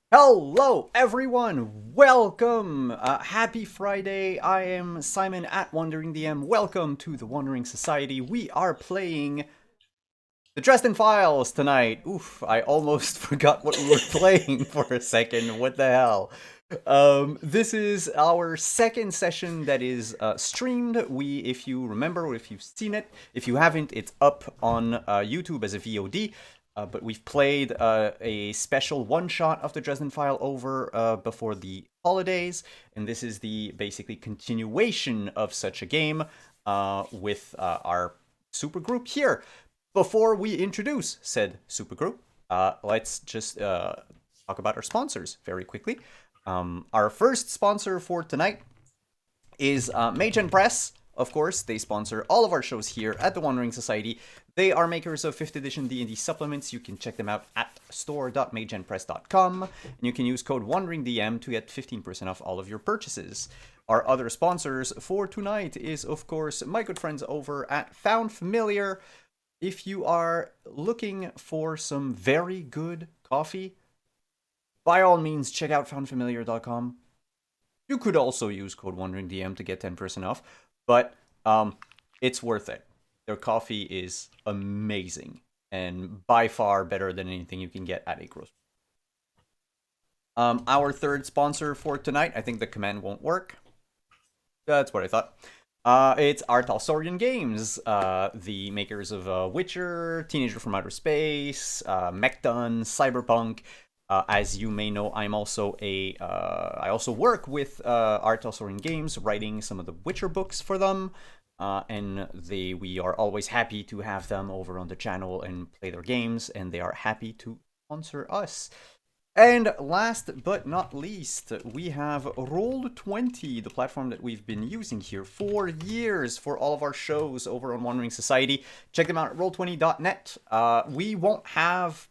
Hello, everyone! Welcome! Happy Friday. I am Simon at Wandering DM. Welcome to the Wandering Society. We are playing the Dresden Files tonight. Oof, I almost forgot what we were playing for a second. What the hell? This is our second session that is streamed. If you remember, or if you've seen it, if you haven't, it's up on YouTube as a VOD. But we've played a special one-shot of the Dresden File over before the holidays, and this is the basically continuation of such a game with our supergroup here. Before we introduce said supergroup, let's just talk about our sponsors very quickly. Our first sponsor for tonight is Mage and Press of course, they sponsor all of our shows here at the Wandering Society. They are makers of 5th edition D&D supplements. You can check them out at store.mageandpress.com, and you can use code WanderingDM to get 15% off all of your purchases. Our other sponsors for tonight is, of course, my good friends over at Found Familiar. If you are looking for some very good coffee, by all means, check out foundfamiliar.com. You could also use code WanderingDM to get 10% off, but it's worth it. Their coffee is amazing and by far better than anything you can get at a grocery. Our third sponsor for tonight, I think the command won't work. That's what I thought. It's Artalsorian Games, the makers of Witcher, Teenager from Outer Space, Mechton, Cyberpunk. As you may know, I also work with Artalsorian Games, writing some of the Witcher books for them, and we are always happy to have them over on the channel and play their games, and they are happy to sponsor us. And last but not least, we have Roll20, the platform that we've been using here for years for all of our shows over on Wandering Society. Check them out at roll20.net.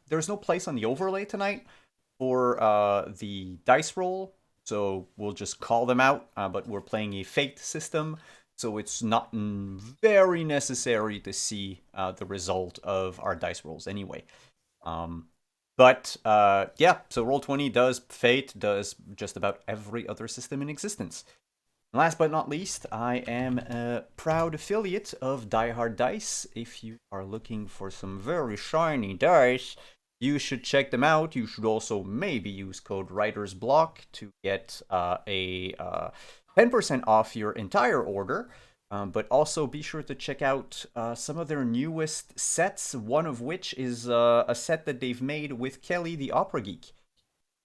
There's no place on the overlay tonight for the dice roll, so we'll just call them out, but we're playing a fate system, so it's not very necessary to see the result of our dice rolls anyway. But yeah, so Roll20 does Fate, does just about every other system in existence. And last but not least, I am a proud affiliate of Die Hard Dice. If you are looking for some very shiny dice, you should check them out. You should also maybe use code WritersBlock to get a 10% off your entire order. But also be sure to check out some of their newest sets, one of which is a set that they've made with Kelly, the opera geek.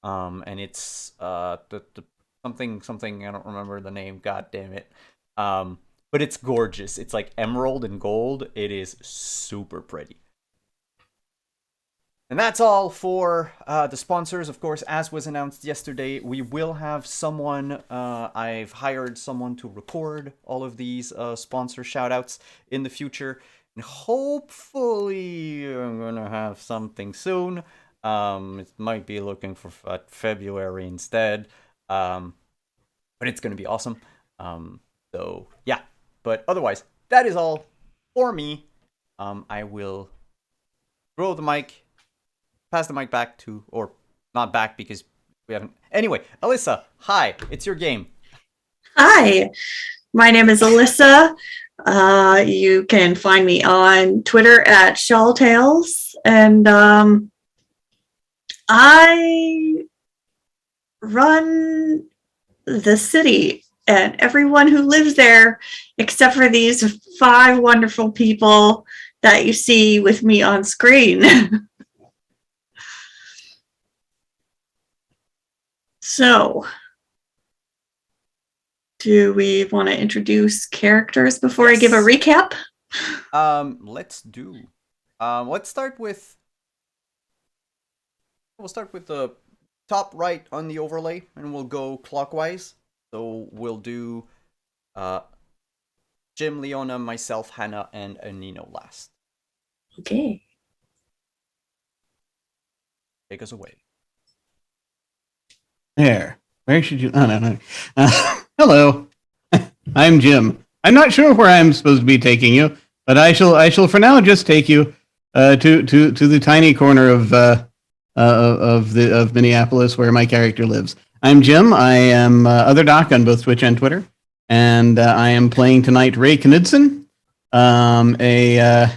And it's something, I don't remember the name, god damn it. But it's gorgeous. It's like emerald and gold. It is super pretty. And that's all for the sponsors. Of course, as was announced yesterday, we will have someone, I've hired someone to record all of these sponsor shoutouts in the future. And hopefully I'm going to have something soon. It might be looking for February instead. But it's going to be awesome. So yeah, but otherwise, that is all for me. I will throw the mic. Pass the mic back to, or not back because we haven't. Anyway, Alyssa, hi, it's your game. Hi, my name is Alyssa. You can find me on Twitter at Shawltails, and I run the city and everyone who lives there, except for these 5 wonderful people that you see with me on screen. So, do we want to introduce characters before I give a recap? Let's do. Let's start with. We'll start with the top right on the overlay, and we'll go clockwise. So we'll do Jim, Leona, myself, Hannah, and Nino last. Okay. Take us away. There. Where should you? Oh, no. Hello. I'm Jim. I'm not sure where I'm supposed to be taking you, but I shall for now just take you to the tiny corner of Minneapolis where my character lives. I'm Jim. I am Other Doc on both Twitch and Twitter, and I am playing tonight Ray Knudsen, a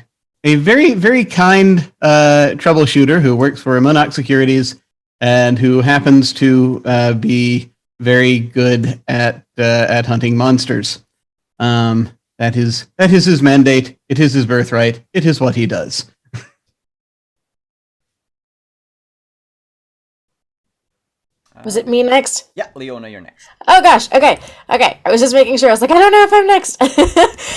very, very kind troubleshooter who works for Monarch Securities and who happens to be very good at hunting monsters. That is his mandate. It is his birthright. It is what he does. Was it me next? Yeah, Leona, you're next. Oh gosh, okay. I was just making sure. I was like, I don't know if I'm next.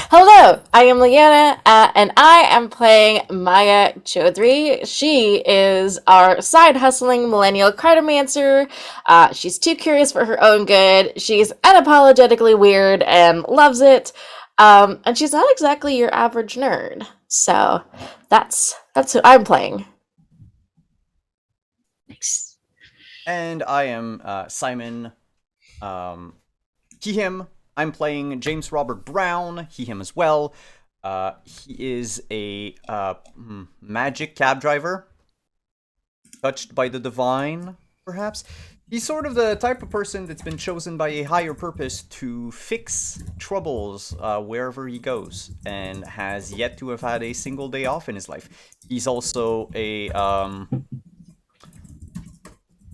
Hello, I am Leona, and I am playing Maya Chaudhry. She is our side-hustling millennial cartomancer. She's too curious for her own good. She's unapologetically weird and loves it. And she's not exactly your average nerd. So that's who I'm playing. Nice. And I am Simon. He, him. I'm playing James Robert Brown. He, him as well. He is a magic cab driver. Touched by the divine, perhaps. He's sort of the type of person that's been chosen by a higher purpose to fix troubles wherever he goes, and has yet to have had a single day off in his life. He's also a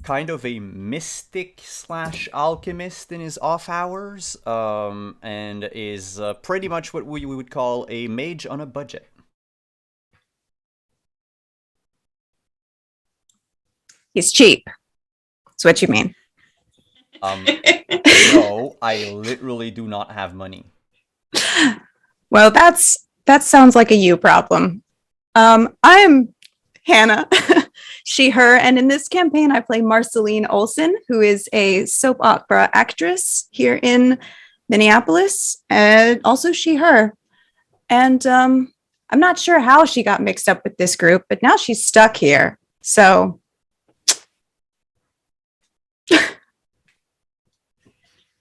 kind of a mystic slash alchemist in his off hours, and is pretty much what we would call a mage on a budget. He's cheap. That's what you mean. No, I literally do not have money. Well, that sounds like a you problem. I'm Hannah, she, her, and in this campaign I play Marceline Olson, who is a soap opera actress here in Minneapolis, and also she, her. And I'm not sure how she got mixed up with this group, but now she's stuck here. So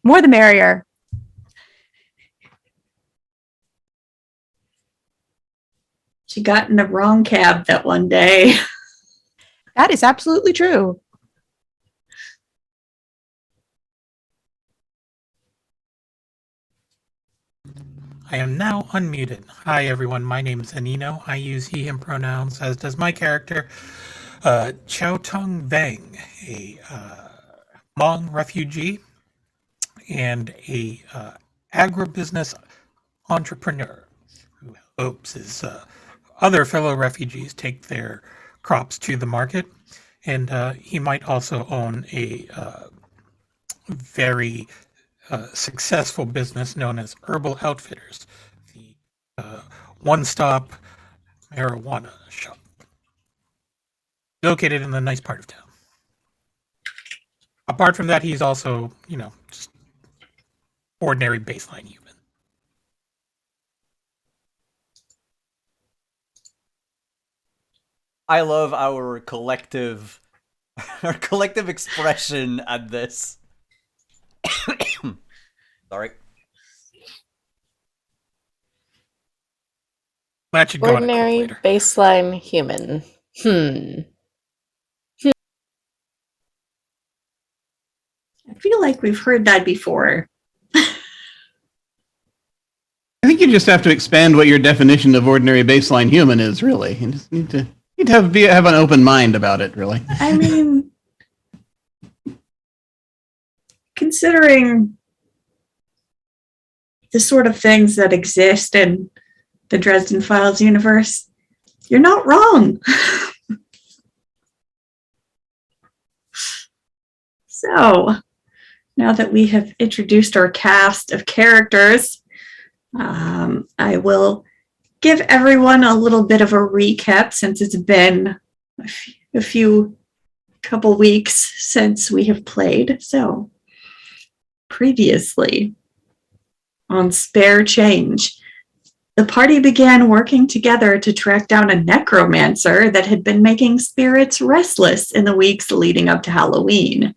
more the merrier. She got in the wrong cab that one day. That is absolutely true. I am now unmuted. Hi everyone, my name is Anino. I use he, him pronouns, as does my character, Chow Tung Vang, a Hmong refugee and a agribusiness entrepreneur who hopes his other fellow refugees take their crops to the market. And he might also own a very successful business known as Herbal Outfitters, the one-stop marijuana shop located in a nice part of town. Apart from that, he's also, just ordinary baseline human. I love our collective expression at this. Sorry. That should go on a clip Ordinary later. baseline human. I feel like we've heard that before. I think you just have to expand what your definition of ordinary baseline human is, really. You just need to have an open mind about it, really. I mean, considering the sort of things that exist in the Dresden Files universe, you're not wrong. So, now that we have introduced our cast of characters, I will give everyone a little bit of a recap since it's been a couple weeks since we have played. So, previously on Spare Change, the party began working together to track down a necromancer that had been making spirits restless in the weeks leading up to Halloween.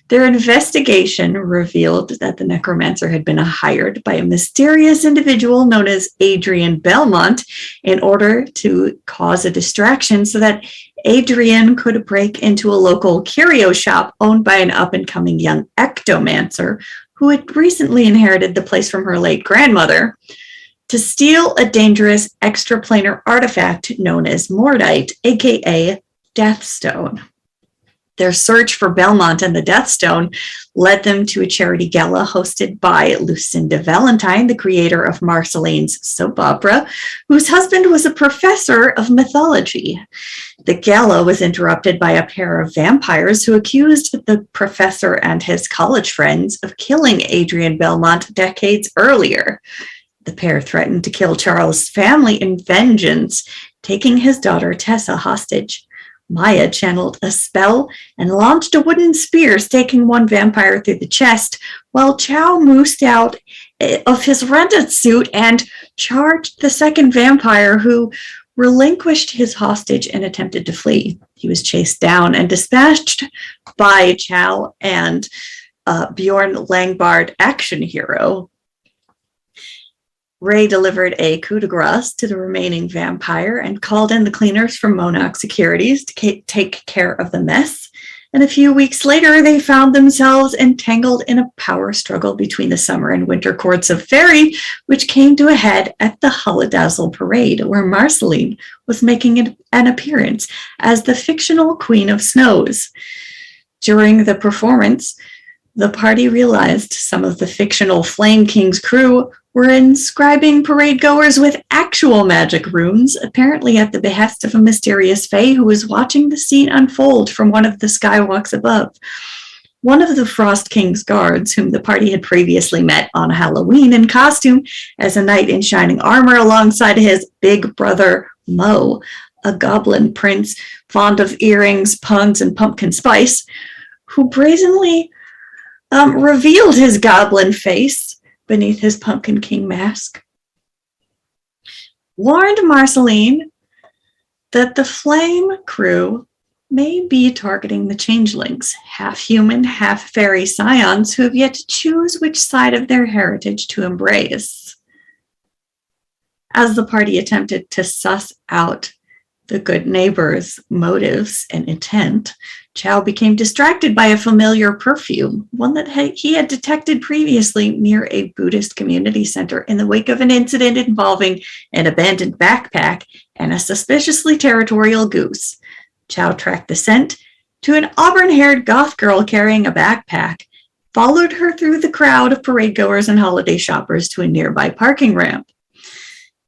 Their investigation revealed that the necromancer had been hired by a mysterious individual known as Adrian Belmont in order to cause a distraction so that Adrian could break into a local curio shop owned by an up-and-coming young ectomancer who had recently inherited the place from her late grandmother, to steal a dangerous extraplanar artifact known as Mordite, aka Deathstone. Their search for Belmont and the Deathstone led them to a charity gala hosted by Lucinda Valentine, the creator of Marceline's soap opera, whose husband was a professor of mythology. The gala was interrupted by a pair of vampires who accused the professor and his college friends of killing Adrian Belmont decades earlier. The pair threatened to kill Charles' family in vengeance, taking his daughter Tessa hostage. Maya channeled a spell and launched a wooden spear, staking one vampire through the chest, while Chow moosed out of his rented suit and charged the second vampire, who relinquished his hostage and attempted to flee. He was chased down and dispatched by Chow and Bjorn Langbard, action hero. Ray delivered a coup de grace to the remaining vampire and called in the cleaners from Monarch Securities to take care of the mess. And a few weeks later, they found themselves entangled in a power struggle between the summer and winter courts of Fairy, which came to a head at the Holidazzle Parade, where Marceline was making an appearance as the fictional Queen of Snows. During the performance, the party realized some of the fictional Flame King's crew were inscribing parade goers with actual magic runes, apparently at the behest of a mysterious fae who was watching the scene unfold from one of the skywalks above. One of the Frost King's guards, whom the party had previously met on Halloween in costume as a knight in shining armor alongside his big brother, Mo, a goblin prince fond of earrings, puns, and pumpkin spice, who brazenly revealed his goblin face beneath his Pumpkin King mask, warned Marceline that the Flame crew may be targeting the changelings, half human, half fairy scions who have yet to choose which side of their heritage to embrace. As the party attempted to suss out the good neighbor's motives and intent, Chow became distracted by a familiar perfume, one that he had detected previously near a Buddhist community center in the wake of an incident involving an abandoned backpack and a suspiciously territorial goose. Chow tracked the scent to an auburn-haired goth girl carrying a backpack, followed her through the crowd of parade goers and holiday shoppers to a nearby parking ramp.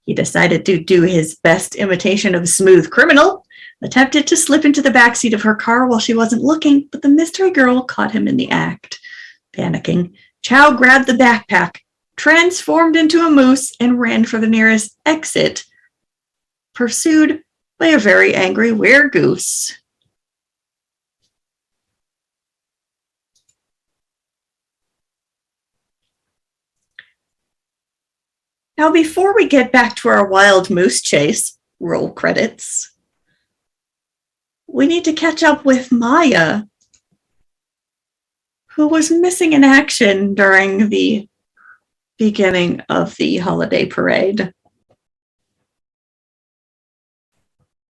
He decided to do his best imitation of a smooth criminal, attempted to slip into the backseat of her car while she wasn't looking, but the mystery girl caught him in the act. Panicking, Chow grabbed the backpack, transformed into a moose, and ran for the nearest exit, pursued by a very angry weregoose. Now, before we get back to our wild moose chase, roll credits, we need to catch up with Maya, who was missing in action during the beginning of the holiday parade.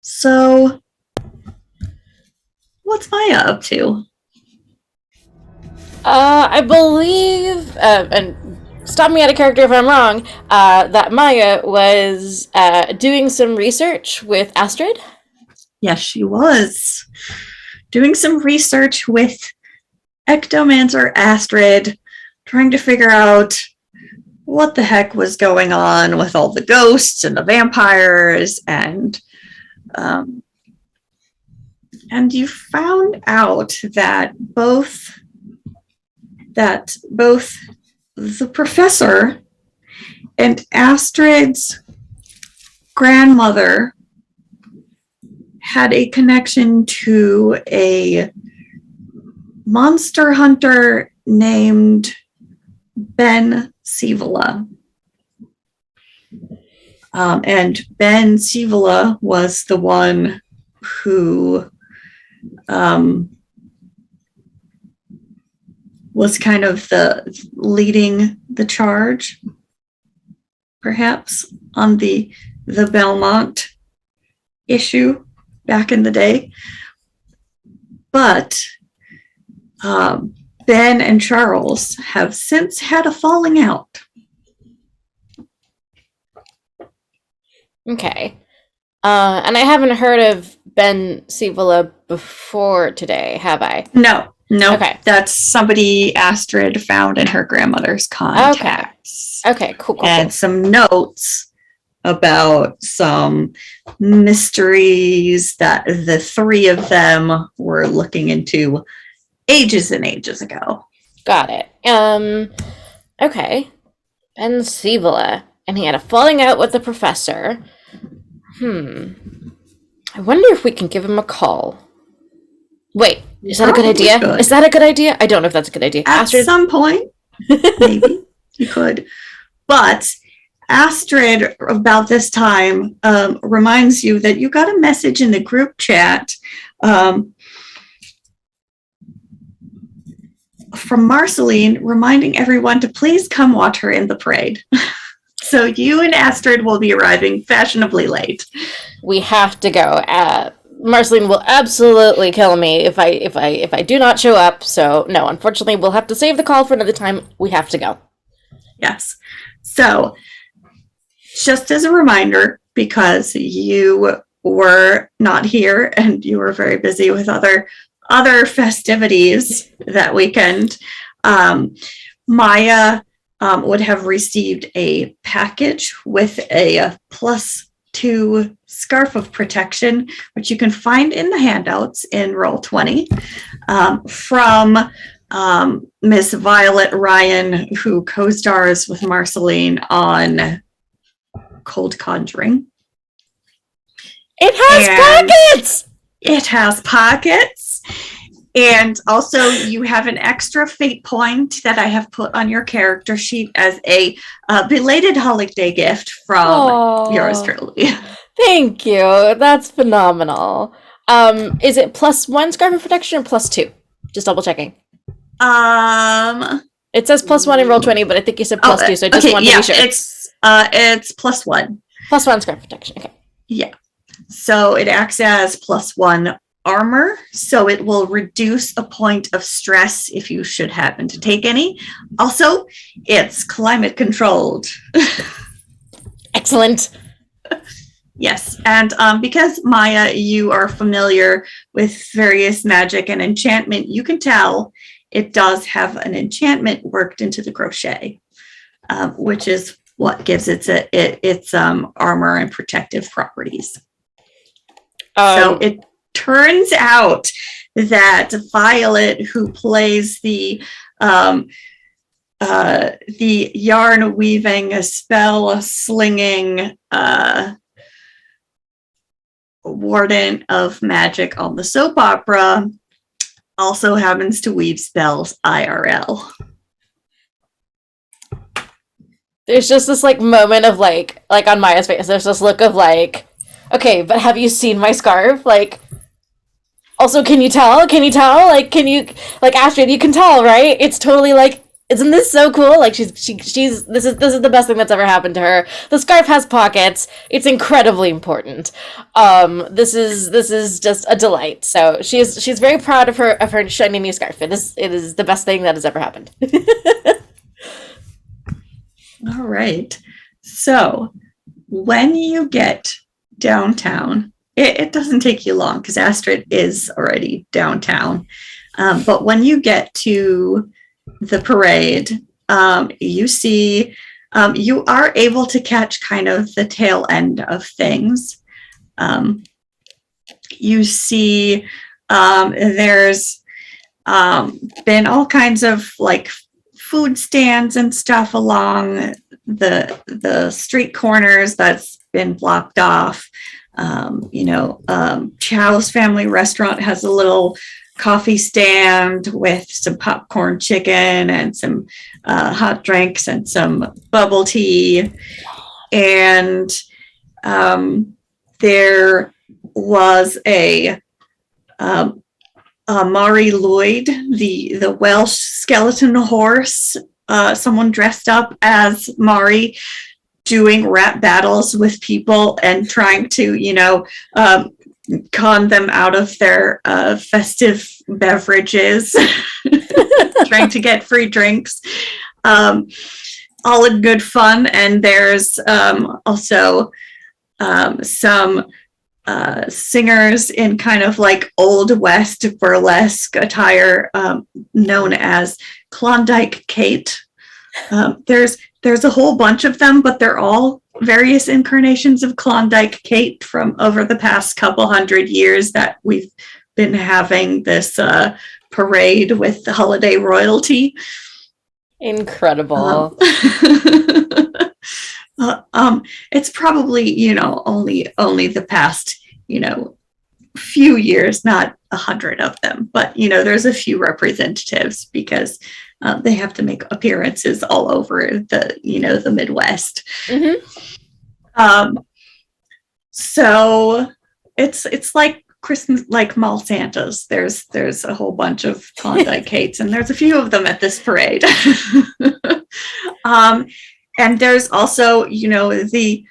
So, what's Maya up to? I believe, and stop me out of character if I'm wrong, that Maya was doing some research with Astrid. Yes, she was doing some research with Ectomancer Astrid, trying to figure out what the heck was going on with all the ghosts and the vampires, and you found out that both the professor and Astrid's grandmother had a connection to a monster hunter named Ben Sivola. And Ben Sivola was the one who was kind of leading the charge, perhaps, on the Belmont issue back in the day. But Ben and Charles have since had a falling out. Okay. And I haven't heard of Ben Sivola before today, have I? No. Okay. That's somebody Astrid found in her grandmother's contacts. Okay, cool. And some notes about some mysteries that the three of them were looking into ages and ages ago. Got it. Okay. Ben Sivola. And he had a falling out with the professor. I wonder if we can give him a call. Wait, is that a good idea? Is that a good idea? I don't know if that's a good idea. At some point, maybe. You could. But Astrid, about this time, reminds you that you got a message in the group chat from Marceline reminding everyone to please come watch her in the parade. So you and Astrid will be arriving fashionably late. We have to go. Marceline will absolutely kill me if I do not show up. So no, unfortunately, we'll have to save the call for another time. We have to go. Yes. So just as a reminder, because you were not here and you were very busy with other festivities that weekend, Maya would have received a package with a +2 scarf of protection, which you can find in the handouts in Roll20, from Miss Violet Ryan, who co-stars with Marceline on Cold Conjuring. It has pockets! It has pockets. And also, you have an extra fate point that I have put on your character sheet as a belated holiday gift from yours truly. Thank you. That's phenomenal. Is it +1 scarf of protection or +2? Just double checking. It says +1 in Roll20, but I think you said +2, so I just wanted to be sure. It's +1. +1 scarf protection. Okay. Yeah. So it acts as +1 armor, so it will reduce a point of stress if you should happen to take any. Also, it's climate controlled. Excellent. Yes, and because Maya, you are familiar with various magic and enchantment, you can tell it does have an enchantment worked into the crochet, which is what gives its armor and protective properties. So it turns out that Violet, who plays the yarn weaving, spell slinging warden of magic on the soap opera, also happens to weave spells IRL. There's just this moment of like on Maya's face, there's this look of like, okay, but have you seen my scarf? Like, also, can you tell? Can you tell? Like, can you, like, Astrid, you can tell, right? It's totally like, isn't this so cool? Like, she's this is the best thing that's ever happened to her. The scarf has pockets. It's incredibly important. This is just a delight. So she's very proud of her shiny new scarf. It is the best thing that has ever happened. All right. So when you get downtown, it doesn't take you long because Astrid is already downtown. But when you get to the parade, you see, you are able to catch kind of the tail end of things. You see, there's been all kinds of like food stands and stuff along the street corners that's been blocked off. Chow's Family Restaurant has a little coffee stand with some popcorn chicken and some hot drinks and some bubble tea. And there was a Mari Lloyd, the Welsh skeleton horse, someone dressed up as Mari, doing rap battles with people and trying to, con them out of their festive beverages, trying to get free drinks, all in good fun. And there's also some singers in kind of like Old West burlesque attire, known as Klondike Kate. There's a whole bunch of them, but they're all various incarnations of Klondike Kate from over the past couple hundred years that we've been having this parade with the holiday royalty. Incredible. It's probably, only the past, few years, not 100 of them, but there's a few representatives because they have to make appearances all over the Midwest. Mm-hmm. So it's like Christmas, like mall Santas. There's a whole bunch of Klondike Kates, and there's a few of them at this parade. And there's also, the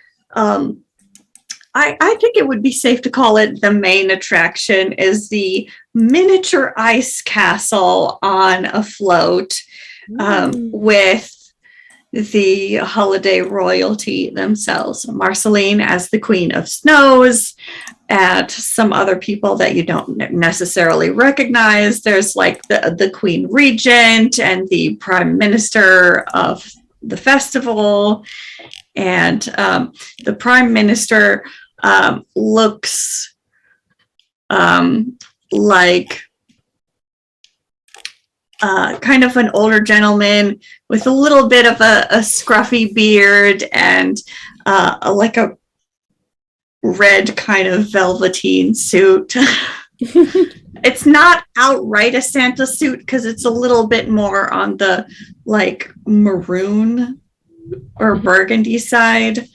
I think it would be safe to call it the main attraction is the miniature ice castle on a float with the holiday royalty themselves. Marceline as the Queen of Snows, and some other people that you don't necessarily recognize. There's like the Queen Regent and the Prime Minister of the festival. And the Prime Minister looks like kind of an older gentleman with a little bit of a scruffy beard and like a red kind of velveteen suit. It's not outright a Santa suit because it's a little bit more on the like maroon or burgundy side.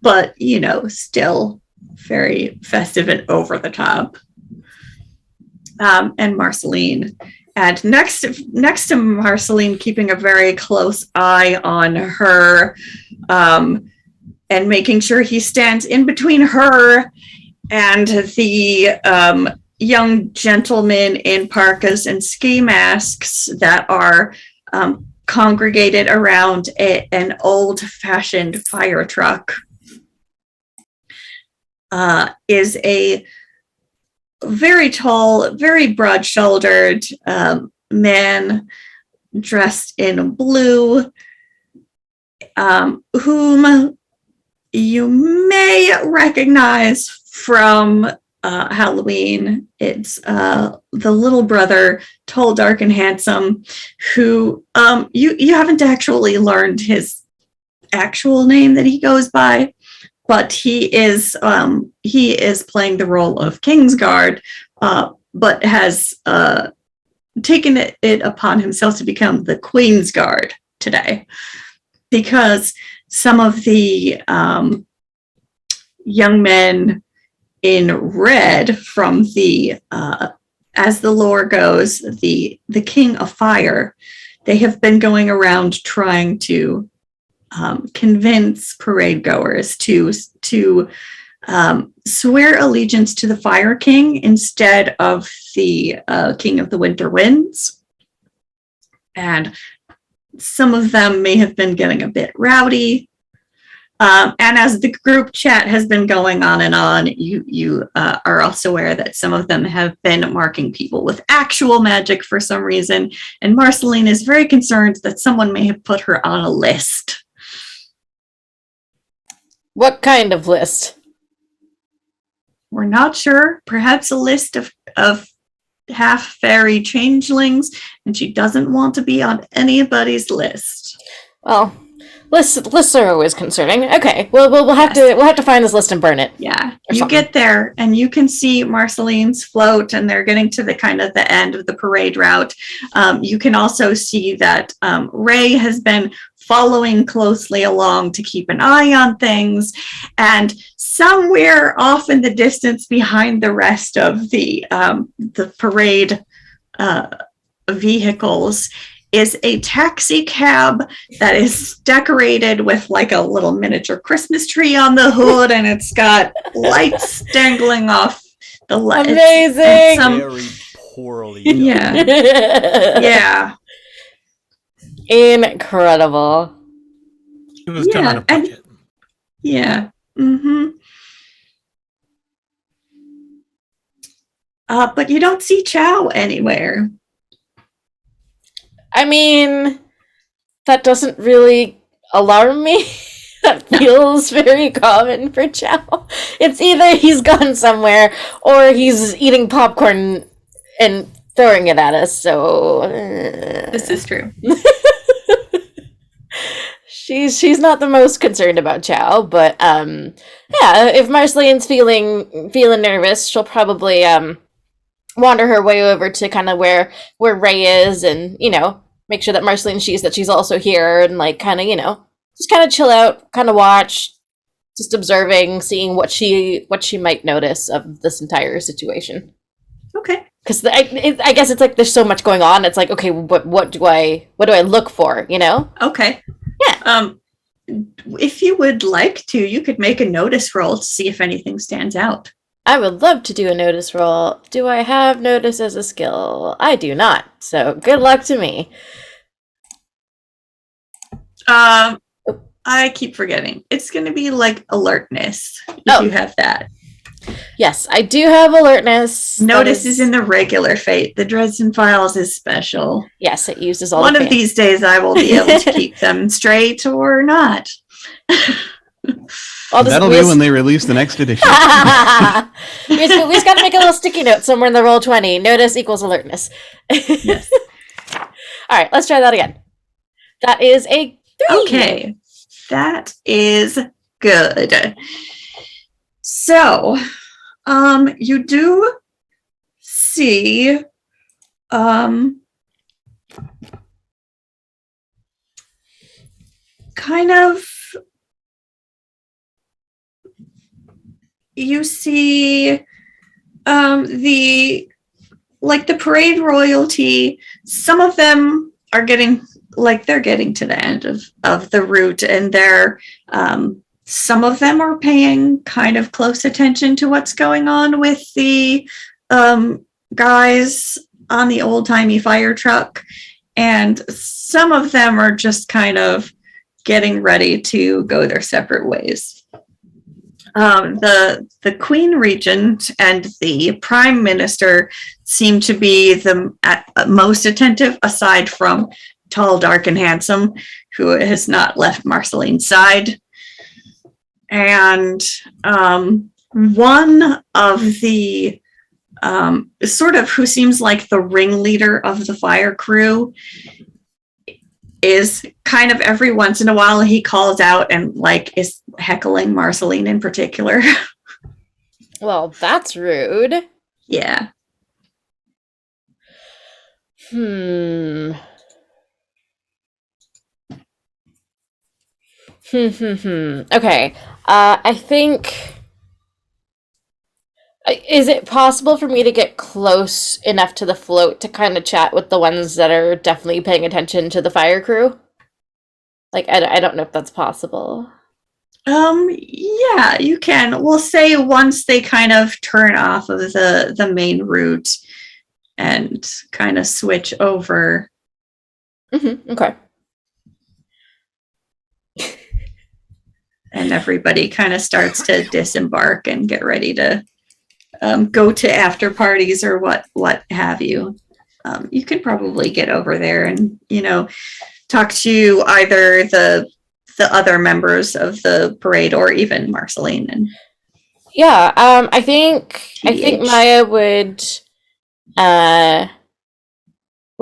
But, still very festive and over the top. And Marceline. And next to Marceline, keeping a very close eye on her and making sure he stands in between her and the young gentlemen in parkas and ski masks that are congregated around an old-fashioned fire truck is a very tall, very broad-shouldered man dressed in blue, whom you may recognize from Halloween. It's the little brother, tall, dark, and handsome, who you haven't actually learned his actual name that he goes by, but he is playing the role of Kingsguard, but has taken it upon himself to become the Queen's Guard today, because some of the young men in red from the as the lore goes, the King of Fire, they have been going around trying to convince parade goers to swear allegiance to the Fire King instead of the King of the Winter Winds. And some of them may have been getting a bit rowdy. And as the group chat has been going on and on, you are also aware that some of them have been marking people with actual magic for some reason. And Marceline is very concerned that someone may have put her on a list. What kind of list? We're not sure. Perhaps a list of half fairy changelings, and she doesn't want to be on anybody's list. Well, lists are always concerning. Okay, well we'll have to find this list and burn it. Yeah, you get there and you can see Marceline's float, and they're getting to the kind of the end of the parade route. You can also see that Ray has been following closely along to keep an eye on things, and somewhere off in the distance behind the rest of the parade vehicles is a taxi cab that is decorated with like a little miniature Christmas tree on the hood, and it's got lights dangling off the lights. Amazing! Very poorly done. Yeah. Yeah. Incredible. It was done on a budget. Yeah. Mm-hmm. But you don't see Chow anywhere. I mean, that doesn't really alarm me. That feels very common for Chow. It's either he's gone somewhere or he's eating popcorn and throwing it at us, so... This is true. she's not the most concerned about Chow, but yeah, if Marceline's feeling nervous, she'll probably wander her way over to kind of where Ray is, and make sure that Marceline sees that she's also here, and like kind of just kind of chill out, kind of watch, just observing, seeing what she might notice of this entire situation. Okay. Because I guess it's like there's so much going on. It's like, okay, what do I look for? Okay. Yeah. If you would like to, you could make a notice roll to see if anything stands out. I would love to do a notice roll. Do I have notice as a skill? I do not. So good luck to me. I keep forgetting. It's going to be like alertness if you have that. Yes, I do have alertness. Notice is in the regular fate. The Dresden Files is special. Yes, it uses all One of these days I will be able to keep them straight or not. That'll be when they release the next edition. we just got to make a little sticky note somewhere in the roll 20. Notice equals alertness. Yes. All right, let's try that again. That is a 3. Okay. That is good. So, you do see, kind of, you see, the parade royalty, some of them are getting, they're getting to the end of the route, and they're, some of them are paying kind of close attention to what's going on with the guys on the old-timey fire truck, and some of them are just kind of getting ready to go their separate ways. The Queen Regent and the Prime Minister seem to be the most attentive, aside from Tall, Dark, and Handsome, who has not left Marceline's side. And one of the sort of who seems like the ringleader of the fire crew is kind of every once in a while he calls out and is heckling Marceline in particular. Well, that's rude. Yeah. Okay. I think. Is it possible for me to get close enough to the float to kind of chat with the ones that are definitely paying attention to the fire crew? I don't know if that's possible. Yeah, you can. We'll say once they kind of turn off of the main route and kind of switch over. Okay. And everybody kind of starts to disembark and get ready to go to after parties or what have you. You could probably get over there and talk to either the other members of the parade or even Marceline. And yeah, I think Maya would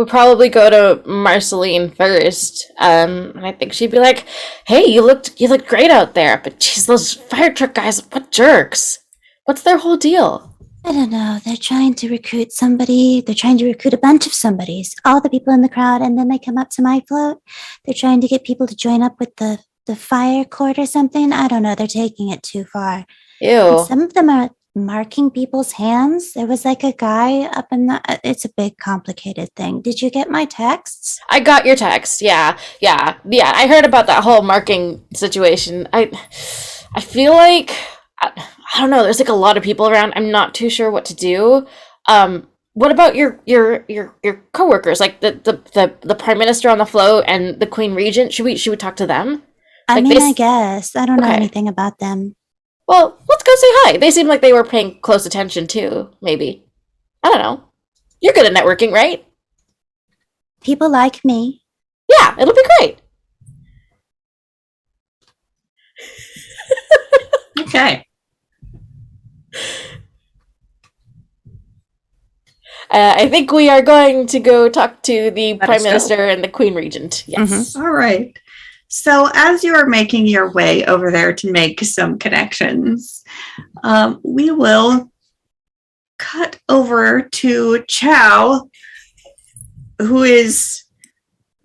probably go to Marceline first. And I think she'd be like, "Hey, you looked great out there, but geez, those fire truck guys, what jerks! What's their whole deal?" I don't know. They're trying to recruit somebody. They're trying to recruit a bunch of somebodies, all the people in the crowd, and then they come up to my float. They're trying to get people to join up with the fire court or something. I don't know. They're taking it too far. Ew. And some of them are marking people's hands. There was a guy up in the... It's a big, complicated thing. Did you get my texts? I got your text. Yeah. I heard about that whole marking situation. I feel like... I don't know. There's a lot of people around. I'm not too sure what to do. What about your coworkers, like the Prime Minister on the float and the Queen Regent? Should we talk to them? I guess. I don't know anything about them. Well, let's go say hi. They seem like they were paying close attention too. Maybe. I don't know. You're good at networking, right? People like me. Yeah, it'll be great. okay. I think we are going to go talk to the Prime Minister and the Queen Regent. Yes. All right. So, as you're making your way over there to make some connections, we will cut over to Chow, who is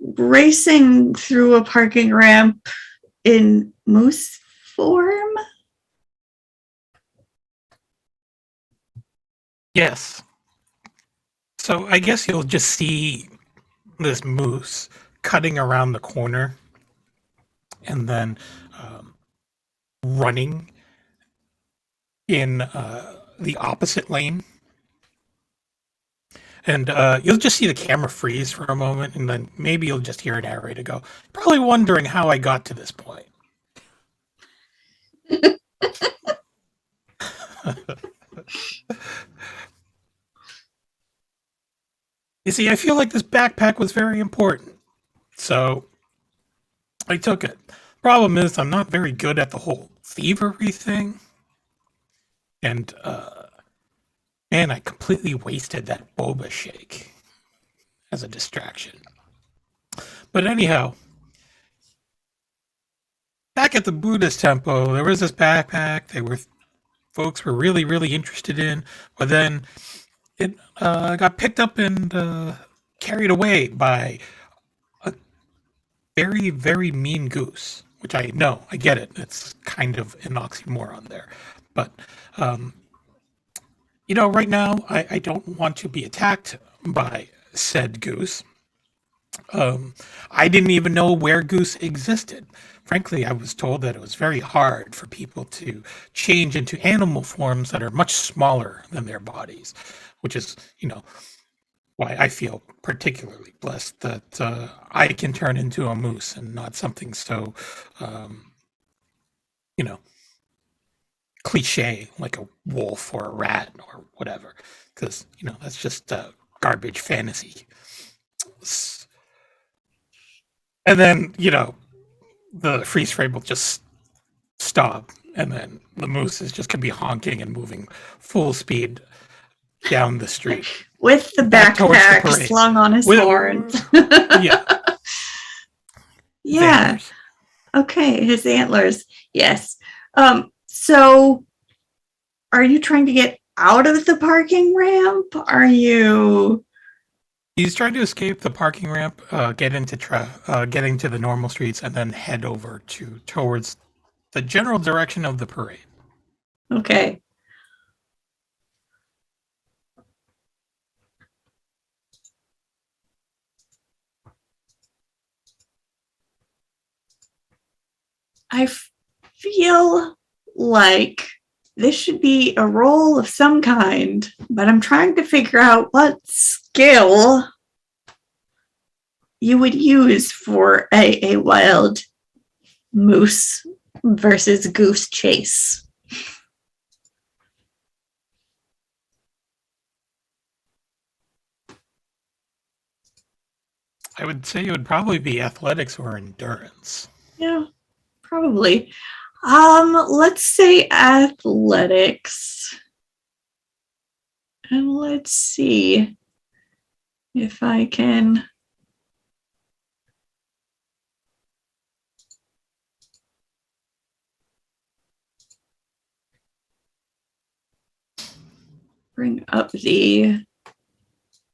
racing through a parking ramp in moose form. Yes. So I guess you'll just see this moose cutting around the corner and then running in the opposite lane. And you'll just see the camera freeze for a moment, and then maybe you'll just hear a narrator go, probably wondering how I got to this point. You see, I feel like this backpack was very important, so I took it. Problem is, I'm not very good at the whole thievery thing, and man, I completely wasted that boba shake as a distraction. But anyhow, back at the Buddhist temple, there was this backpack folks were really, really interested in, but then it got picked up and carried away by a very, very mean goose, which I know, I get it. It's kind of an oxymoron there. But, right now, I don't want to be attacked by said goose. I didn't even know where goose existed. Frankly, I was told that it was very hard for people to change into animal forms that are much smaller than their bodies, which is, why I feel particularly blessed that I can turn into a moose and not something so, you know, cliche like a wolf or a rat or whatever, because, that's just garbage fantasy. And then, the freeze frame will just stop, and then the moose is just going to be honking and moving full speed down the street. With the Back towards the backpack parade. slung on his With- horns. Yeah. Yeah. Antlers. Okay, his antlers. Yes. So are you trying to get out of the parking ramp? Are you He's trying to escape the parking ramp, getting to the normal streets, and then head over towards the general direction of the parade. okay? I feel like this should be a role of some kind, but I'm trying to figure out what skill you would use for a wild moose versus goose chase. I would say it would probably be athletics or endurance. Yeah, probably. Let's say athletics. And let's see if I can. Bring up the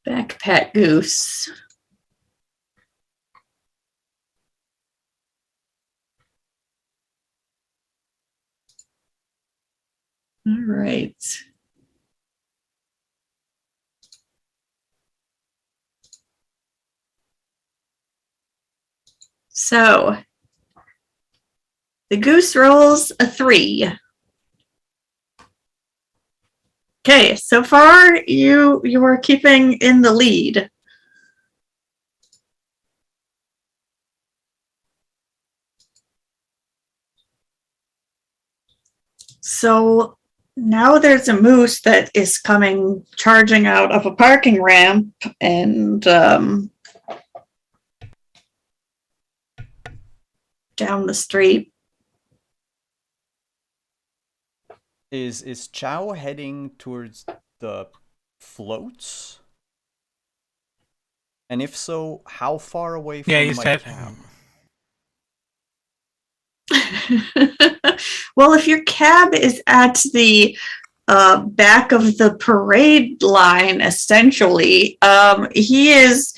backpack goose. All right. So the goose rolls a 3. Okay, so far you are keeping in the lead. So now there's a moose that is coming charging out of a parking ramp and down the street. Is Chow heading towards the floats? And if so, how far away from Yeah, he's my head. cab? Well, if your cab is at the back of the parade line, essentially, he is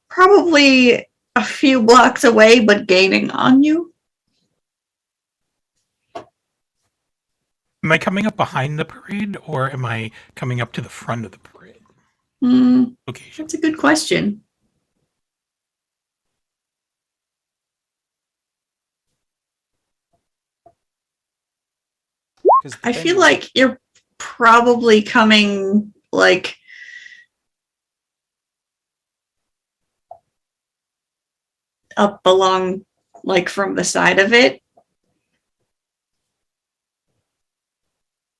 probably a few blocks away, but gaining on you. Am I coming up behind the parade, or am I coming up to the front of the parade location? That's a good question. I feel like you're probably coming like up along, like from the side of it.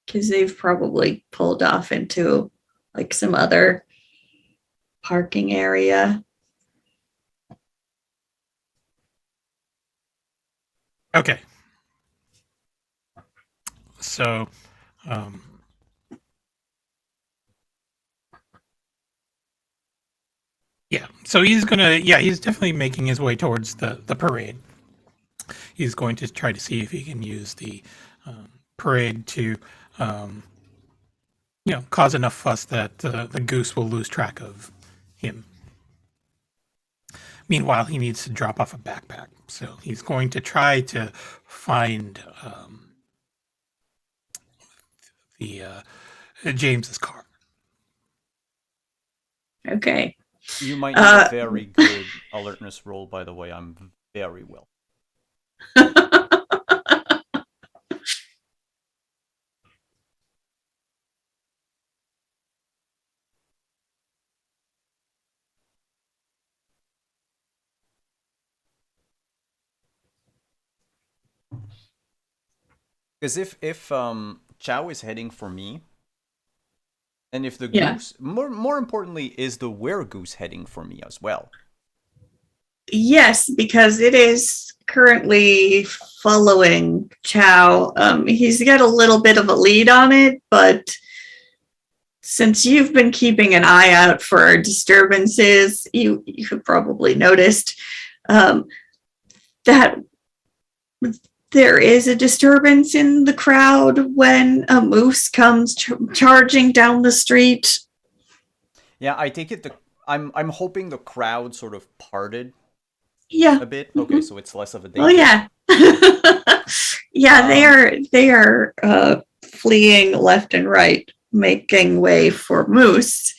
Because they've probably pulled off into like some other parking area. Okay. So, yeah. So he's he's definitely making his way towards the parade. He's going to try to see if he can use the parade to, cause enough fuss that the goose will lose track of him. Meanwhile, he needs to drop off a backpack. So he's going to try to find the James's car. Okay. You might need a very good alertness roll, by the way. I'm very well. Because if Chow is heading for me, and if the goose, more importantly, is the were-goose heading for me as well? Yes, because it is currently following Chow. He's got a little bit of a lead on it, but since you've been keeping an eye out for disturbances, you have probably noticed that there is a disturbance in the crowd when a moose comes charging down the street. Yeah, I take it I'm hoping the crowd sort of parted. Yeah. A bit. Okay, so it's less of a danger. Oh yeah. Yeah, they are fleeing left and right, making way for moose.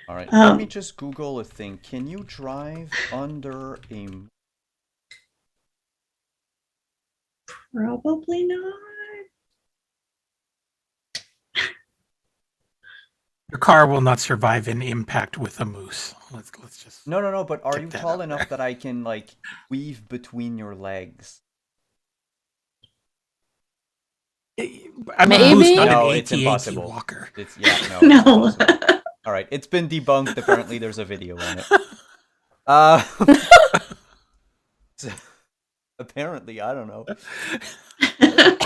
All right. Let me just Google a thing. Can you drive under a? Probably not. Your car will not survive an impact with a moose. Let's just. No. But are you tall enough that I can like weave between your legs? I'm Maybe? a moose, not No, an it's AT-AT impossible. walker. It's no. No. It's impossible. All right, it's been debunked. Apparently, there's a video on it. So, apparently, I don't know.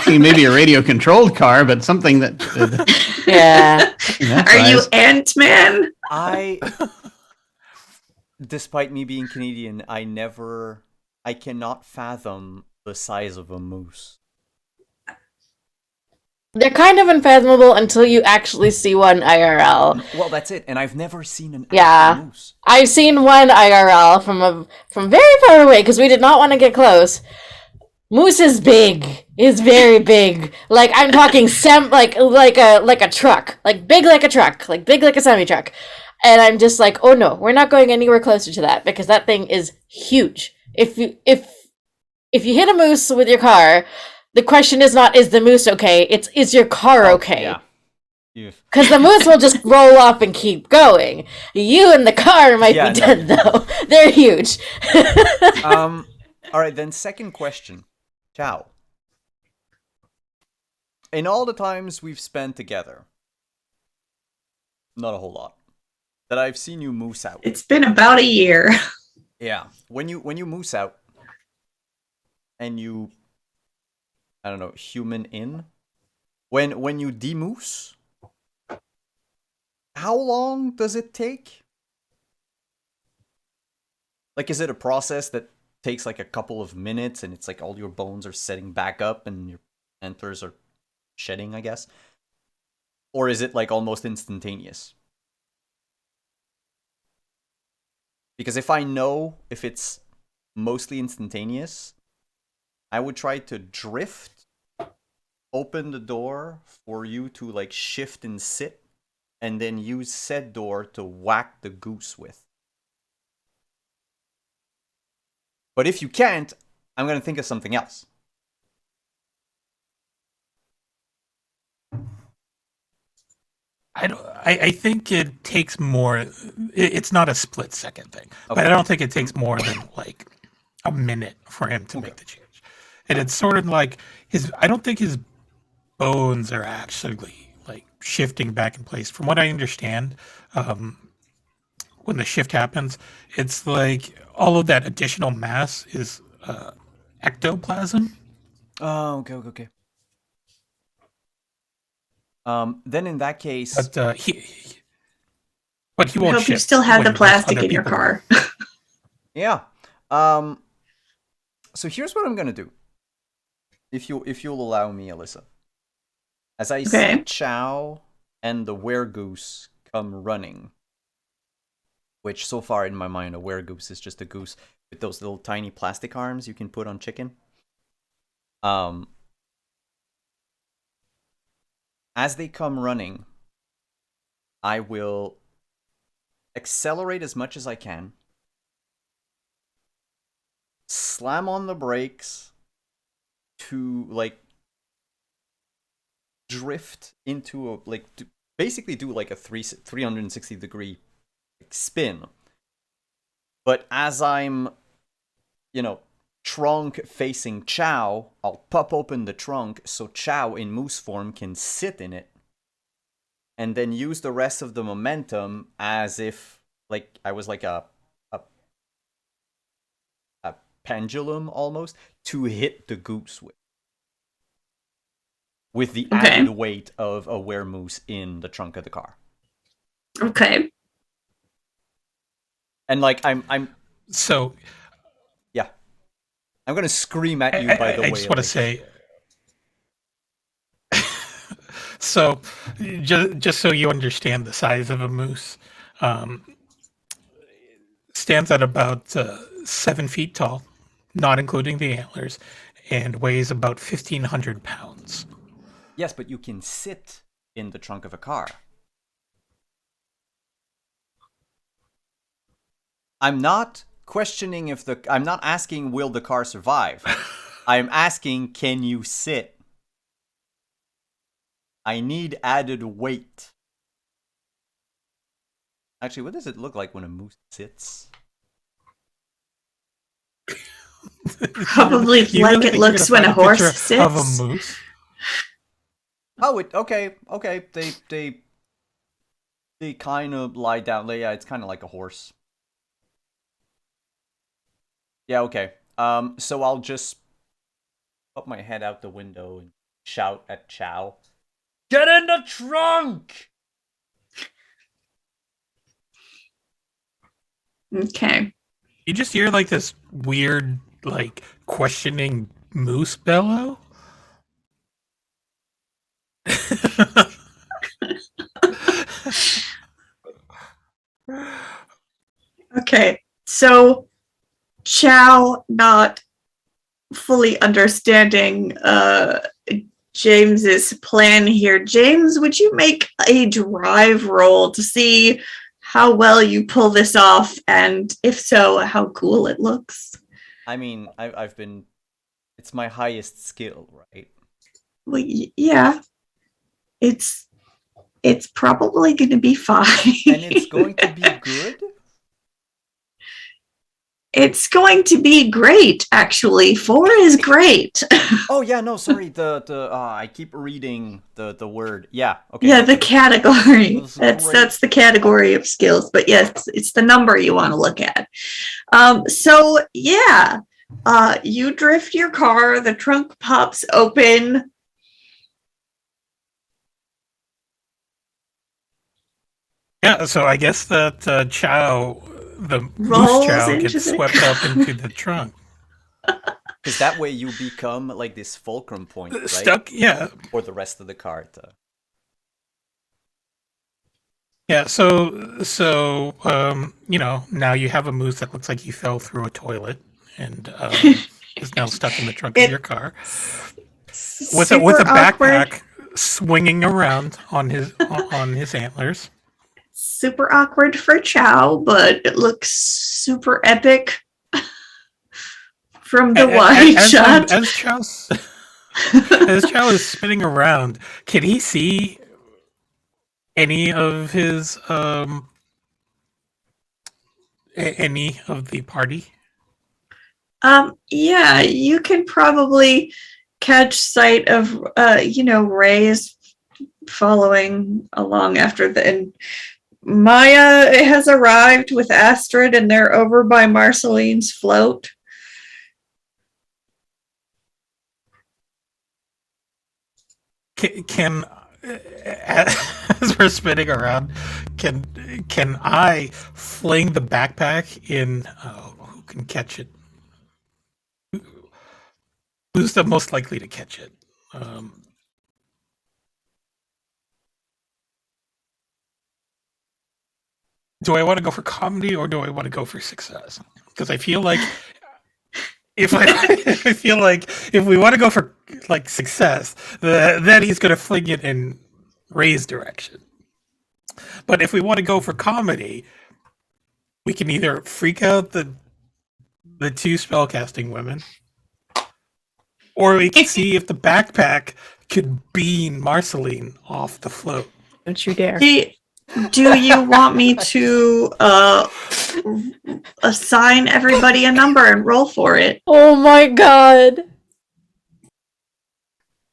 Maybe a radio-controlled car, but something that. Yeah. Are you Ant-Man? Despite me being Canadian, I cannot fathom the size of a moose. They're kind of unfathomable until you actually see one IRL. Well, that's it, and I've never seen an Yeah. actual moose. I've seen one IRL from very far away because we did not want to get close. Moose is big. Is very big. Like I'm talking like a truck. Like big like a truck. Like big like a semi-truck. And I'm just like, "Oh no, we're not going anywhere closer to that because that thing is huge." If you hit a moose with your car, the question is not is the moose okay? It's is your car okay? Yeah. Because the moose will just roll up and keep going. You and the car might be dead though. They're huge. All right, then second question. Ciao. In all the times we've spent together, not a whole lot, that I've seen you moose out. It's been about a year. Yeah. When you moose out and you I don't know, human in? When you demoose, how long does it take? Like, is it a process that takes like a couple of minutes, and it's like all your bones are setting back up, and your antlers are shedding, I guess? Or is it like almost instantaneous? Because if I know if it's mostly instantaneous, I would try to drift, open the door for you to like shift and sit, and then use said door to whack the goose with. But if you can't, I'm gonna think of something else. I think it takes more. It's not a split second thing, but Okay. I don't think it takes more than like a minute for him to make the change. And it's sort of like I don't think his bones are actually like shifting back in place. From what I understand, when the shift happens, it's like all of that additional mass is ectoplasm. Oh, okay. Then in that case, But he I won't hope you shift still have when the plastic other in your people- car. yeah. So here's what I'm gonna do. If you'll allow me, Alyssa. As I see Okay. Chow and the weregoose come running, which so far in my mind a weregoose is just a goose with those little tiny plastic arms you can put on chicken. As they come running, I will accelerate as much as I can, slam on the brakes to like drift into a basically do like a 360 degree spin. But as I'm, trunk facing Chow, I'll pop open the trunk so Chow in moose form can sit in it, and then use the rest of the momentum as if like I was like a pendulum almost to hit the goose with the Okay. added weight of a weremoose in the trunk of the car. Okay. And like I'm So I'm gonna scream at you, by the way. I just want to like- say, so just so you understand the size of a moose, stands at about 7 feet tall, not including the antlers, and weighs about 1,500 pounds. Yes, but you can sit in the trunk of a car. I'm not questioning I'm not asking will the car survive. I'm asking can you sit? I need added weight. Actually, what does it look like when a moose sits? Probably You like really it think you're looks gonna when a find horse picture of a sits. moose? Oh, okay. They kind of lie down. Yeah, it's kind of like a horse. Yeah, okay. So I'll just put my head out the window and shout at Chow. Get in the trunk! Okay. You just hear like this weird, like questioning moose bellow. Okay. So Chow not fully understanding James's plan here. James, would you make a drive roll to see how well you pull this off, and if so, how cool it looks? I mean, I've been... It's my highest skill, right? Well, yeah. It's probably going to be fine. And it's going to be good? It's going to be great, actually. 4 is great. Oh, yeah, no, sorry. I keep reading the word. Yeah, okay. Yeah, the category. That's great. That's the category of skills. But yes, it's the number you want to look at. So yeah, you drift your car. The trunk pops open. Yeah, so I guess that Chow, the Rolls moose Chow, into gets the swept car. up into the trunk. Because that way you become like this fulcrum point, right? Stuck, yeah. For the rest of the card. Yeah, now you have a moose that looks like he fell through a toilet and is now stuck in the trunk of your car with a backpack swinging around on his antlers. Super awkward for Chow, but it looks super epic from the wide shot. As Chow is spinning around, can he see any of his any of the party? Yeah, you can probably catch sight of Ray's following along after and Maya has arrived with Astrid, and they're over by Marceline's float. Can as we're spinning around, can I fling the backpack in? Who can catch it? Who's the most likely to catch it? Do I want to go for comedy or do I want to go for success? Because I feel like if we want to go for like success, then he's going to fling it in Ray's direction. But if we want to go for comedy, we can either freak out the two spellcasting women, or we can see if the backpack could beam Marceline off the float. Don't you dare. Do you want me to assign everybody a number and roll for it? Oh my god.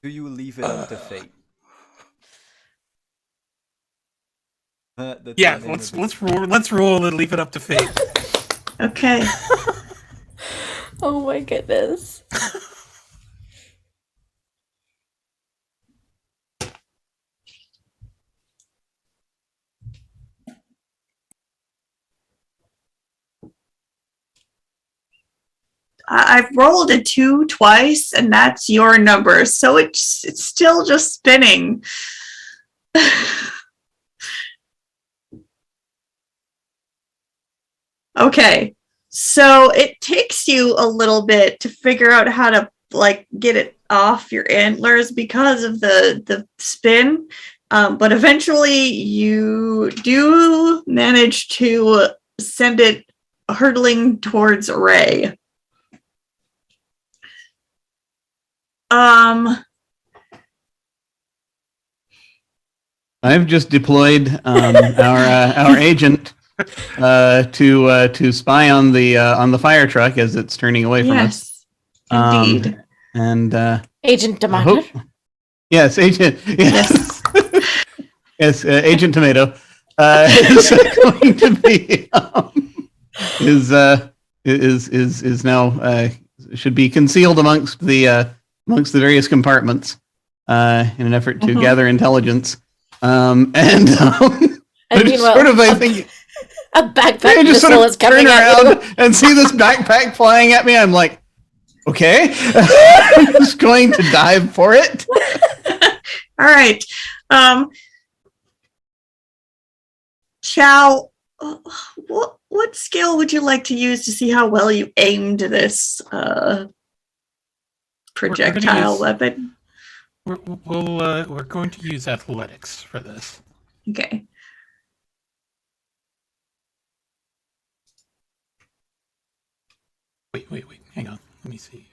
Do you leave it up to fate? Yeah, let's roll and leave it up to fate. Okay. Oh my goodness. I've rolled a 2 twice, and that's your number, so it's still just spinning. Okay, so it takes you a little bit to figure out how to get it off your antlers because of the spin, but eventually you do manage to send it hurtling towards Ray. I've just deployed our agent to spy on the fire truck as it's turning away from us. Indeed. And Agent Tomato. Yes, Agent. Yes, yes, Agent Tomato is going to be is now should be concealed amongst the various compartments in an effort to gather intelligence. And meanwhile, sort of, I think, a backpack I just missile sort of is coming turn at around you. and see this backpack flying at me. I'm like, okay, I'm just going to dive for it. All right. Chow, what skill would you like to use to see how well you aimed this projectile weapon? We're going to use athletics for this. Okay. Wait. Hang on. Let me see.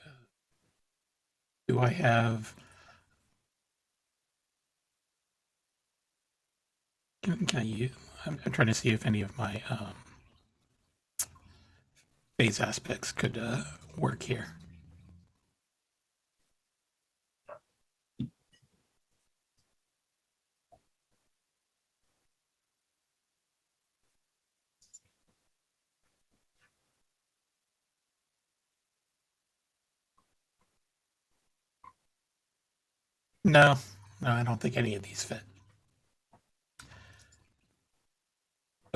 Do I have? Can I use? I'm trying to see if any of my phase aspects could work here. No, I don't think any of these fit.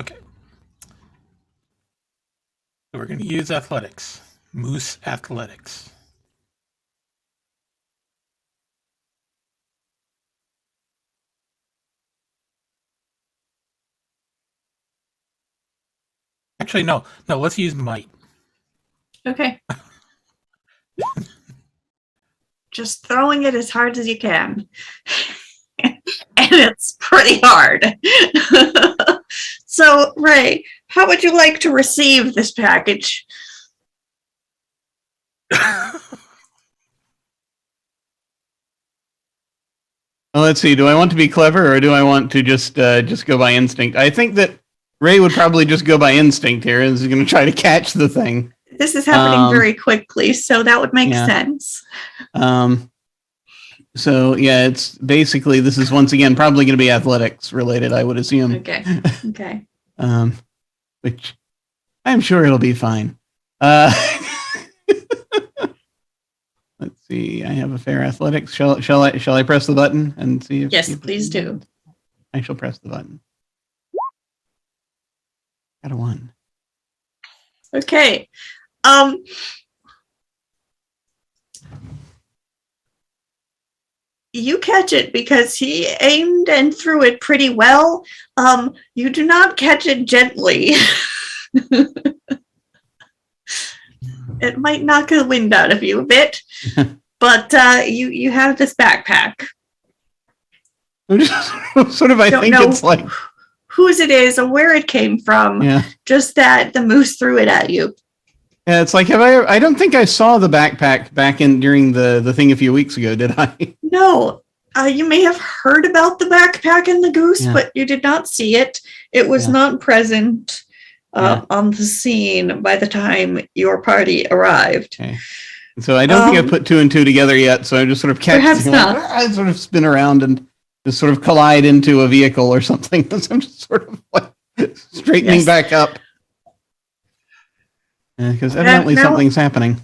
Okay. So we're going to use athletics. Moose athletics. Actually, no. Let's use might. Okay. Just throwing it as hard as you can. And it's pretty hard. So, Ray, how would you like to receive this package? Well, let's see. Do I want to be clever or do I want to just go by instinct? I think that Ray would probably just go by instinct here and is going to try to catch the thing. This is happening very quickly, so that would make yeah. sense. So yeah, it's basically, this is once again probably going to be athletics related, I would assume. Okay. Okay. Which I'm sure it'll be fine. Let's see. I have a fair athletics. Shall I press the button and see if? Yes, please do. I shall press the button. Got a 1. Okay. You catch it because he aimed and threw it pretty well. You do not catch it gently. It might knock the wind out of you a bit, but you have this backpack. Sort of, I Don't think know it's like whose it is or where it came from. Yeah. Just that the moose threw it at you. Yeah, it's like, I don't think I saw the backpack back during the thing a few weeks ago, did I? No, you may have heard about the backpack and the goose, Yeah. but you did not see it. It was Yeah. not present Yeah. on the scene by the time your party arrived. Okay. So I don't think I put 2 and 2 together yet, so I just sort of catch Perhaps not. I sort of spin around and just sort of collide into a vehicle or something. So I'm just sort of like straightening Yes. back up. Because evidently now- something's happening.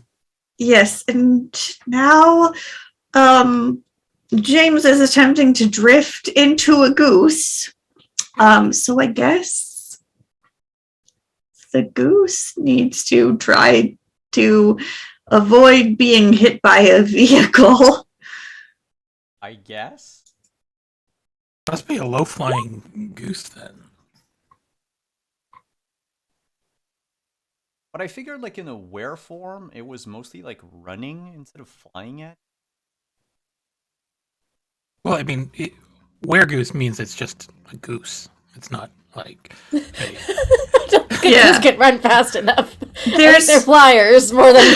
Yes, and now James is attempting to drift into a goose. So I guess the goose needs to try to avoid being hit by a vehicle. I guess. Must be a low-flying goose then. But I figured, like, in a were form, it was mostly, like, running instead of flying at. Well, I mean, weregoose means it's just a goose. It's not like a Yeah. Just get run fast enough. There's- They're flyers more than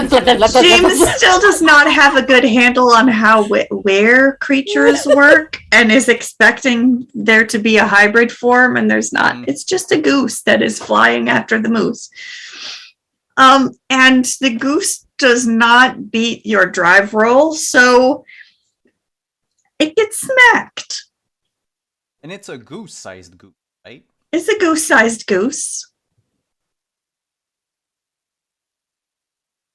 James still does not have a good handle on how where creatures work and is expecting there to be a hybrid form, and there's not. Mm. It's just a goose that is flying after the moose. And the goose does not beat your drive roll, so it gets smacked. And it's a goose-sized goose, right? It's a goose-sized goose.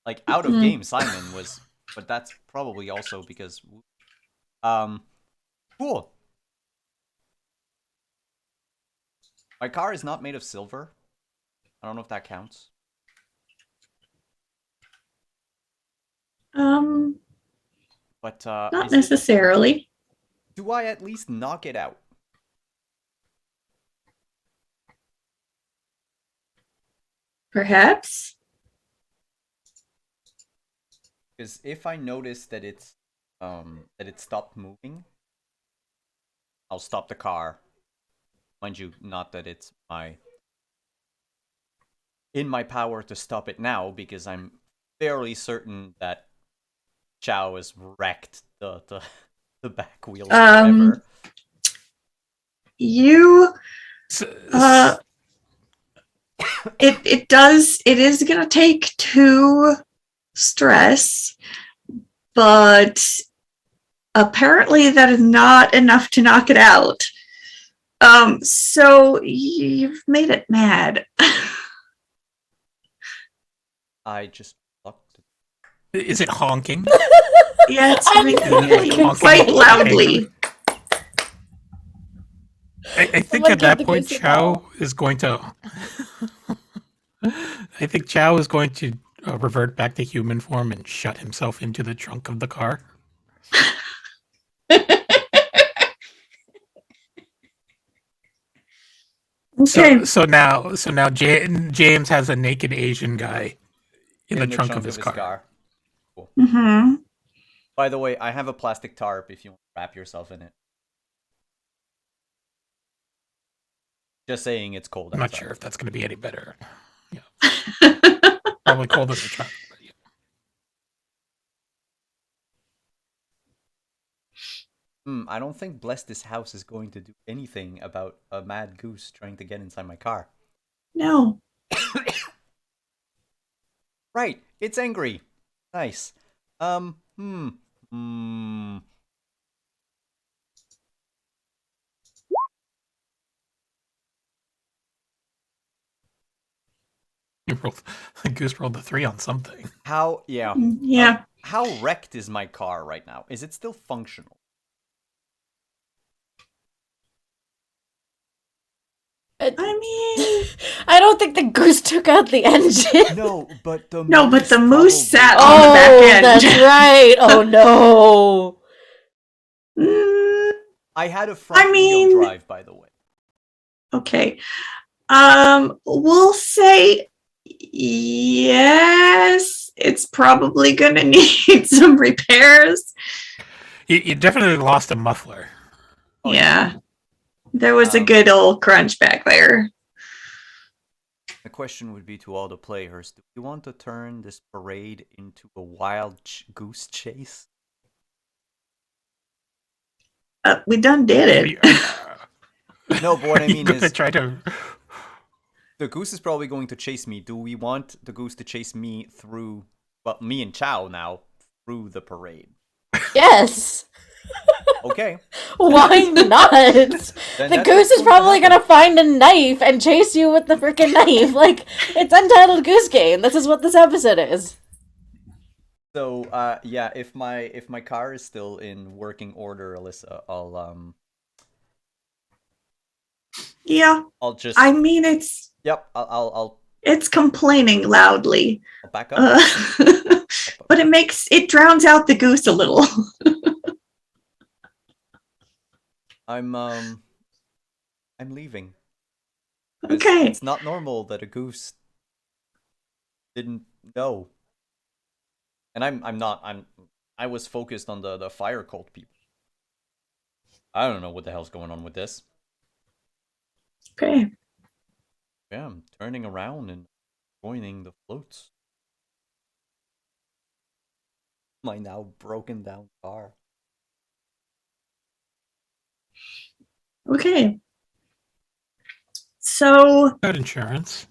Like, out of game, Simon was... But that's probably also because... Cool. My car is not made of silver. I don't know if that counts. But, Not is it- necessarily. do I at least knock it out? Perhaps. Because if I notice that it stopped moving, I'll stop the car. Mind you, not that it's in my power to stop it now, because I'm fairly certain that Chow has wrecked the back wheels forever. You S- it is gonna take 2 stress, but apparently that is not enough to knock it out. So you've made it mad. I just looked. Is it honking? Yeah, it's I'm making not quite kidding. loudly. I think my at God, that the point, goose is Chow is going to. I think Chow is going to revert back to human form and shut himself into the trunk of the car. Okay. So now James has a naked Asian guy in the trunk of his car. Cool. Mm-hmm. By the way, I have a plastic tarp if you want to wrap yourself in it. Just saying, it's cold I'm outside. not sure if that's going to be any better. Yeah. Probably cold in the trunk. But yeah. I don't think Bless This House is going to do anything about a mad goose trying to get inside my car. No. Right, it's angry. Nice. The goose rolled the 3 on something. How, yeah. Yeah. How wrecked is my car right now? Is it still functional? I mean, I don't think the goose took out the engine. No, but the no, but the moose probably- sat on the back Oh, end. that's right. Oh no. Mm, I had a front I mean- wheel drive, by the way. okay. We'll say yes. It's probably gonna need some repairs. You definitely lost a muffler. Oh, yeah. There was a good old crunch back there. The question would be to all the players: do we want to turn this parade into a wild goose chase? We done did it. No, but what I You're mean gonna is, try to. the goose is probably going to chase me. Do we want the goose to chase me through, well, me and Chow now, through the parade? Yes. Okay. Why not? Then The that's goose what's is probably happen. gonna find a knife and chase you with the freaking knife. Like, it's Untitled Goose Game. This is what this episode is. So, yeah, if my car is still in working order, Alyssa, Yeah. I'll just, I mean, it's I'll complaining loudly. back up. But it drowns out the goose a little. I'm leaving. 'Cause Okay. It's not normal that a goose didn't know. And I was focused on the fire cult people. I don't know what the hell's going on with this. Okay. Yeah, I'm turning around and joining the floats. My now broken down car. Okay. So Good insurance.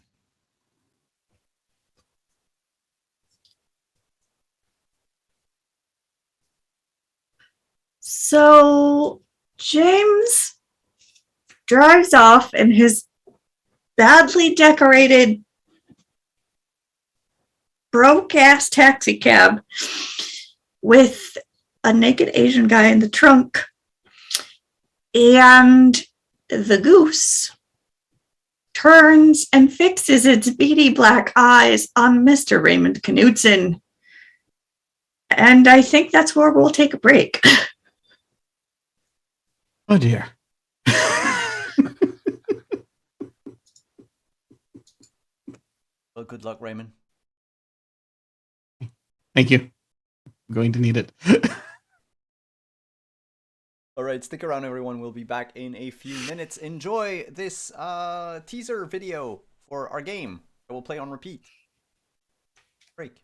James drives off in his badly decorated broke ass taxi cab with a naked Asian guy in the trunk. And the goose turns and fixes its beady black eyes on Mr. Raymond Knudsen. And I think that's where we'll take a break. Oh dear. Well, good luck, Raymond. Thank you. I'm going to need it. All right, stick around, everyone. We'll be back in a few minutes. Enjoy this teaser video for our game that we'll play on repeat. Break.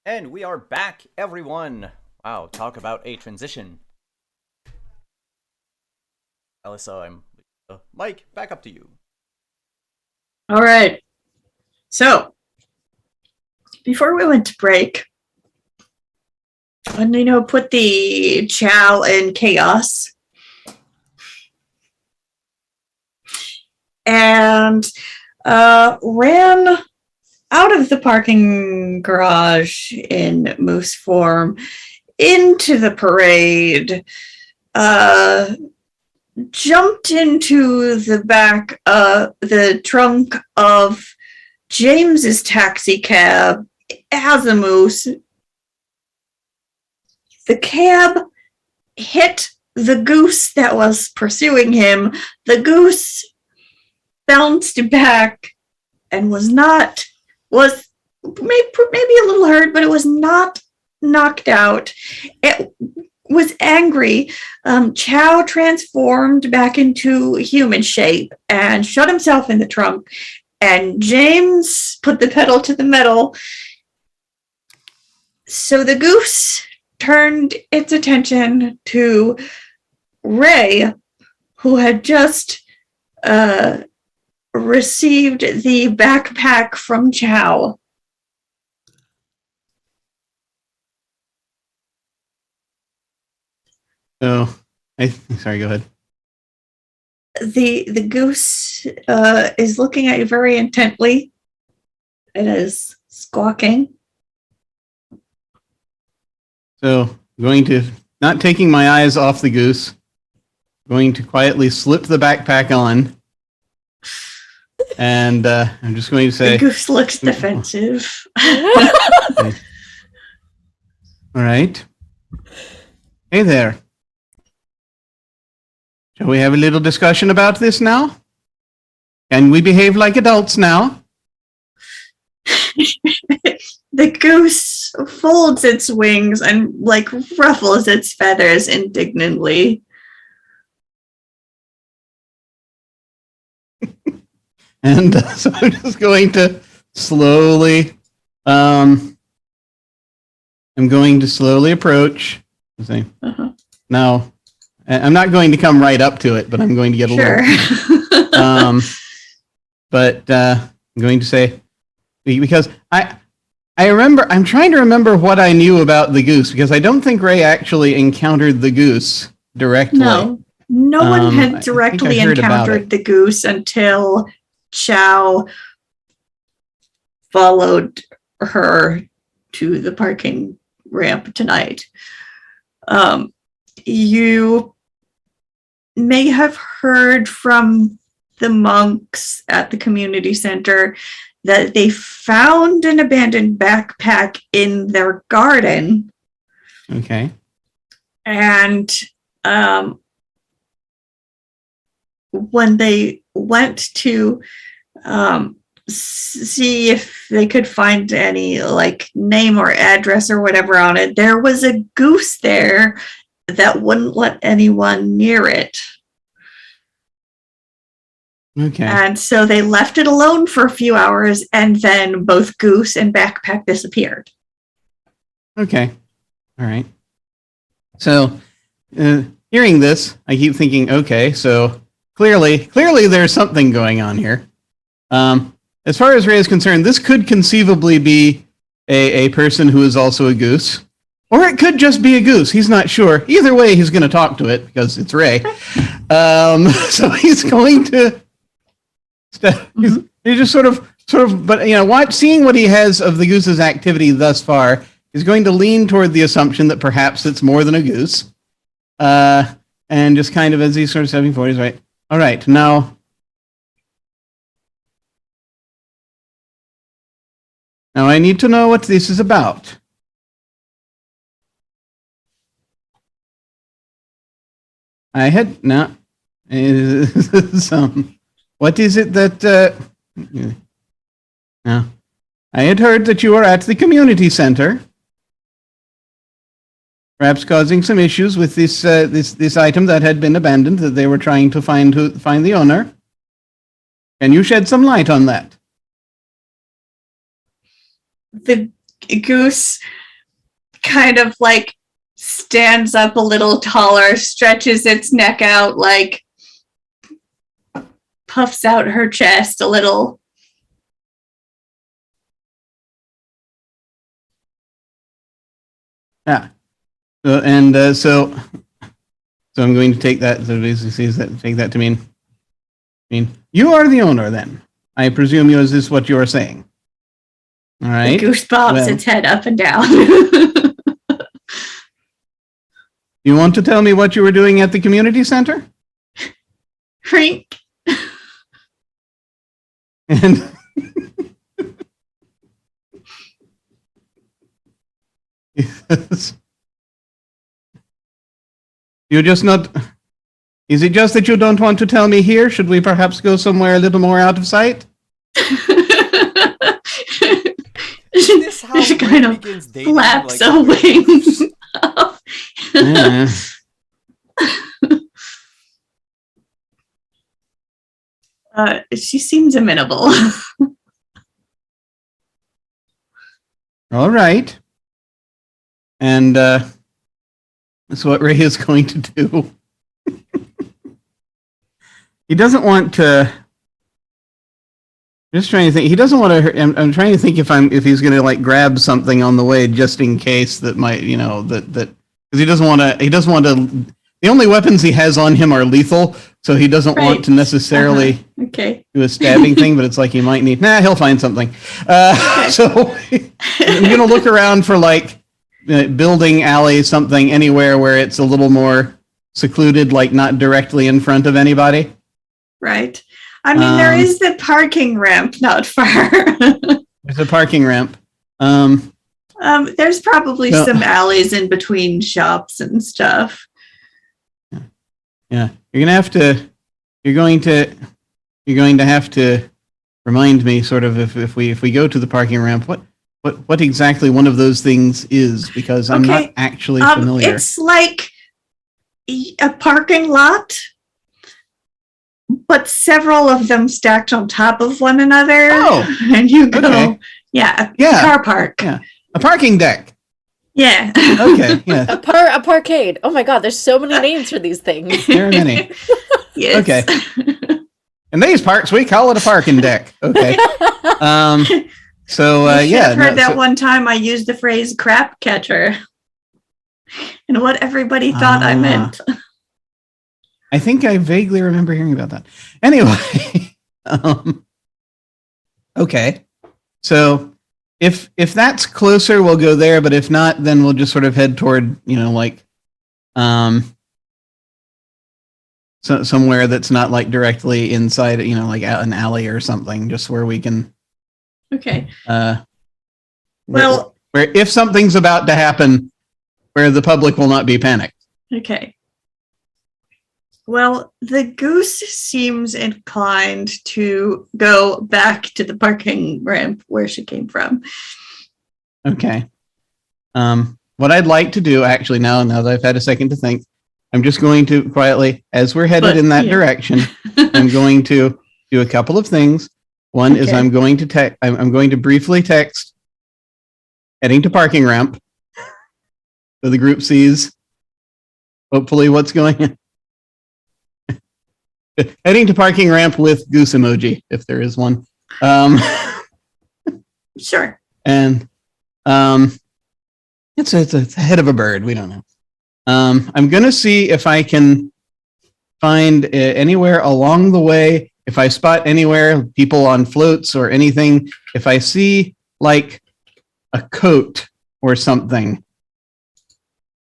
And we are back, everyone. Wow, talk about a transition. Alyssa, Mike, back up to you. All right. So, before we went to break, and put the Chow in chaos, and ran out of the parking garage in moose form into the parade, jumped into the trunk of James's taxi cab as a moose. The cab hit the goose that was pursuing him. The goose bounced back and was maybe a little hurt, but it was not knocked out. It was angry. Chow transformed back into human shape and shut himself in the trunk. And James put the pedal to the metal. So the goose turned its attention to Ray, who had just received the backpack from Chow. So, sorry, go ahead. The goose is looking at you very intently. It is squawking. So, not taking my eyes off the goose, going to quietly slip the backpack on. And I'm just going to say... The goose looks defensive. All right. Hey there. Shall we have a little discussion about this now? Can we behave like adults now? The goose folds its wings and ruffles its feathers indignantly. And so I'm just going to slowly, I'm going to slowly approach. Uh-huh. Now, I'm not going to come right up to it, but I'm going to get a little. But I'm going to say, because I'm trying to remember what I knew about the goose, because I don't think Ray actually encountered the goose directly. No one had directly encountered the goose until Chow followed her to the parking ramp tonight. You may have heard from the monks at the community center that they found an abandoned backpack in their garden. Okay. And when they went to see if they could find any name or address or whatever on it, there was a goose there that wouldn't let anyone near it. Okay. And so they left it alone for a few hours, and then both goose and backpack disappeared. Okay. All right. So, hearing this, I keep thinking, okay, so clearly there's something going on here. As far as Ray is concerned, this could conceivably be a person who is also a goose. Or it could just be a goose. He's not sure. Either way, he's going to talk to it because it's Ray. So he's going to... He's just sort of, but seeing what he has of the goose's activity thus far, he's going to lean toward the assumption that perhaps it's more than a goose. And just kind of as he's sort of stepping forward, he's right. All right, now I need to know what this is about. I had not. What is it that? No, I had heard that you were at the community center, perhaps causing some issues with this item that had been abandoned that they were trying to find the owner. Can you shed some light on that? The Goose kind of like stands up a little taller, stretches its neck out, like puffs out her chest a little. Yeah. So I'm going to take that. So basically, take that to mean you are the owner. Then I presume is this what you are saying? All right. The goose bobs Well. its head up and down. You want to tell me what you were doing at the community center? Crink. And yes. You're just not. Is it just that you don't want to tell me here? Should we perhaps go somewhere a little more out of sight? Is this how She Ray kind of begins dating? flaps like, a wings. Yeah. She seems amenable. All right. And that's what Ray is going to do. He doesn't want to. Just trying to think. He doesn't want to. I'm trying to think if he's going to like grab something on the way just in case that might that because he doesn't want to. He doesn't want to. The only weapons he has on him are lethal, so he doesn't want Right. to necessarily Okay. do a stabbing thing. But it's like he might need. He'll find something. So I'm going to look around for like building, alley, something anywhere where it's a little more secluded, like not directly in front of anybody. Right. I mean, there is the parking ramp not far. There's a parking ramp. There's probably No. some alleys in between shops and stuff. Yeah, you're going to have to remind me sort of if we go to the parking ramp, what exactly one of those things is, because I'm not Okay. actually familiar. It's like a parking lot, but several of them stacked on top of one another. Oh, and you go, okay. yeah, Yeah. car park. Yeah. A parking deck. Yeah. Okay, yeah, A parkade. Oh my god, there's so many names for these things. there are many. Yes. Okay. In these parts, we call it a parking deck. Okay. So You should yeah, have heard no, that so- one time I used the phrase crap catcher. And what everybody thought I Ah. meant. I think I vaguely remember hearing about that. Anyway, okay. So if that's closer, we'll go there. But if not, then we'll just sort of head toward somewhere that's not like directly inside, like an alley or something, just where we can. Okay. Where if something's about to happen, where the public will not be panicked. Okay. Well, the goose seems inclined to go back to the parking ramp where she came from. Okay. What I'd like to do, actually, now that I've had a second to think, I'm just going to quietly, as we're headed in that direction, I'm going to do a couple of things. One is Okay. I'm going to briefly text, heading to parking ramp, so the group sees, hopefully, what's going on. Heading to parking ramp with goose emoji, if there is one. Sure. And it's a head of a bird. We don't know. I'm gonna see if I can find anywhere along the way. If I spot anywhere people on floats or anything, if I see like a coat or something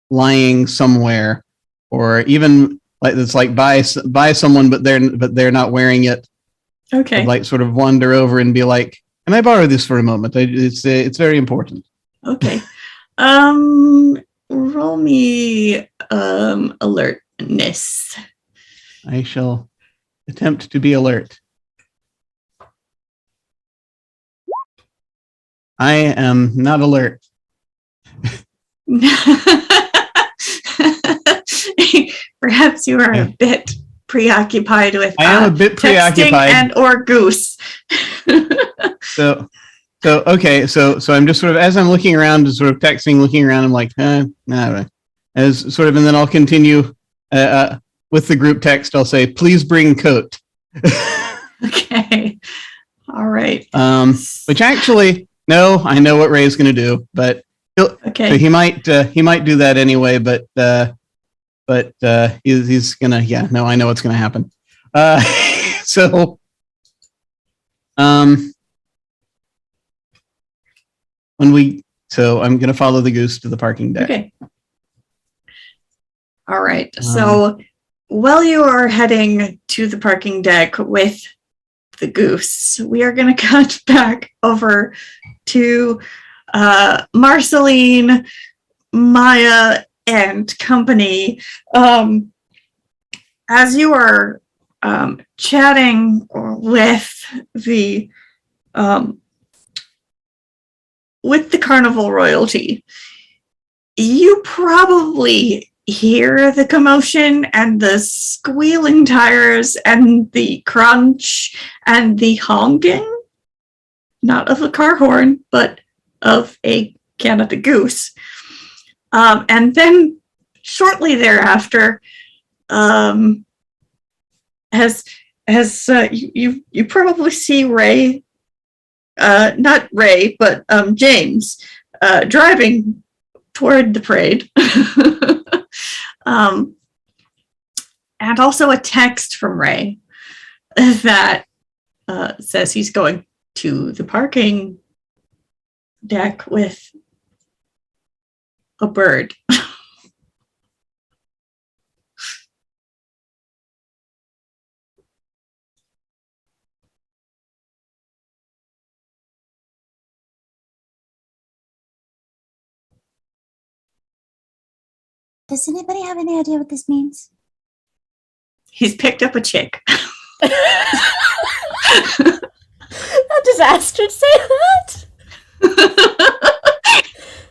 lying somewhere, or even like it's like by someone, but they're not wearing it. Okay. I'd like sort of wander over and be like, "Can I borrow this for a moment? It's very important." Okay. Roll me alertness. I shall attempt to be alert. I am not alert. Perhaps you are a bit preoccupied with I am a bit texting preoccupied. and or goose. So So okay, so I'm just sort of as I'm looking around, sort of texting, looking around. I'm like, nah. As sort of, and then I'll continue with the group text. I'll say, please bring coat. Okay. All right. Which actually, no, I know what Ray's going to do, but Okay. so he might do that anyway. But he's gonna, yeah, no, I know what's going to happen. So, so I'm going to follow the goose to the parking deck. Okay. All right. So while you are heading to the parking deck with the goose, we are going to cut back over to Marceline, Maya, and company. As you are chatting with the carnival royalty, you probably hear the commotion and the squealing tires and the crunch and the honking, not of a car horn, but of a Canada Goose. And then shortly thereafter, as you probably see Ray, not Ray, but James, driving toward the parade. And also a text from Ray that says he's going to the parking deck with a bird. Does anybody have any idea what this means? He's picked up a chick. A disaster say that?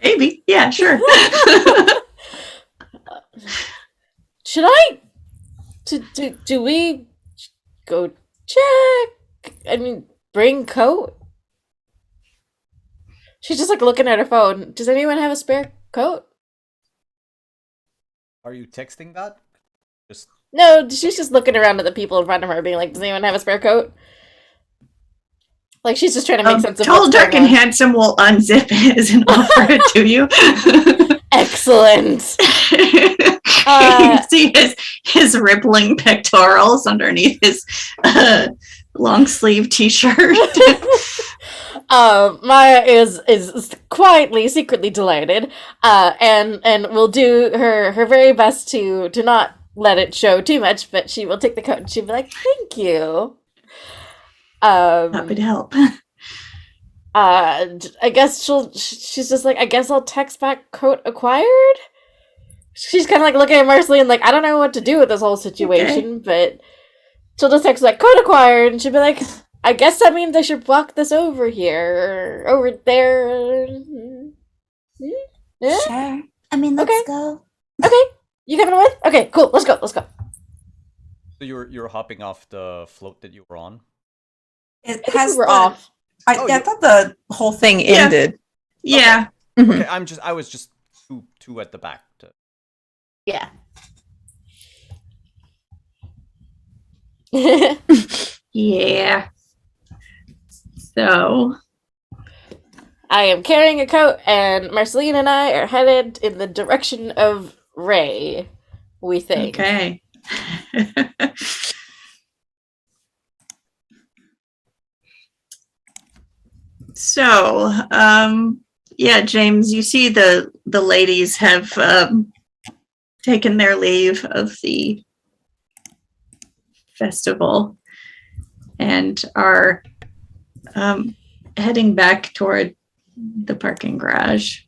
Maybe. Yeah, sure. Should I? Do we go check? I mean, bring coat? She's just like looking at her phone. Does anyone have a spare coat? Are you texting that? Just No, she's just looking around at the people in front of her, being like, "Does anyone have a spare coat?" Like she's just trying to make sense of Tall, what's dark, going and on. handsome will unzip his and offer it to you. Excellent. You see his rippling pectorals underneath his long sleeve t-shirt. Maya is quietly, secretly delighted, and will do her very best to not let it show too much, but she will take the coat and she'll be like, "Thank you." Happy to help. I guess she's just like, "I guess I'll text back coat acquired." She's kind of like looking at Marceline like, I don't know what to do with this whole situation, but she'll just text like code acquired, and she'll be like, I guess that means I should walk this over here or over there. Yeah? Sure. I mean, let's Okay. go. Okay, you coming with? Okay, cool. Let's go. so you're hopping off the float that you were on. It I think we were the- off. I Oh, you- thought the whole thing Yeah. ended. Yeah. Mhm. Okay, I was just two at the back. Yeah. Yeah. So I am carrying a coat, and Marceline and I are headed in the direction of Ray, we think. okay. So, yeah, James, you see the ladies have taken their leave of the festival and are heading back toward the parking garage.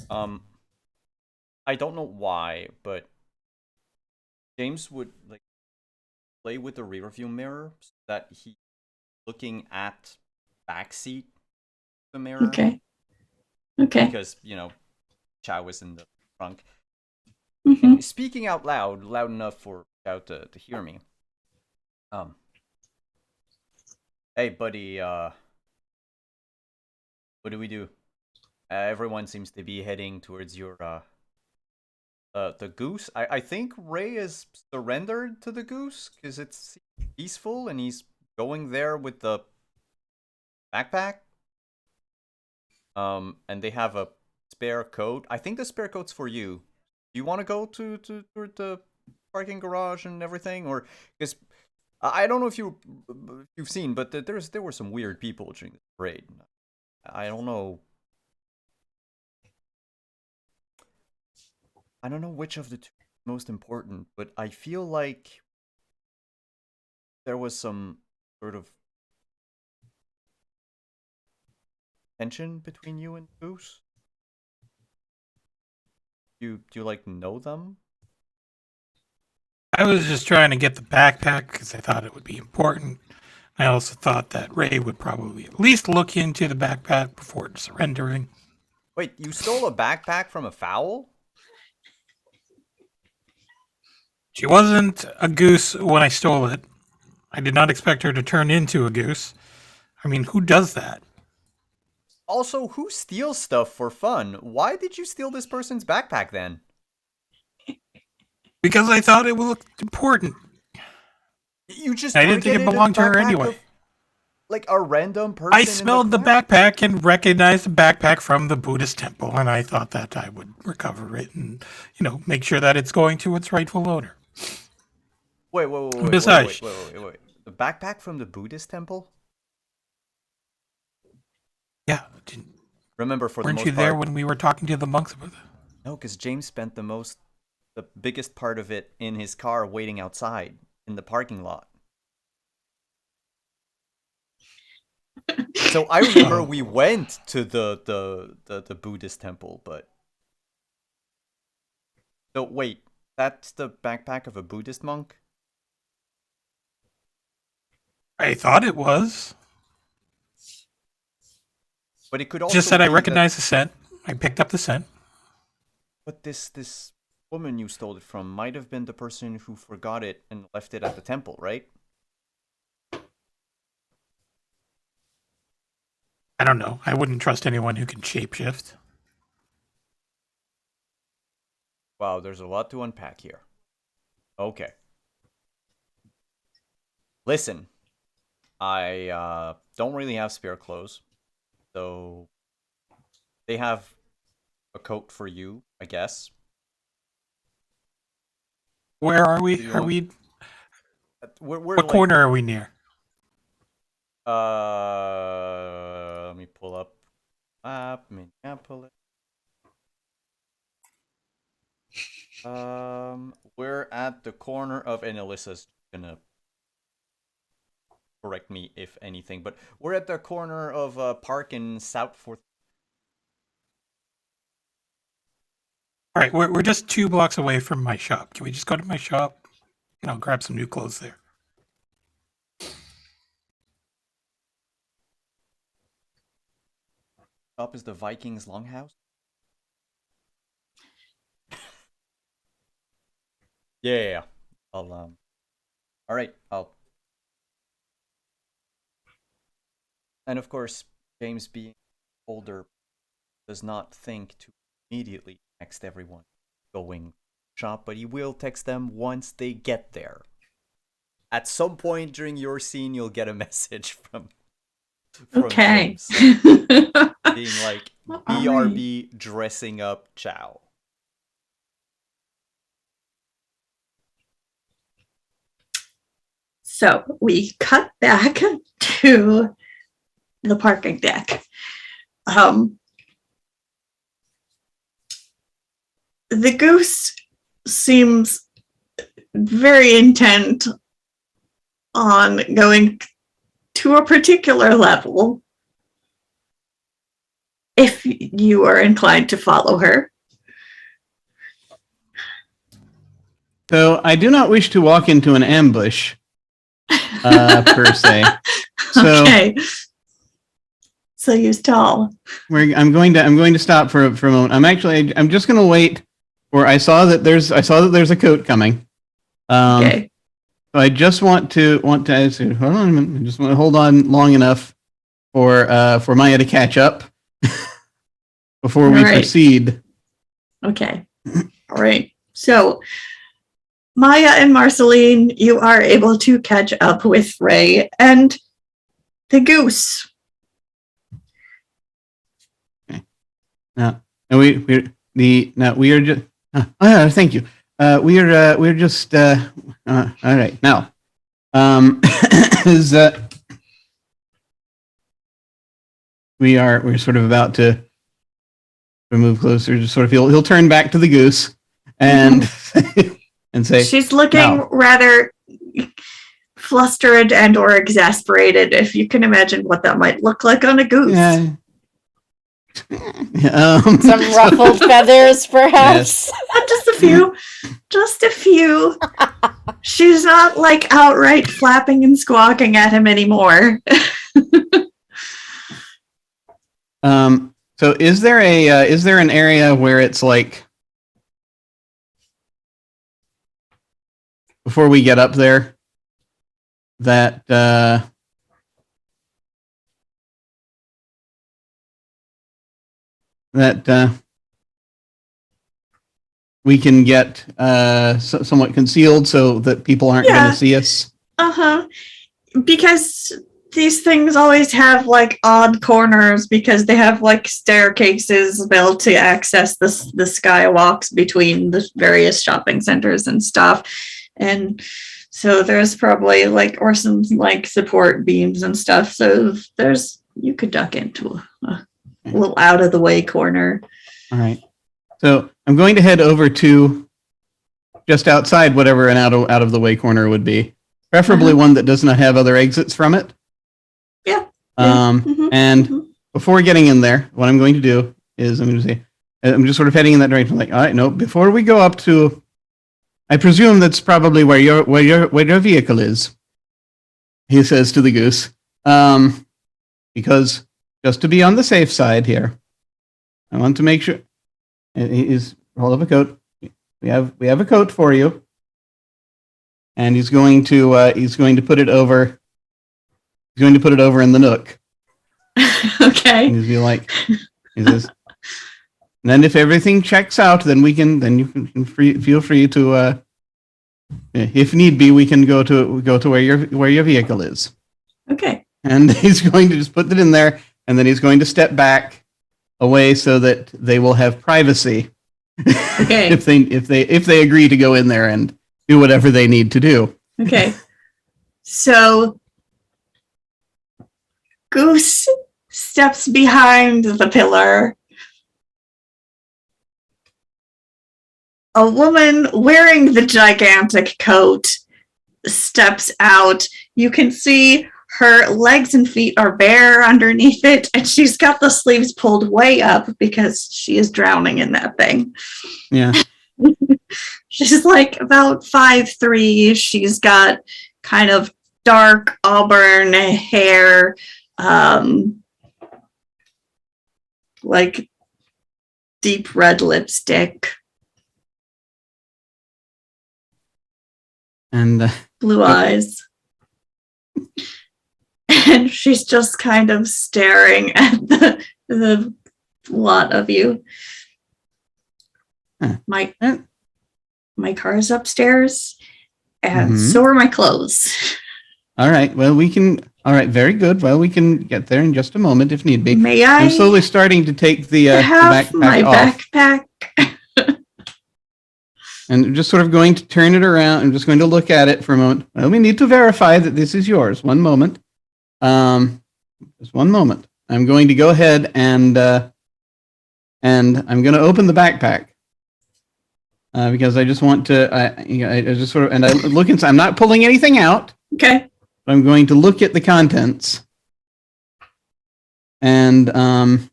I don't know why, but James would like play with the rear view mirror so that he looking at backseat the mirror. Okay. Okay. Because Chow was in the trunk. Mhm. Speaking out loud enough for Chow to hear me. Hey buddy, What do we do? Everyone seems to be heading towards your the goose. I think Ray has surrendered to the goose because it's peaceful and he's going there with the backpack. And they have a spare coat. I think the spare coat's for you. Do you want to go to the parking garage and everything, or because I don't know if you've seen, but there were some weird people during the parade. I don't know. I don't know which of the two is most important, but I feel like there was some sort of tension between you and Goose. Do you like know them? I was just trying to get the backpack because I thought it would be important. I also thought that Ray would probably at least look into the backpack before surrendering. Wait, you stole a backpack from a fowl? She wasn't a goose when I stole it. I did not expect her to turn into a goose. I mean, who does that? Also, who steals stuff for fun? Why did you steal this person's backpack then? Because I thought it looked important. You just I didn't think it targeted a belonged to her backpack anyway. of, like a random person. I smelled the backpack and recognized the backpack from the Buddhist temple, and I thought that I would recover it and, make sure that it's going to its rightful owner. Wait. Besides, wait. The backpack from the Buddhist temple? Yeah. Remember, for the Weren't most you there part, when we were talking to the monks about that? No, because James spent the biggest part of it in his car waiting outside in the parking lot. So I remember we went to the Buddhist temple, but so wait, that's the backpack of a Buddhist monk? I thought it was. But it could also Just said I be recognized the scent. I picked up the scent. But this woman you stole it from might have been the person who forgot it and left it at the temple, right? I don't know. I wouldn't trust anyone who can shapeshift. Wow, there's a lot to unpack here. Okay. Listen, I don't really have spare clothes, so they have a coat for you, I guess. Where are we? You Are want- we? We're What like, corner are we near? Let me pull up map, Minneapolis. We're at the corner of, and Alyssa's gonna correct me if anything, but we're at the corner of Park and South 4th. All right, we're just 2 blocks away from my shop. Can we just go to my shop? And I'll grab some new clothes there. Up is the Vikings Longhouse. Yeah. I'll all right, and of course, James being older does not think to immediately text everyone going shop, but he will text them once they get there. At some point during your scene, you'll get a message from Okay. James being like, BRB dressing up Chow. So we cut back to the parking deck. The goose seems very intent on going to a particular level. If you are inclined to follow her. So I do not wish to walk into an ambush, per se. So Okay. So use tall. I'm going to stop for a moment. I'm just going to wait. Where I saw that there's a coat coming. Okay. So I just want to hold on a minute. I just want to hold on long enough for Maya to catch up. before we All right. proceed. Okay. All right. So, Maya and Marceline, you are able to catch up with Ray and the goose. Now, and we are just. Thank you. We're just. All right. Now, is we're sort of about to move closer. Just sort of he'll turn back to the goose and and say, She's looking "Now." rather flustered and or exasperated, if you can imagine what that might look like on a goose. Yeah. Some ruffled feathers, perhaps. Just a few. Just a few. She's not like outright flapping and squawking at him anymore. So is there an area where it's like before we get up there that we can get somewhat concealed so that people aren't going Yeah. to see us? Uh-huh. Because these things always have like odd corners because they have like staircases built to access the skywalks between the various shopping centers and stuff. And so there's probably like, or some like support beams and stuff. So you could duck into a little out of the way corner. All right. So I'm going to head over to just outside whatever an out of the way corner would be, preferably one that does not have other exits from it. Yeah. And before getting in there, what I'm going to do is I'm just sort of heading in that direction. Like, all right, no, before we go up to, I presume that's probably where your vehicle is. He says to the goose, because just to be on the safe side here, I want to make sure. He's hold up a coat. We have a coat for you, and he's going to put it over. He's going to put it over in the nook. Okay. And he's be like, he says, and then if everything checks out, then you can feel free to, if need be, we can go to where your vehicle is. Okay. And he's going to just put it in there, and then he's going to step back away so that they will have privacy. Okay. if they agree to go in there and do whatever they need to do. Okay. So Goose steps behind the pillar. A woman wearing the gigantic coat steps out. You can see her legs and feet are bare underneath it, and she's got the sleeves pulled way up because she is drowning in that thing. Yeah. She's like about 5'3". She's got kind of dark auburn hair, like deep red lipstick, And blue eyes. And she's just kind of staring at the lot of you. Huh. My car's upstairs, and Mhm. so are my clothes. all right, well we can. All right, very good. Well, we can get there in just a moment if need be. May I I'm slowly starting to take the have backpack my off, backpack? and I'm just sort of going to turn it around. I'm just going to look at it for a moment. Well, we need to verify that this is yours. One moment. Just one moment. I'm going to go ahead and I'm going to open the backpack because I just want to. I just sort of and I look inside. I'm not pulling anything out. Okay. But I'm going to look at the contents, and I'm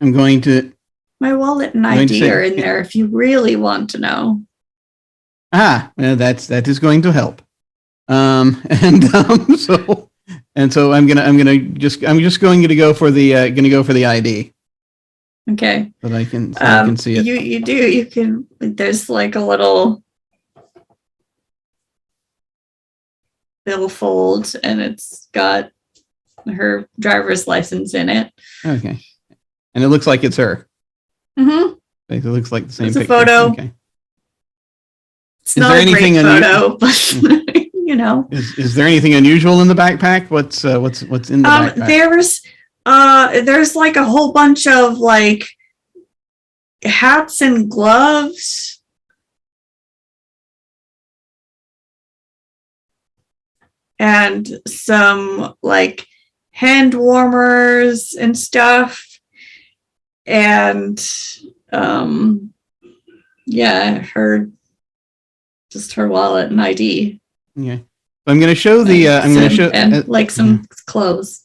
going to. My wallet and Going to ID say- are in there if you really want to know. Well, that is going to help. So I'm just going to go for the ID Okay. so that I can see it. You can, there's like a little billfold, and it's got her driver's license in it. Okay. And it looks like it's her. Mm-hmm. It looks like the same It's a picture. photo. Okay. It's Is not there a anything great unu- photo, but you know. Is there anything unusual in the backpack? What's in the backpack? There's like a whole bunch of like hats and gloves. And some like hand warmers and stuff. And yeah, her wallet and ID. Yeah. I'm going to show the. Like some clothes.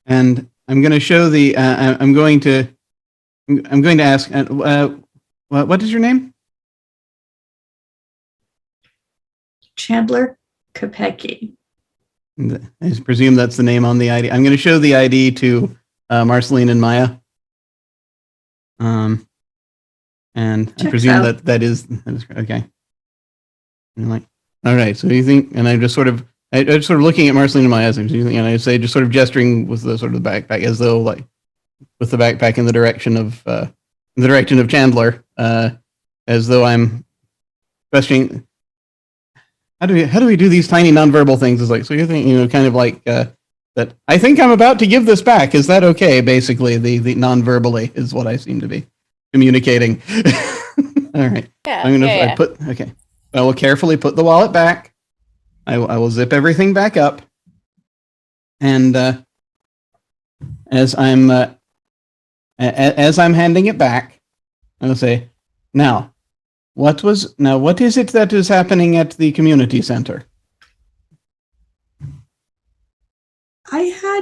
And I'm going to show the. I'm going to ask. What is your name? Chandler Kopecki. I presume that's the name on the ID. I'm going to show the ID to Marceline and Maya. And I Checks presume out. that is okay. And I'm like, all right. So you think? And I'm just sort of looking at Marceline and Maya, and I say, just sort of gesturing with the sort of the backpack, as though like with the backpack in the direction of Chandler, as though I'm questioning. How do we do these tiny nonverbal things? It's like, so you think, kind of like that. I think I'm about to give this back. Is that okay? Basically, the nonverbally is what I seem to be communicating. All right. Yeah. I'm gonna yeah. okay. I will carefully put the wallet back. I will zip everything back up, and as I'm handing it back, I'll say, now. What is it that is happening at the community center? I had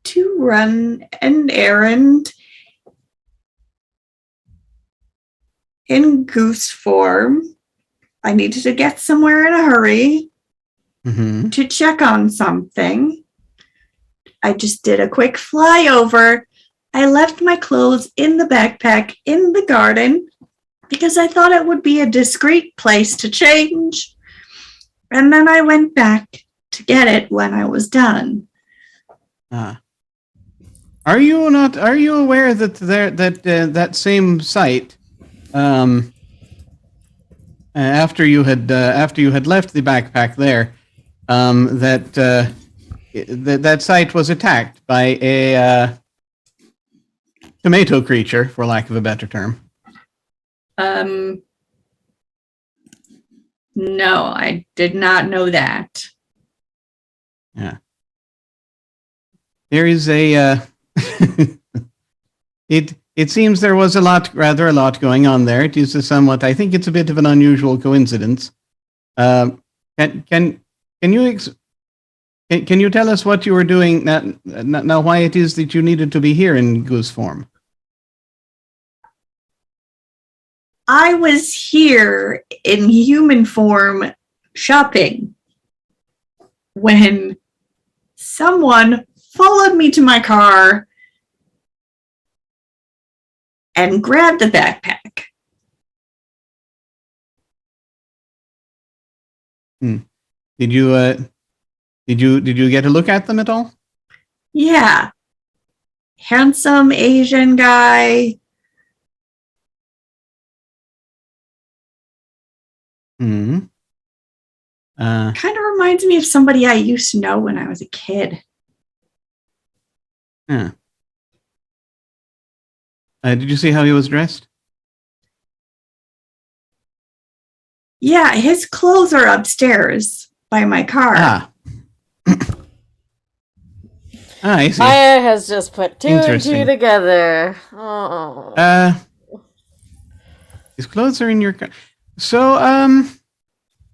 to run an errand in goose form. I needed to get somewhere in a hurry Mm-hmm. to check on something. I just did a quick flyover. I left my clothes in the backpack in the garden because I thought it would be a discreet place to change. And then I went back to get it when I was done. Are you aware that that same site, after you had left the backpack there, that site was attacked by a tomato creature, for lack of a better term? No, I did not know that. Yeah. There is a it seems there was rather a lot going on there. It is I think it's a bit of an unusual coincidence. Can you tell us what you were doing now, why it is that you needed to be here in goose form? I was here in human form shopping when someone followed me to my car and grabbed the backpack. Did you get a look at them at all? Yeah. Handsome Asian guy. Hmm. Kind of reminds me of somebody I used to know when I was a kid. Yeah. Did you see how he was dressed? Yeah, his clothes are upstairs by my car. Ah. I see. Maya has just put two and two Interesting. together. Oh. His clothes are in your car. So,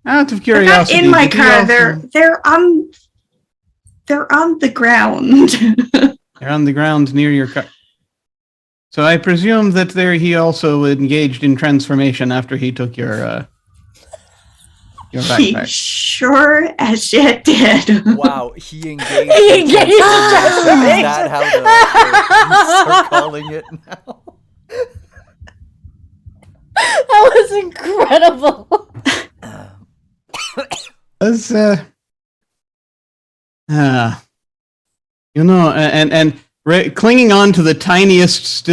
out of They're not curiosity, in my did he car. also- They're on the ground. They're on the ground near your car. So I presume that he also engaged in transformation after he took your He backpack. sure as shit did. Wow, he engaged. He in engaged in transformation. Is that how the are calling it now? That was incredible. That's and Ray, clinging on to the tiniest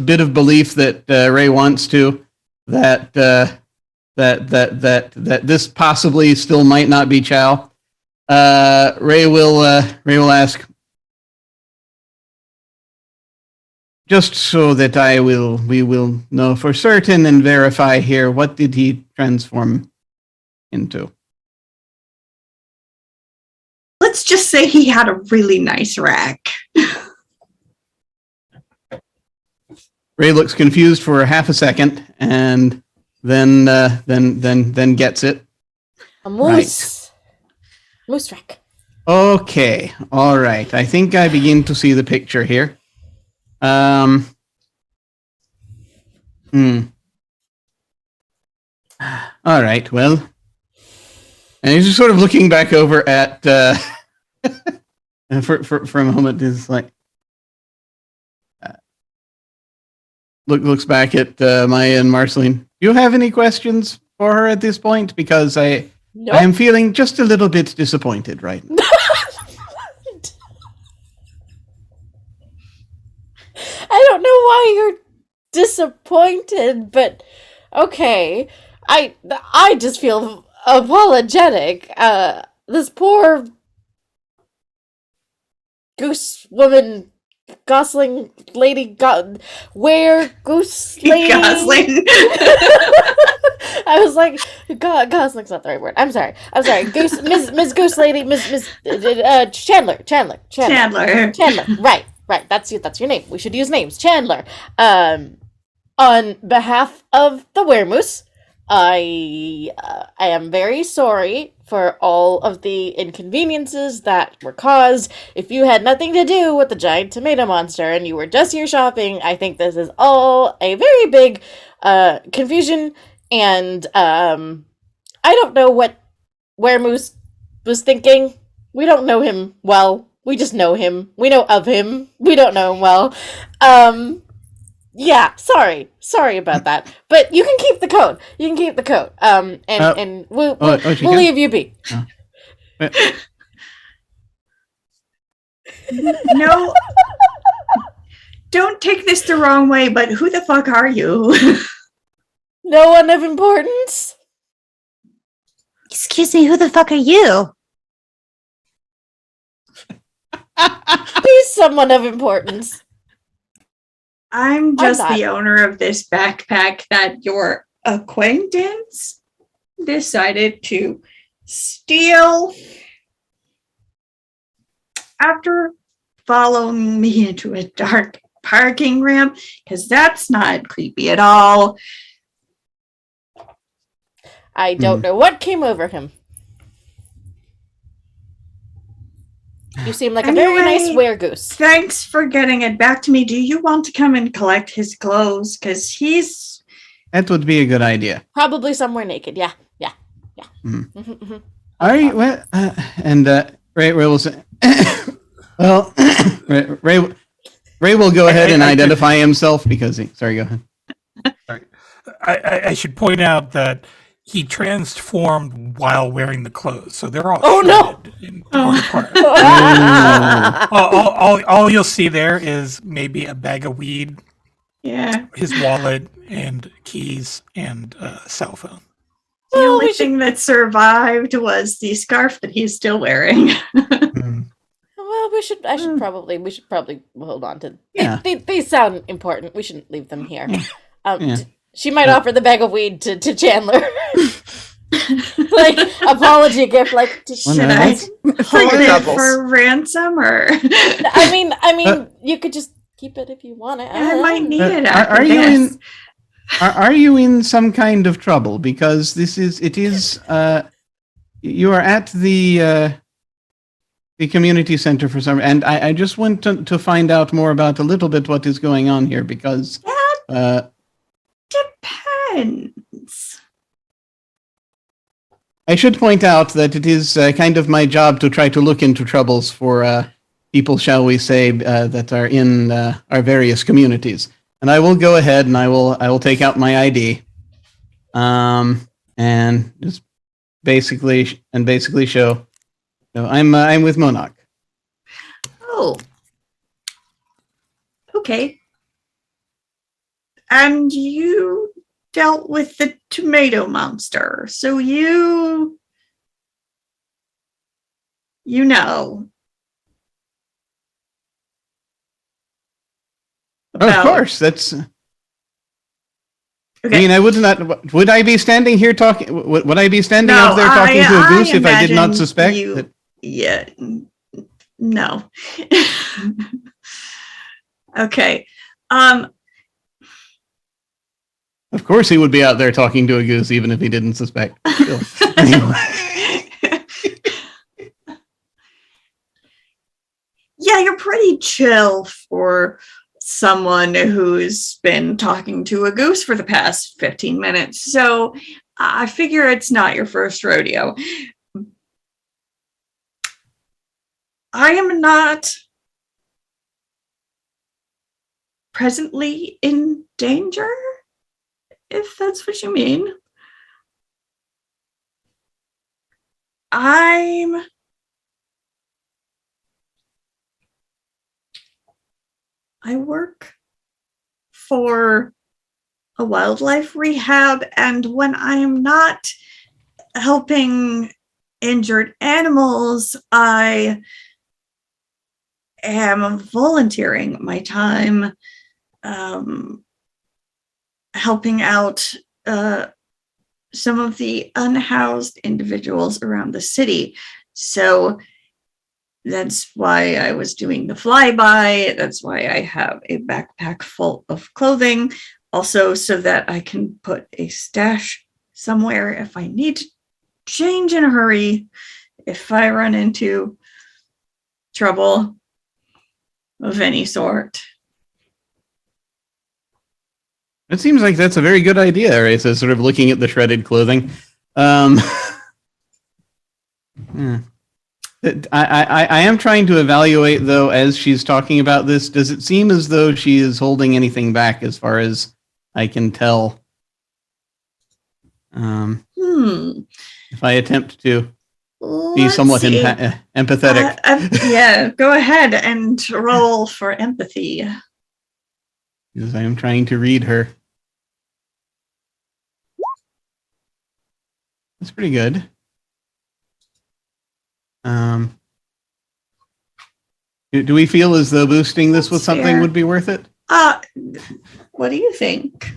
bit of belief that Ray wants to, that this possibly still might not be Chow. Ray will ask, just so that we will know for certain and verify here, what did he transform into? Let's just say he had a really nice rack. Ray looks confused for half a second, and then gets it. A moose. Moose rack. Okay, all right. I think I begin to see the picture here. All right. Well, and he's just sort of looking back over at for a moment. Is like looks back at Maya and Marceline. Do you have any questions for her at this point? Because I am feeling just a little bit disappointed right now. I don't know why you're disappointed, but okay. I just feel apologetic. This poor goose woman, gosling lady, where goose lady? Gosling. I was like, gosling's not the right word. I'm sorry. Goose, Miss Goose Lady, Miss Chandler. Right. That's your name. We should use names. Chandler. On behalf of the Weremoose, I am very sorry for all of the inconveniences that were caused. If you had nothing to do with the giant tomato monster and you were just here shopping, I think this is all a very big confusion. And I don't know what Weremoose was thinking. We don't know him well. We just know him. We know of him. We don't know him well. Yeah, sorry about that. But you can keep the code. And we'll leave you be. No, don't take this the wrong way, but who the fuck are you? No one of importance? Excuse me, who the fuck are you? He's someone of importance. I'm just not. the owner of this backpack that your acquaintance decided to steal after following me into a dark parking ramp, because that's not creepy at all. I don't know what came over him. You seem like a very nice weregoose. Thanks for getting it back to me. Do you want to come and collect his clothes? Because he's... That would be a good idea. Probably somewhere naked. Yeah. Are you? Well, and Ray will say, well, Ray will go ahead and identify himself because he... Sorry, go ahead. Sorry. I should point out that he transformed while wearing the clothes, so they're all torn apart. All you'll see there is maybe a bag of weed, his wallet, and keys, and cell phone. The only thing that survived was the scarf that he's still wearing. Well, we should probably hold on to. Yeah. They sound important. We shouldn't leave them here. She might offer the bag of weed to Chandler. Like, apology gift, like, should I hold it for ransom, or? I mean, you could just keep it if you want it. I might need it after this. Are you in some kind of trouble? Because you are at the community center for some, and I just want to find out more about a little bit what is going on here, because depends. I should point out that it is kind of my job to try to look into troubles for people, shall we say, that are in our various communities. And I will go ahead and I will take out my ID, and just basically show So I'm with Monarch. Oh. Okay. And you dealt with the tomato monster, so you know Of course, that's. Okay. I mean, I would not. Would I be standing here talking? Would I be standing No, up there talking to a I goose if I did not imagine suspect? you- That, Yeah. No. Okay. of course, he would be out there talking to a goose even if he didn't suspect. Still. Yeah, you're pretty chill for someone who's been talking to a goose for the past 15 minutes. So I figure it's not your first rodeo. I am not presently in danger, if that's what you mean. I work for a wildlife rehab, and when I am not helping injured animals, I am volunteering my time helping out some of the unhoused individuals around the city. So that's why I was doing the flyby. That's why I have a backpack full of clothing. Also, so that I can put a stash somewhere if I need to change in a hurry, if I run into trouble of any sort. It seems like that's a very good idea, right? So sort of looking at the shredded clothing. Yeah. I am trying to evaluate, though, as she's talking about this. Does it seem as though she is holding anything back as far as I can tell? If I attempt to be somewhat empathetic. Yeah, go ahead and roll for empathy. Because I am trying to read her. That's pretty good. Do we feel as though boosting this with something fair. would be worth it? What do you think?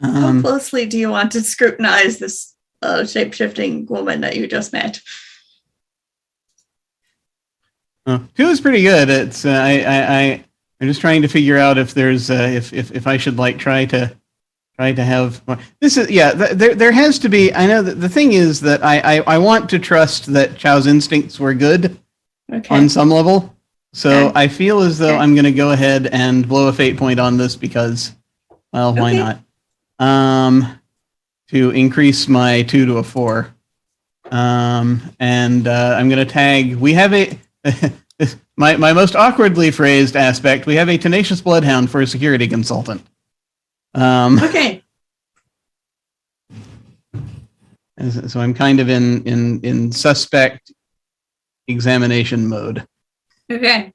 How closely do you want to scrutinize this shape-shifting woman that you just met? 2 is pretty good. It's I'm just trying to figure out if there's if I should like try to have this is there has to be. I know that the thing is that I want to trust that Chow's instincts were good on some level. So Okay. I feel as though I'm going to go ahead and blow a fate point on this because, well, why not? To increase my 2 to a 4. And I'm going to tag. We have a my most awkwardly phrased aspect. We have a tenacious bloodhound for a security consultant. Okay. So I'm kind of in suspect examination mode Okay.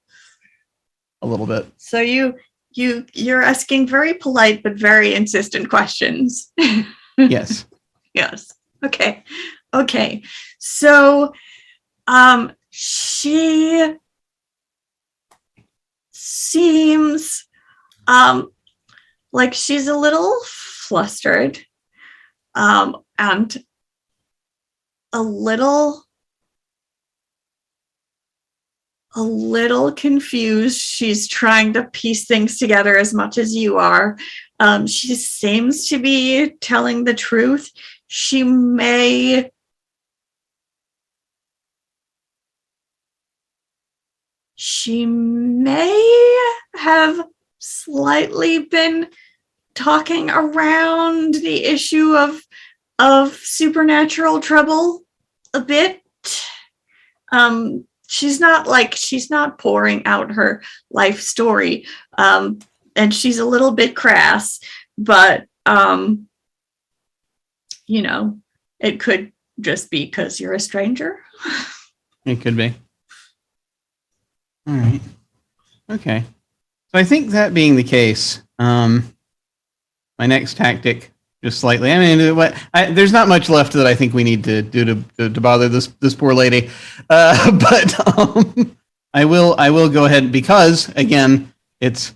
a little bit. So you're asking very polite but very insistent questions. Yes. Yes. Okay. Okay. So she seems like she's a little flustered and a little confused. She's trying to piece things together as much as you are. She seems to be telling the truth. She may have slightly been talking around the issue of supernatural trouble a bit. She's not pouring out her life story, and she's a little bit crass, but It could just be because you're a stranger. It could be. All right. Okay. So I think that being the case, my next tactic, just slightly. I mean, there's not much left that I think we need to do to bother this poor lady, but I will go ahead because again, it's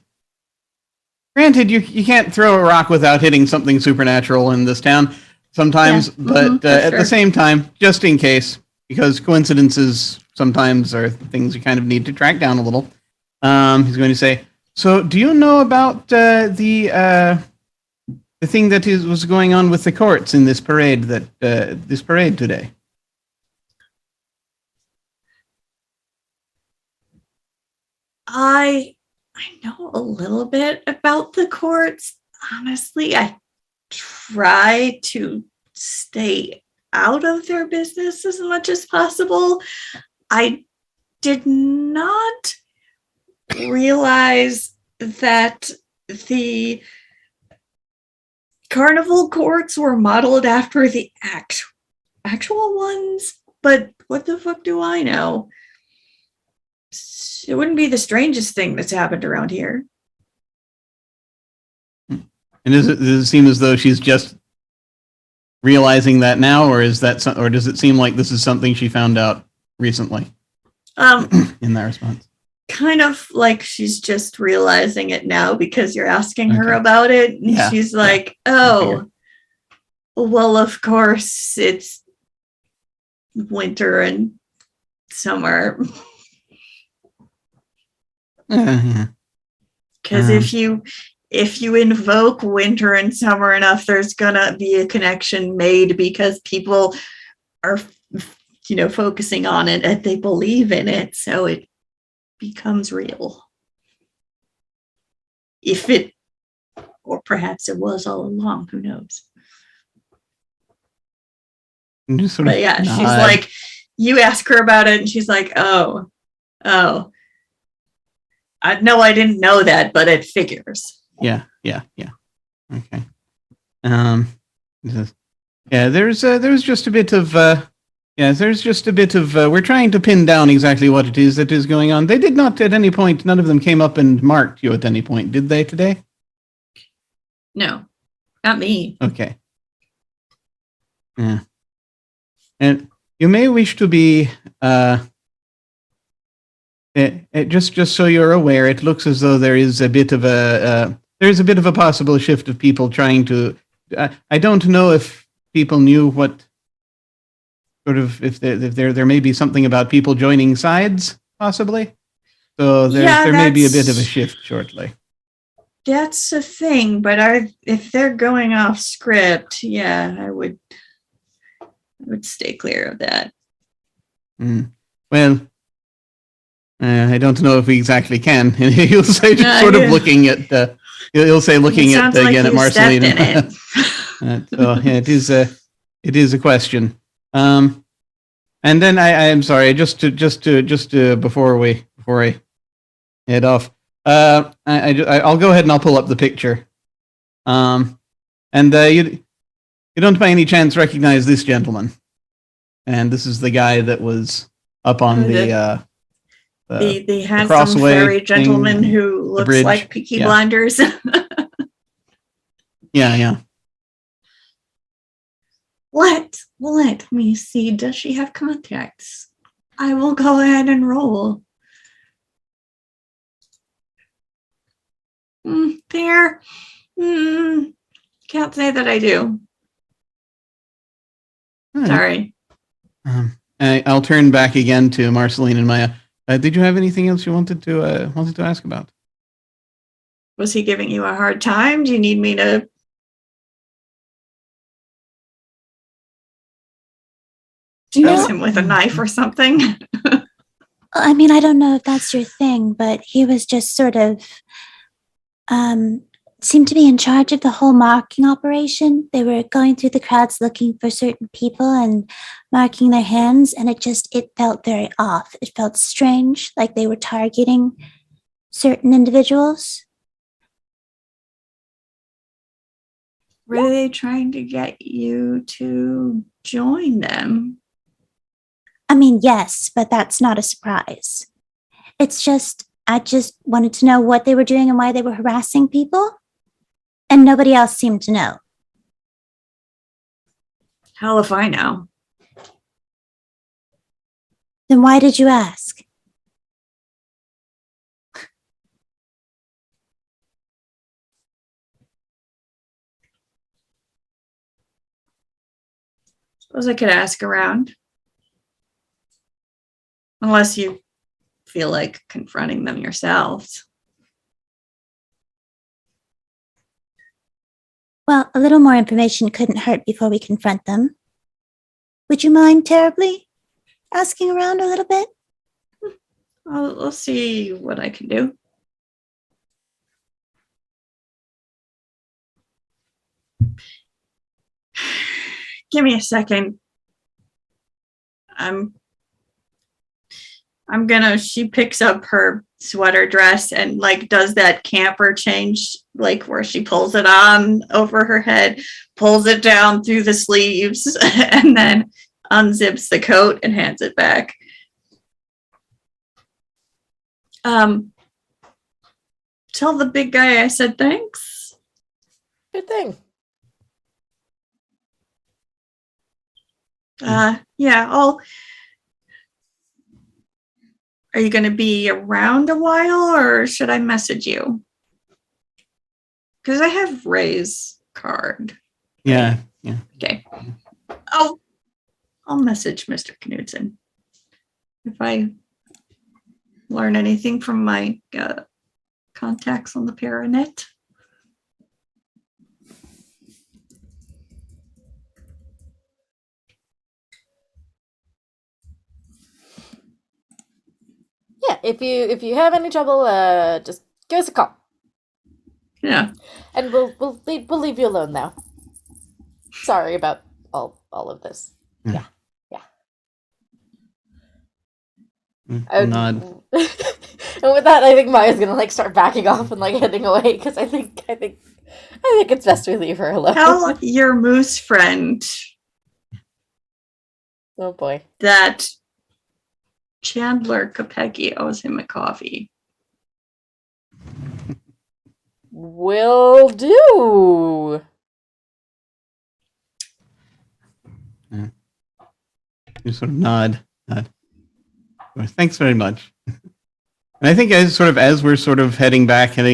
granted you can't throw a rock without hitting something supernatural in this town sometimes, Yeah. but at Sure. the same time, just in case, because coincidences sometimes are things you kind of need to track down a little. He's going to say, so do you know about the thing that was going on with the courts in this parade today? I know a little bit about the courts. Honestly, I try to stay out of their business as much as possible. I did not realize that the carnival courts were modeled after the actual ones, but what the fuck do I know? It wouldn't be the strangest thing that's happened around here. And does it seem as though she's just realizing that now, or does it seem like this is something she found out recently in that response? Kind of like she's just realizing it now because you're asking her Okay. about it. And Yeah, she's yeah. like, I oh, well, of course, it's winter and summer. Yeah. Because if you invoke winter and summer enough, there's gonna be a connection made because people are, focusing on it and they believe in it, so it becomes real. Or perhaps it was all along. Who knows? And just sort of But yeah, she's nod. like, you ask her about it, and she's like, oh. No, I didn't know that, but it figures. Yeah. Okay. There's just a bit of we're trying to pin down exactly what it is that is going on. They did not at any point, none of them came up and marked you at any point, did they today? No, not me. Okay. Yeah. And you may wish to be just so you're aware, it looks as though there is a bit of a possible shift of people trying to. I don't know if people knew what sort of if there may be something about people joining sides possibly. So there may be a bit of a shift shortly. That's a thing, but if they're going off script, yeah, I would stay clear of that. Well, I don't know if we exactly can. He'll say, just sort of looking at. He'll say, looking at again at Marceline. So yeah, it is a question. And then I'm sorry, just to before I head off, I'll go ahead and I'll pull up the picture. And you don't by any chance recognize this gentleman? And this is the guy that was up on the handsome crossway fairy gentleman thing, who looks bridge. like Peaky Yeah. Blinders. Yeah. Let me see. Does she have contacts? I will go ahead and roll. There. Can't say that I do. All right. Sorry. I'll turn back again to Marceline and Maya. Did you have anything else you wanted to ask about? Was he giving you a hard time? Do you need me to use him with a knife or something? I mean, I don't know if that's your thing, but he was just sort of seemed to be in charge of the whole marking operation. They were going through the crowds looking for certain people and marking their hands, and it felt very off. It felt strange, like they were targeting certain individuals. Were they trying to get you to join them? I mean, yes, but that's not a surprise. It's just, I just wanted to know what they were doing and why they were harassing people. And nobody else seemed to know. Hell if I know. Then why did you ask? Suppose I could ask around. Unless you feel like confronting them yourselves. Well, a little more information couldn't hurt before we confront them. Would you mind terribly asking around a little bit? I'll see what I can do. Give me a second. She picks up her sweater dress and like does that camper change, like where she pulls it on over her head, pulls it down through the sleeves, and then unzips the coat and hands it back. Tell the big guy I said thanks. Good thing. Yeah, are you going to be around a while or should I message you? Because I have Ray's card. Yeah. Okay. I'll message Mr. Knudsen. If I learn anything from my contacts on the Paranet. Yeah, if you have any trouble, just give us a call. Yeah. And we'll leave you alone now. Sorry about all of this. Yeah. Nod. And with that, I think Maya's gonna like start backing off and like heading away because I think it's best we leave her alone. Tell your moose friend Oh boy. that Chandler Kopecky owes him a coffee. Will do. You sort of nod. Well, thanks very much. And I think as we're sort of heading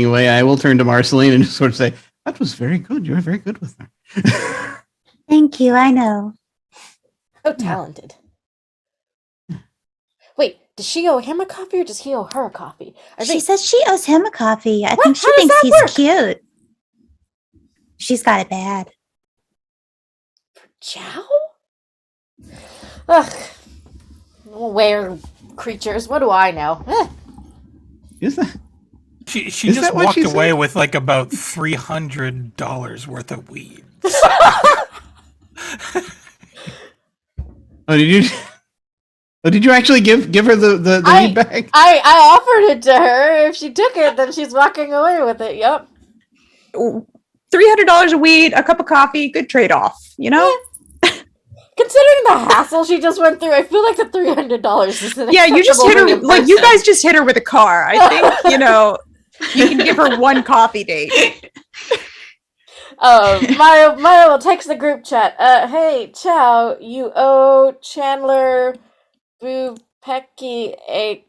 away, I will turn to Marceline and just sort of say, that was very good. You were very good with her. Thank you, I know. So talented. Wait, does she owe him a coffee or does he owe her a coffee? She says she owes him a coffee. I What? think she How does thinks that he's work? cute. She's got it bad. Chow? Ugh. Were creatures. What do I know? Is that? She Is just that what walked she away said? with like about $300 worth of weed. Oh, did you actually give her the weed bag? I offered it to her. If she took it, then she's walking away with it. Yep. $300 a weed, a cup of coffee, good trade-off, you know? Considering the hassle she just went through, I feel like the $300 is an Yeah, you just hit her, acceptable like, you reimbursement. guys just hit her with a car. I think, you know, you can give her one coffee date. Maya will text the group chat. Hey, Chow, you owe Chandler Kopecky a...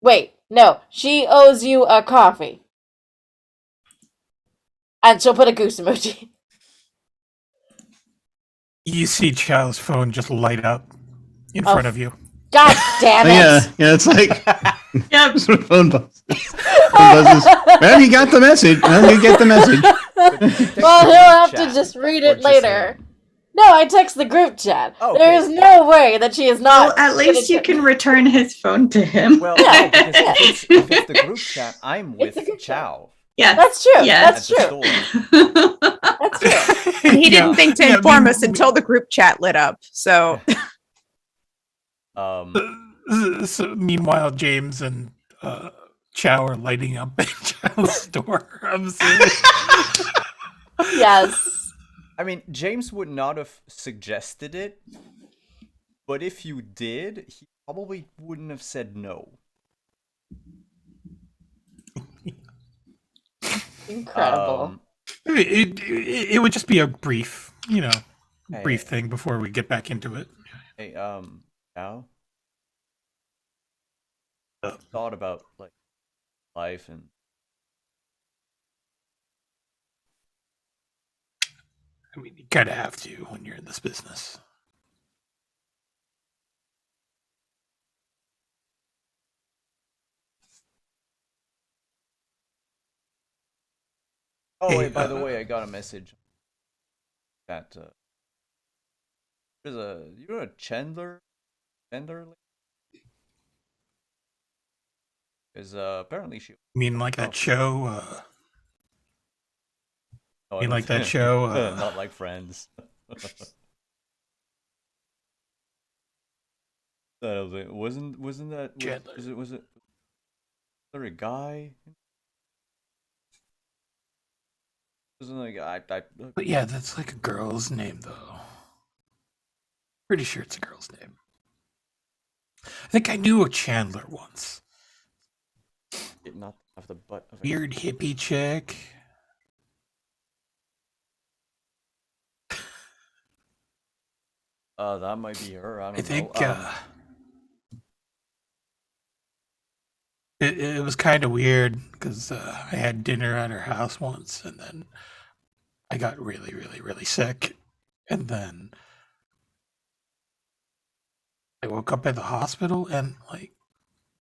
Wait, no, she owes you a coffee. And she'll put a goose emoji. You see Chow's phone just light up in front of you. God damn it! Yeah, it's like Yep. sort of phone buzzes. Well, you got the message. Well, you get the message. Well, he'll have to just read it later. No, I text the group chat. Oh, okay. There is no way that she is not. Well, at least you can return his phone to him. Well, no, because if it's the group chat, I'm It's with a group Chow Yeah. That's true. Yeah. That's at the true. store. That's true. And he didn't Yeah. think to Yeah, inform me- us until the group chat lit up. So So, meanwhile, James and Chow are lighting up in Chow's store. I'm assuming. Yes. I mean, James would not have suggested it, but if you did, he probably wouldn't have said no. Incredible. It would just be a brief, Hey, brief thing before we get back into it. Hey, Al, Uh. thought about like life and I mean, you kind of have to when you're in this business. oh Hey, wait, by the way, I got a message that there's you know a Chandler is apparently she. I mean, like that Oh. show. Oh, I You don't like that think- show? Not like Friends. Wasn't that Chandler. was there a guy? Wasn't like But yeah, that's like a girl's name, though. Pretty sure it's a girl's name. I think I knew a Chandler once. did not have the butt of a Weird hippie chick. that might be her. I don't I think know. it was kind of weird because I had dinner at her house once, and then I got really, really, really sick, and then I woke up at the hospital, and like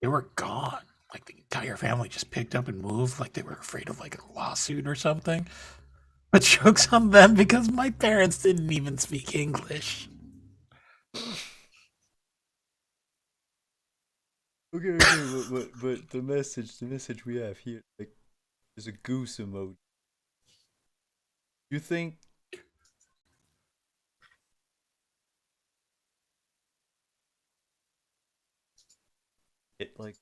they were gone. Like the entire family just picked up and moved, like they were afraid of like a lawsuit or something. But joke's on them because my parents didn't even speak English. Okay, but the message we have here, like, is a goose emoji. You think it like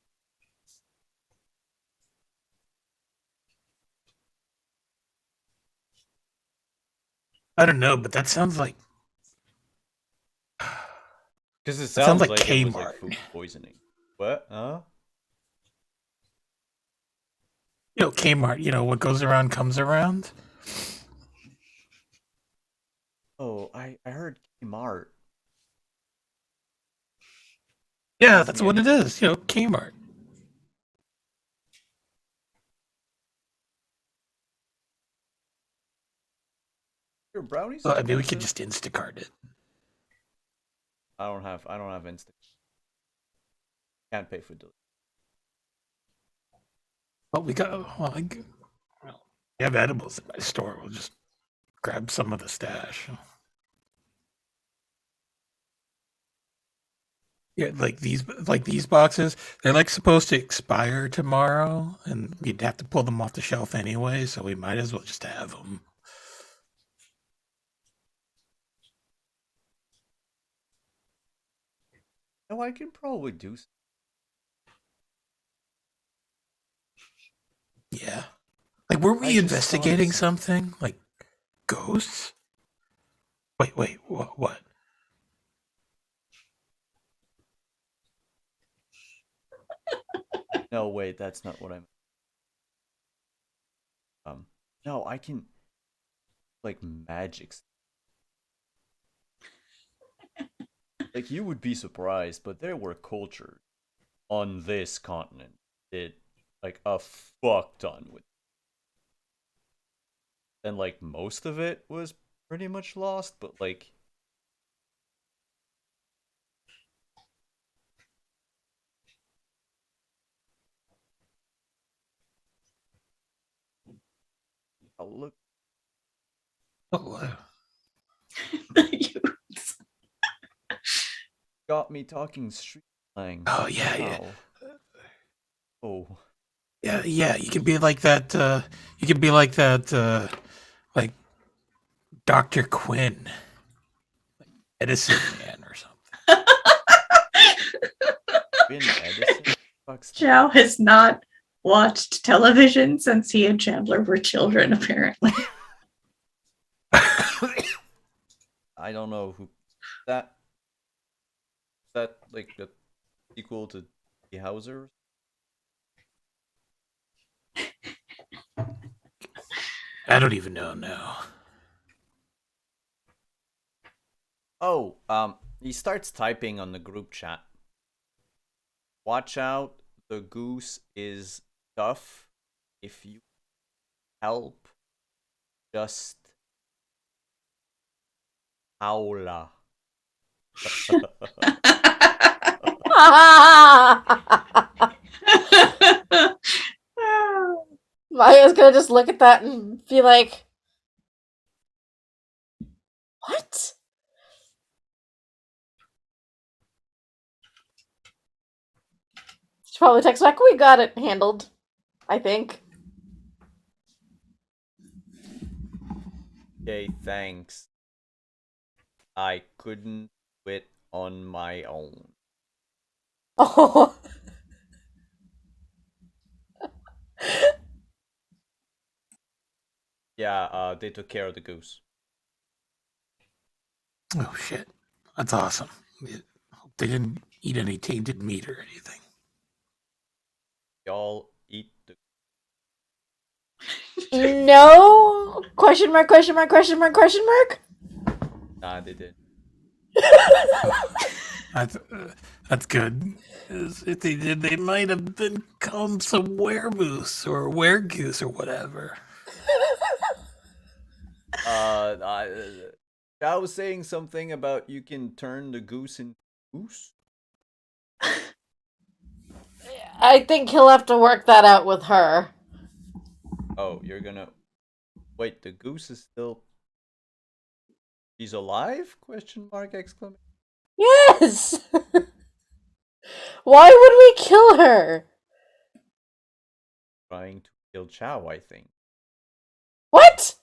I don't know, but that sounds like because it sounds sounds like like it was like Kmart. food poisoning. What? Huh? Kmart. What goes around comes around. Oh, I heard Kmart. Yeah, that's what it is. Kmart. Your brownies? Well, I mean, we expensive? could just Instacart it. I don't have Insta. Can't pay for delivery. Well, we have edibles in my store. We'll just grab some of the stash. Yeah, like these boxes, they're like supposed to expire tomorrow, and we'd have to pull them off the shelf anyway, so we might as well just have them. No, I can probably do. Yeah. Like, were I we just investigating thought- something? Like, ghosts? Wait, what? No, wait, that's not what I'm. No, I can like magic. Like you would be surprised, but there were cultures on this continent that like a fuck ton with. And like most of it was pretty much lost, but like oh, look, Oh, got me talking street slang. Oh, yeah. Wow. Oh. yeah, you can be like that, like Dr. Quinn. Like Edison Man or something. Quinn Edison? Fuck's that? Zhao has not watched television since he and Chandler were children, apparently. I don't know who that. Is that like the sequel to the Hauser? I don't even know now. Oh, he starts typing on the group chat. Watch out, the goose is tough. If you help, just howla. Maya's gonna just look at that and be like, what? She probably texts back, we got it handled, I think. Okay, thanks. I couldn't do it on my own. Oh. Yeah, they took care of the goose. Oh shit, that's awesome. Hope they didn't eat any tainted meat or anything. Y'all eat the. No? Question mark, question mark, question mark, question mark? Nah, they did. That's good. If they did, they might have become some weremoose or weregoose or whatever. I was saying something about you can turn the goose into goose. I think he'll have to work that out with her. Oh, you're gonna wait. The goose is still. She's alive? Question mark exclamation. Yes! Why would we kill her? Trying to kill Chow, I think. What?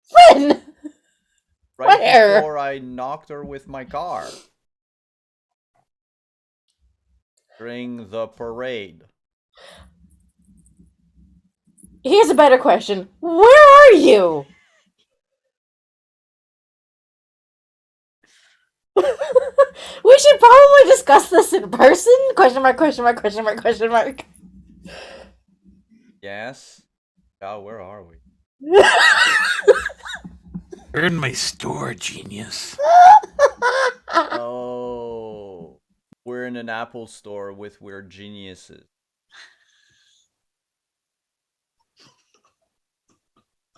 When? Right Where? before I knocked her with my car. During the parade. Here's a better question. Where are you? We should probably discuss this in person? Question mark, question mark, question mark, question mark. Yes. Chow, where are we? We're in my store, genius. Oh. We're in an Apple store with weird geniuses.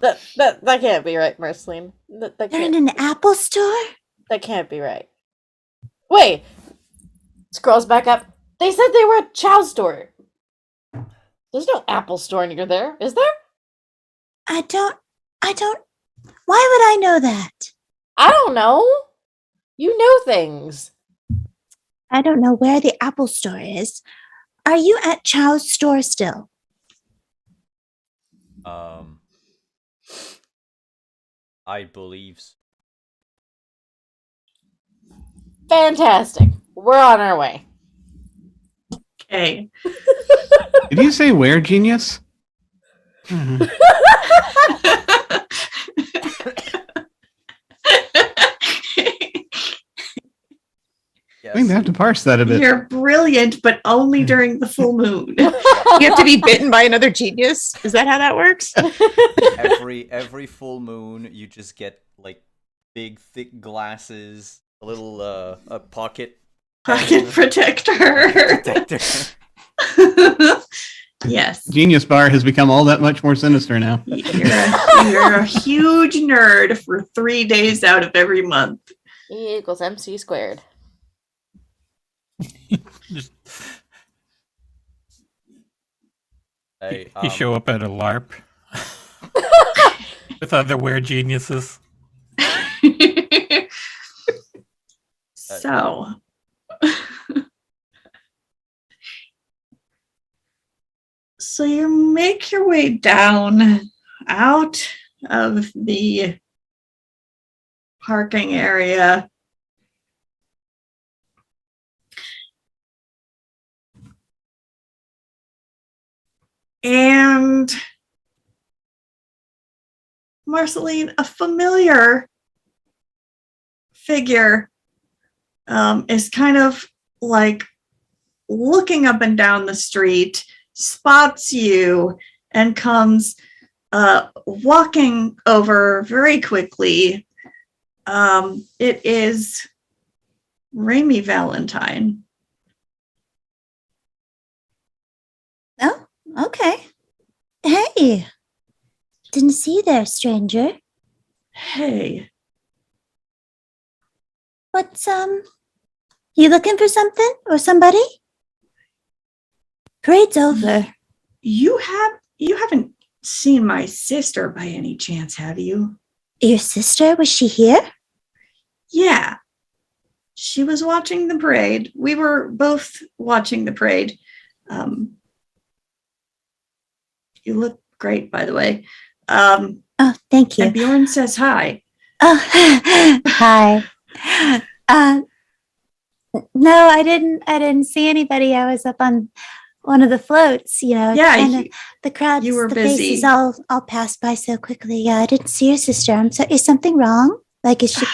That can't be right, Marceline. That They're in an Apple store? That can't be right. Wait. Scrolls back up. They said they were a Chow store. There's no Apple store near there, is there? I don't. Why would I know that? I don't know. You know things. I don't know where the Apple store is. Are you at Chow's store still? I believe so. Fantastic. We're on our way. Okay. Did you say where, genius? Mhm. I think they have to parse that a bit. You're brilliant, but only during the full moon. You have to be bitten by another genius. Is that how that works? every full moon, you just get like big, thick glasses, a little a pocket Pocket protector. protector. Yes. Genius Bar has become all that much more sinister now. You're a huge nerd for 3 days out of every month. E equals MC squared. Just, Hey, you show up at a LARP with other weird geniuses. So, so you make your way down out of the parking area. And Marceline, a familiar figure is kind of like looking up and down the street, spots you, and comes walking over very quickly. It is Raimi Valentine. Oh, okay. Hey, didn't see you there, stranger. Hey, What's, you looking for something or somebody? Parade's over. you haven't seen my sister by any chance, have you? Your sister, was she here? Yeah. She was watching the parade. We were both watching the parade. You look great, by the way. Oh, thank you. And Bjorn says hi. Oh, hi. No, I didn't see anybody. I was up on one of the floats, Yeah, kinda, the crowds, you were the busy. faces all passed by so quickly. Yeah, I didn't see your sister. I'm so, is something wrong? Like, is she?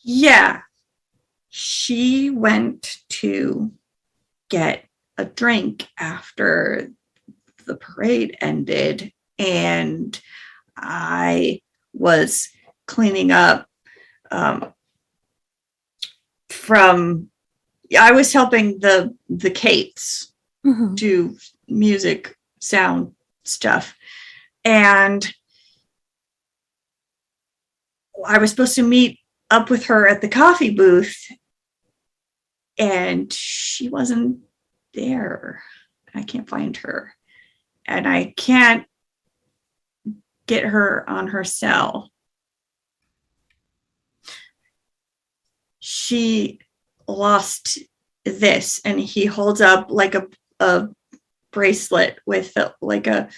Yeah. She went to get a drink after the parade ended, and I was cleaning up I was helping the Kates Mhm. do music sound stuff, and I was supposed to meet up with her at the coffee booth, and she wasn't there. I can't find her, and I can't get her on her cell. She lost this, and he holds up like a bracelet with like a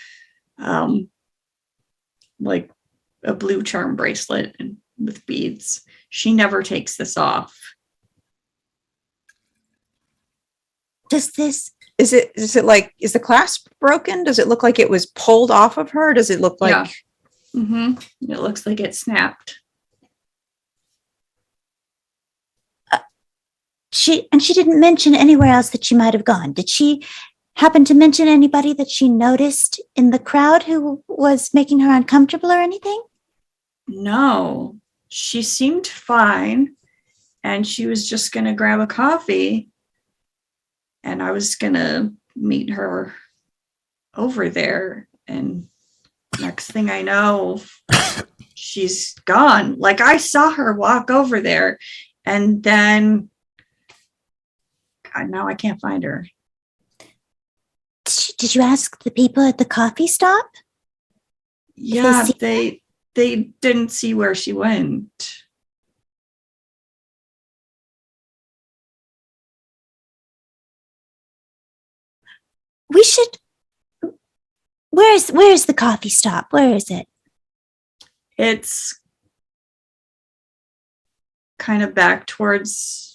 blue charm bracelet and with beads. She never takes this off. Does this? Is it like, is the clasp broken? Does it look like it was pulled off of her? Does it look like? Yeah. It looks like it snapped. She didn't mention anywhere else that she might have gone. Did she happen to mention anybody that she noticed in the crowd who was making her uncomfortable or anything? No, she seemed fine, and she was just going to grab a coffee, and I was going to meet her over there, and next thing I know, she's gone. Like, I saw her walk over there, and then now I can't find her. Did you ask the people at the coffee stop? Yeah, they didn't see where she went. We should. Where is the coffee stop? Where is it? It's kind of back towards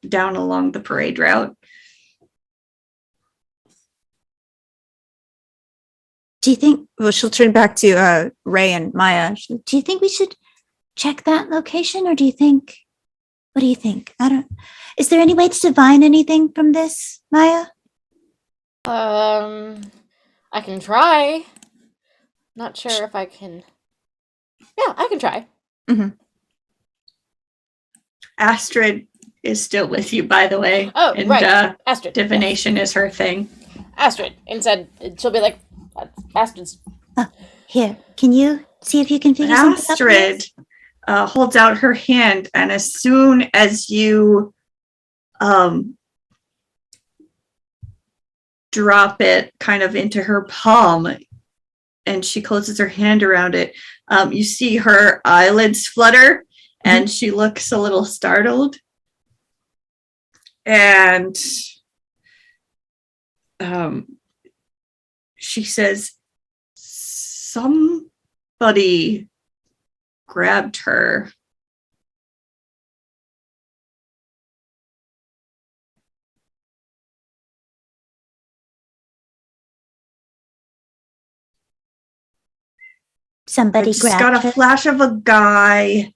down along the parade route. Do you think? Well, she'll turn back to Ray and Maya. Do you think we should check that location, or do you think? What do you think? I don't. Is there any way to divine anything from this, Maya? I can try. Not sure if I can. Yeah, I can try. Astrid is still with you, by the way. Oh, and, right. Astrid. Divination is her thing. Astrid. Instead, she'll be like, Astrid's. Here, can you see if you can figure something out? Astrid holds out her hand, and as soon as you drop it kind of into her palm, and she closes her hand around it, you see her eyelids flutter, and she looks a little startled. And she says, somebody grabbed her. Somebody I just grabbed got a her. flash of a guy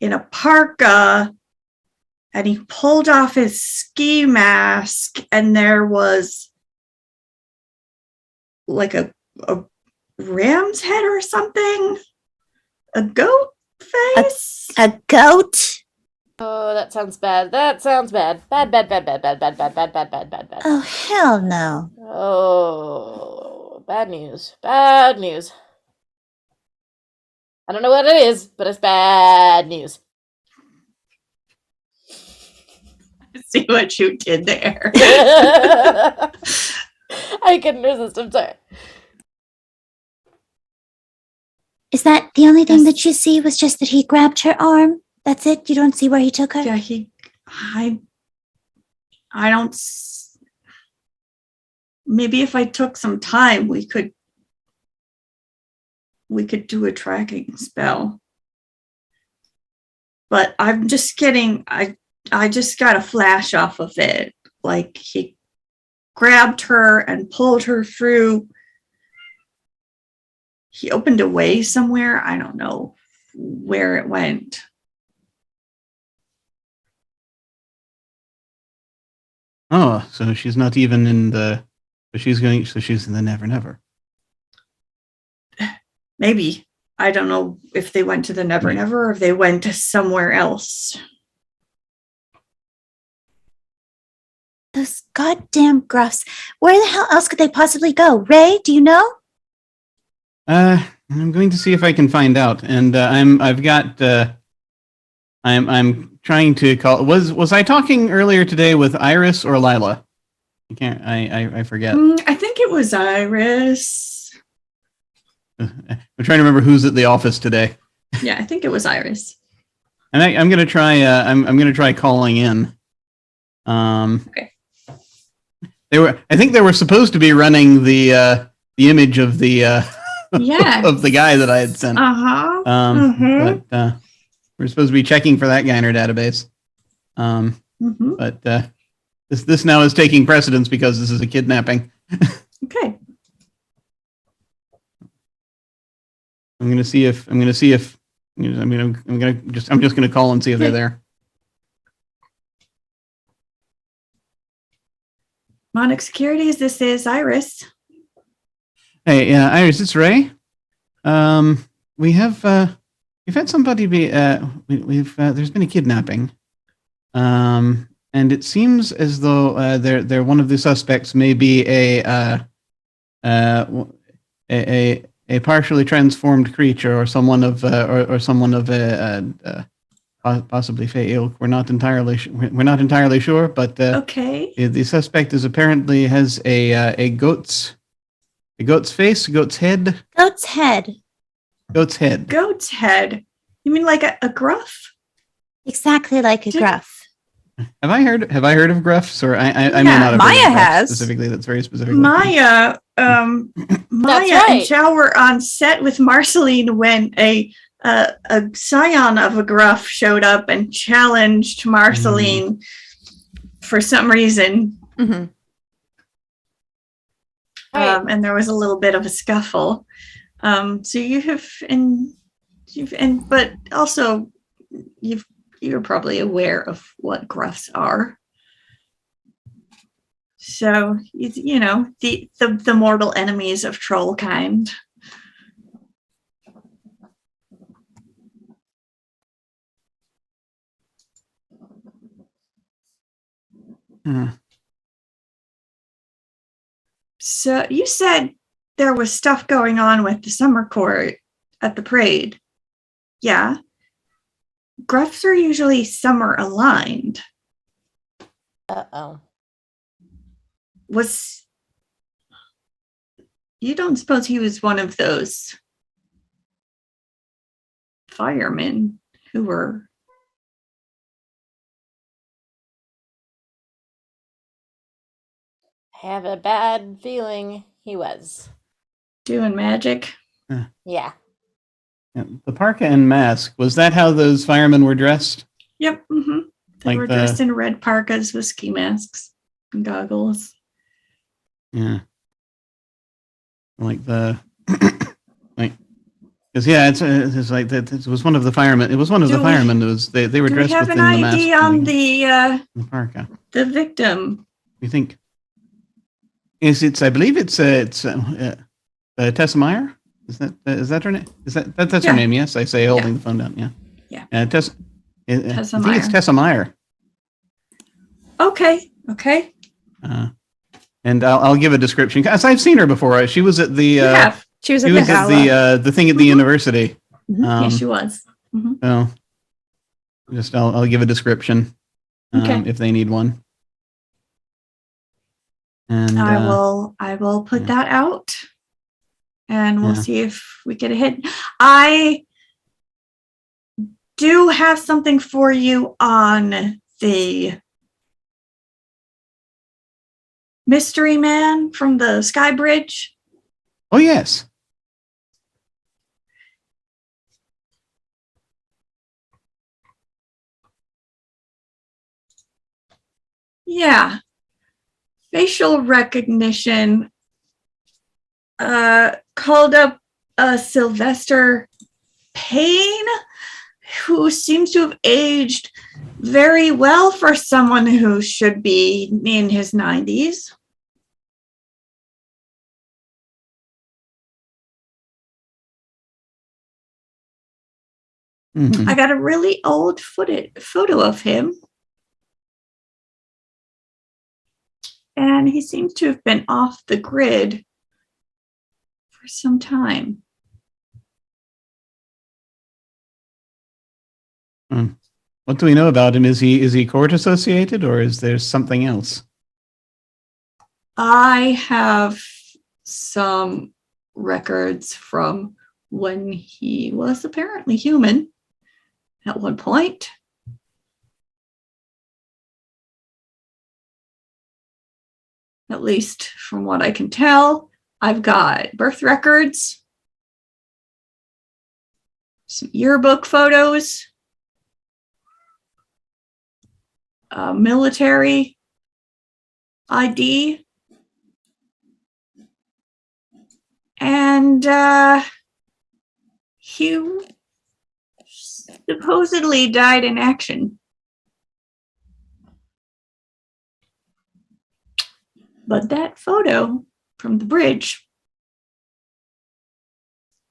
in a parka, and he pulled off his ski mask, and there was like a ram's head or something, a goat face. A goat? Oh, that sounds bad. That sounds bad. Bad, bad, bad, bad, bad, bad, bad, bad, bad, bad, bad, bad. Oh, hell no. Oh, bad news. Bad news. I don't know what it is, but it's bad news. See what you did there. I couldn't resist. I'm sorry. Is that the only thing Yes. that you see was just that he grabbed her arm? That's it? You don't see where he took her? Yeah, I don't. Maybe if I took some time, we could do a tracking spell. But I'm just getting. I just got a flash off of it. Like he grabbed her and pulled her through. He opened a way somewhere. I don't know where it went. Oh, so she's not even in the. She's in the Never Never. Maybe. I don't know if they went to the Never Never or if they went to somewhere else. Those goddamn gruffs. Where the hell else could they possibly go? Ray, do you know? I'm going to see if I can find out, and I'm trying to call. Was I talking earlier today with Iris or Lila? I forget. I think it was Iris. I'm trying to remember who's at the office today. Yeah, I think it was Iris. And I'm gonna try. I'm gonna try calling in. Okay. I think they were supposed to be running the image of the Yeah. of the guy that I had sent. Uh-huh. But we're supposed to be checking for that guy in our database. But this now is taking precedence because this is a kidnapping. Okay. I'm just gonna call and see if they're there. Monarch Securities, this is Iris. Hey, Iris, it's Ray. We've had somebody be there's been a kidnapping. And it seems as though they're one of the suspects may be a partially transformed creature or someone of possibly Fey ilk. We're not entirely sure, but Okay. the suspect is apparently has a goat's face, goat's head. Goat's head. Goat's head. Goat's head. You mean like a gruff? Exactly like a Did- gruff. Have I heard of gruffs? Or I may Yeah, not have Maya heard of gruffs has. specifically. That's very specific. Maya, Maya right. and Chow were on set with Marceline when a scion of a gruff showed up and challenged Marceline for some reason. Mhm. Right. And there was a little bit of a scuffle. So but also you're probably aware of what gruffs are. So you know the mortal enemies of troll kind. Hmm. So you said there was stuff going on with the summer court at the parade. Yeah. Gruffs are usually summer aligned. Uh-oh. You don't suppose he was one of those firemen who were I have a bad feeling he was. doing magic? Yeah. Yeah, the parka and mask, was that how those firemen were dressed? Yep. Mm-hmm. They Like were dressed in red parkas with ski masks and goggles. Yeah. Like the Because it's like that. It was one of the firemen. It was one of the Do we- firemen. That was they were Do we dressed have within an the mask. ID on in the the parka. the victim? You think? I believe it's Tessa Meyer. Is that her name? That's her Yeah. name? Yes, I say, holding the phone down. Yeah. Yeah. Tessa. Tessa I think it's Meyer. Tessa Meyer. Okay. And I'll give a description. Cause I've seen her before. She was at the. You have. She was She at was the at gala. the thing at the Mhm. university. Yes, she was. So, I'll give a description. Okay. If they need one. And I will put yeah. that out, and we'll Yeah. see if we get a hit. I do have something for you on the mystery man from the Sky Bridge. Oh yes. Yeah. Facial recognition called up Sylvester Payne, who seems to have aged very well for someone who should be in his 90s. Mhm. I got a really old photo of him. And he seems to have been off the grid for some time. What do we know about him? Is he court associated or is there something else? I have some records from when he was apparently human at one point. At least from what I can tell, I've got birth records, some yearbook photos, military ID, and he supposedly died in action. But that photo from the bridge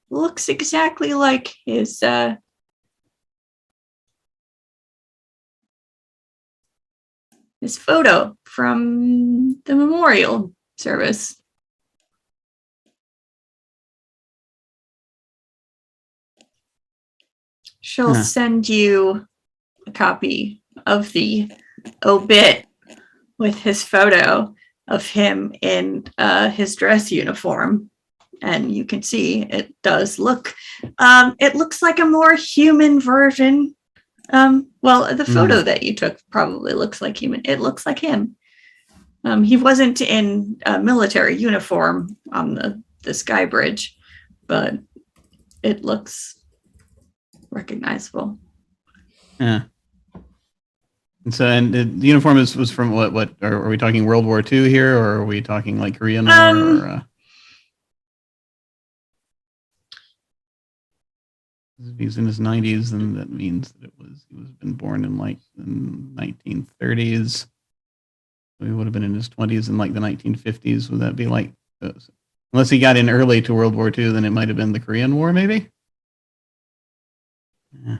looks exactly like his photo from the memorial service. She'll Huh. send you a copy of the obit with his photo of him in his dress uniform. And you can see it does look, it looks like a more human version. Well, the photo that you took probably looks like human. It looks like him. He wasn't in a military uniform on the Sky Bridge, but it looks recognizable. Yeah. And the uniform was from what are we talking World War II here, or are we talking like Korean War? Or, if he's in his 90s, then that means that he was been born in like the 1930s. So he would have been in his 20s in like the 1950s. Would that be like, unless he got in early to World War II, then it might have been the Korean War, maybe? Yeah.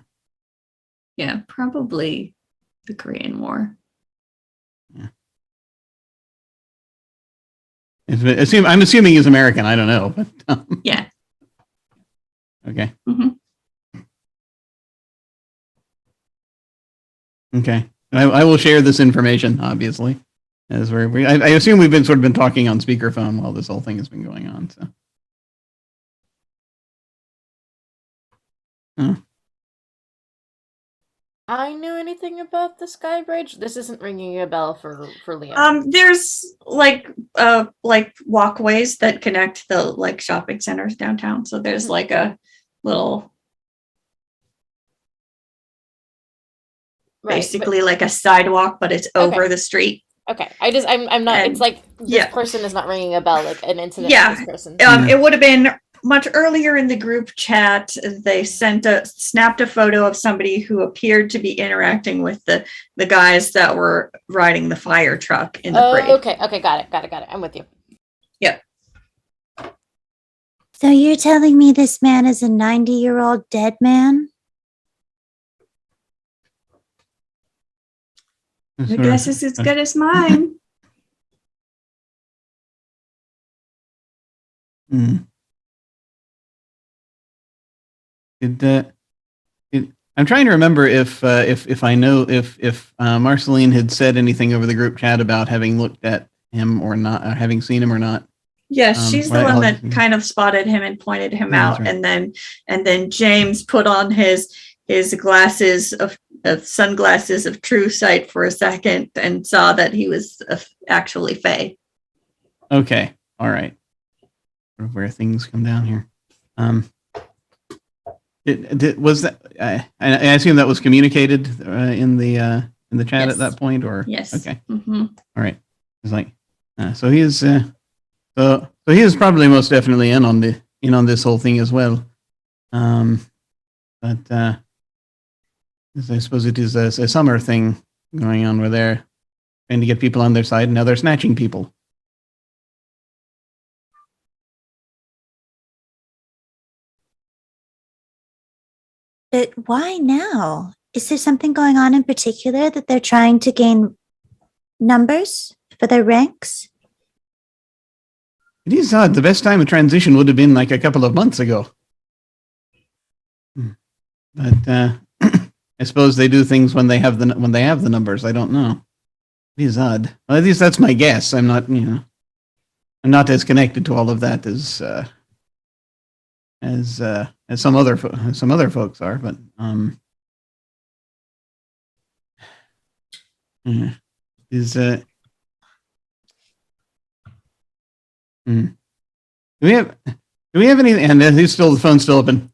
Yeah, probably the Korean War. Yeah. I'm assuming he's American. I don't know, but Yeah. Okay. Mhm. Okay. I will share this information, obviously, as I assume we've been talking on speakerphone while this whole thing has been going on. So. Huh. I knew anything about the Sky Bridge. This isn't ringing a bell for Liam. There's like walkways that connect the like shopping centers downtown. So there's like a little Right, basically like a sidewalk, but it's over the street. Okay, I'm not. And- It's like this yeah. person is not ringing a bell like an incident Yeah. with this person. It would have been much earlier in the group chat, they snapped a photo of somebody who appeared to be interacting with the guys that were riding the fire truck in the parade. Okay, got it. I'm with you. Yep. So you're telling me this man is a 90-year-old dead man? Your guess is as good as mine. Hmm. I'm trying to remember if I know if Marceline had said anything over the group chat about having looked at him or not, having seen him or not. Yes, she's the one that kind of spotted him and pointed him out, right. and then James put on his glasses of sunglasses of true sight for a second and saw that he was actually Fae. Okay, all right. Where things come down here. Was that? I assume that was communicated in the chat Yes. at that point, or Yes. Okay, Mm-hmm. all right. It's like so he is so he is probably most definitely in on this whole thing as well. But I suppose it is a summer thing going on where they're trying to get people on their side, and now they're snatching people. But why now? Is there something going on in particular that they're trying to gain numbers for their ranks? It is odd. The best time of transition would have been like a couple of months ago. But I suppose they do things when they have the numbers. I don't know. It is odd. Well, at least that's my guess. I'm not as connected to all of that as some other folks are. But is do we have anything? And the phone's still open.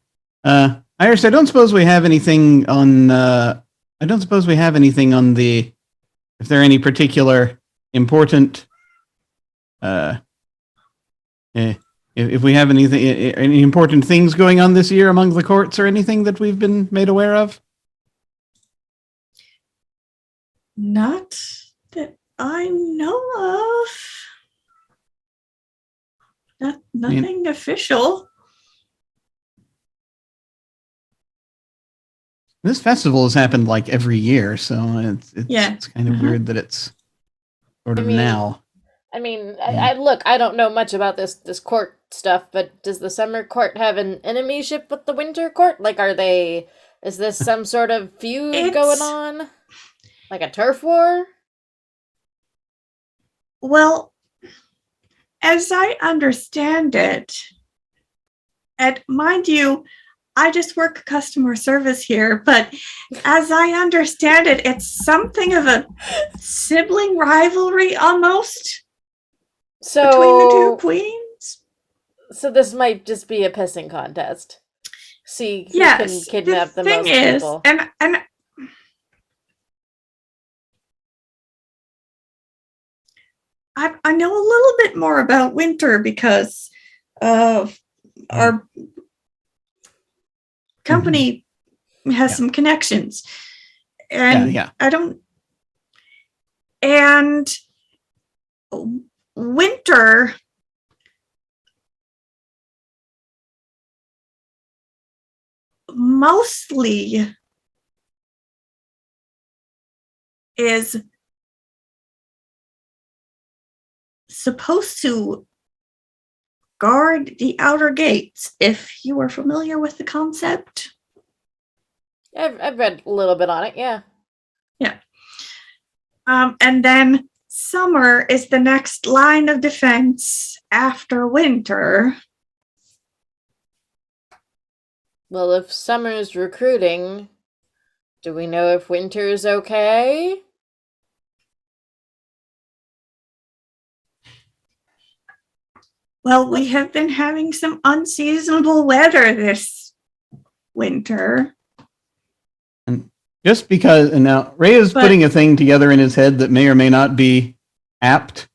Iris, I don't suppose we have anything on. I don't suppose we have anything on the. If there are any particular important. If we have any important things going on this year among the courts or anything that we've been made aware of. Not that I know of. Nothing official. This festival has happened like every year, so it's kind of weird that it's sort of now. I mean, I look, I don't know much about this court stuff, but does the summer court have an enemyship with the winter court? Like, is this some sort of feud going on? Like a turf war? Well, as I understand it, and mind you, I just work customer service here, but as I understand it, it's something of a sibling rivalry almost between the two queens. So this might just be a pissing contest. See who can kidnap the most people. And I know a little bit more about winter because our company has some connections, and I don't. And winter mostly is supposed to guard the outer gates, if you are familiar with the concept. I've read a little bit on it, yeah. Yeah. And then summer is the next line of defense after winter. Well, if summer's recruiting, do we know if winter's okay? Well, we have been having some unseasonable weather this winter. And just because, and now Ray is putting a thing together in his head that may or may not be apt.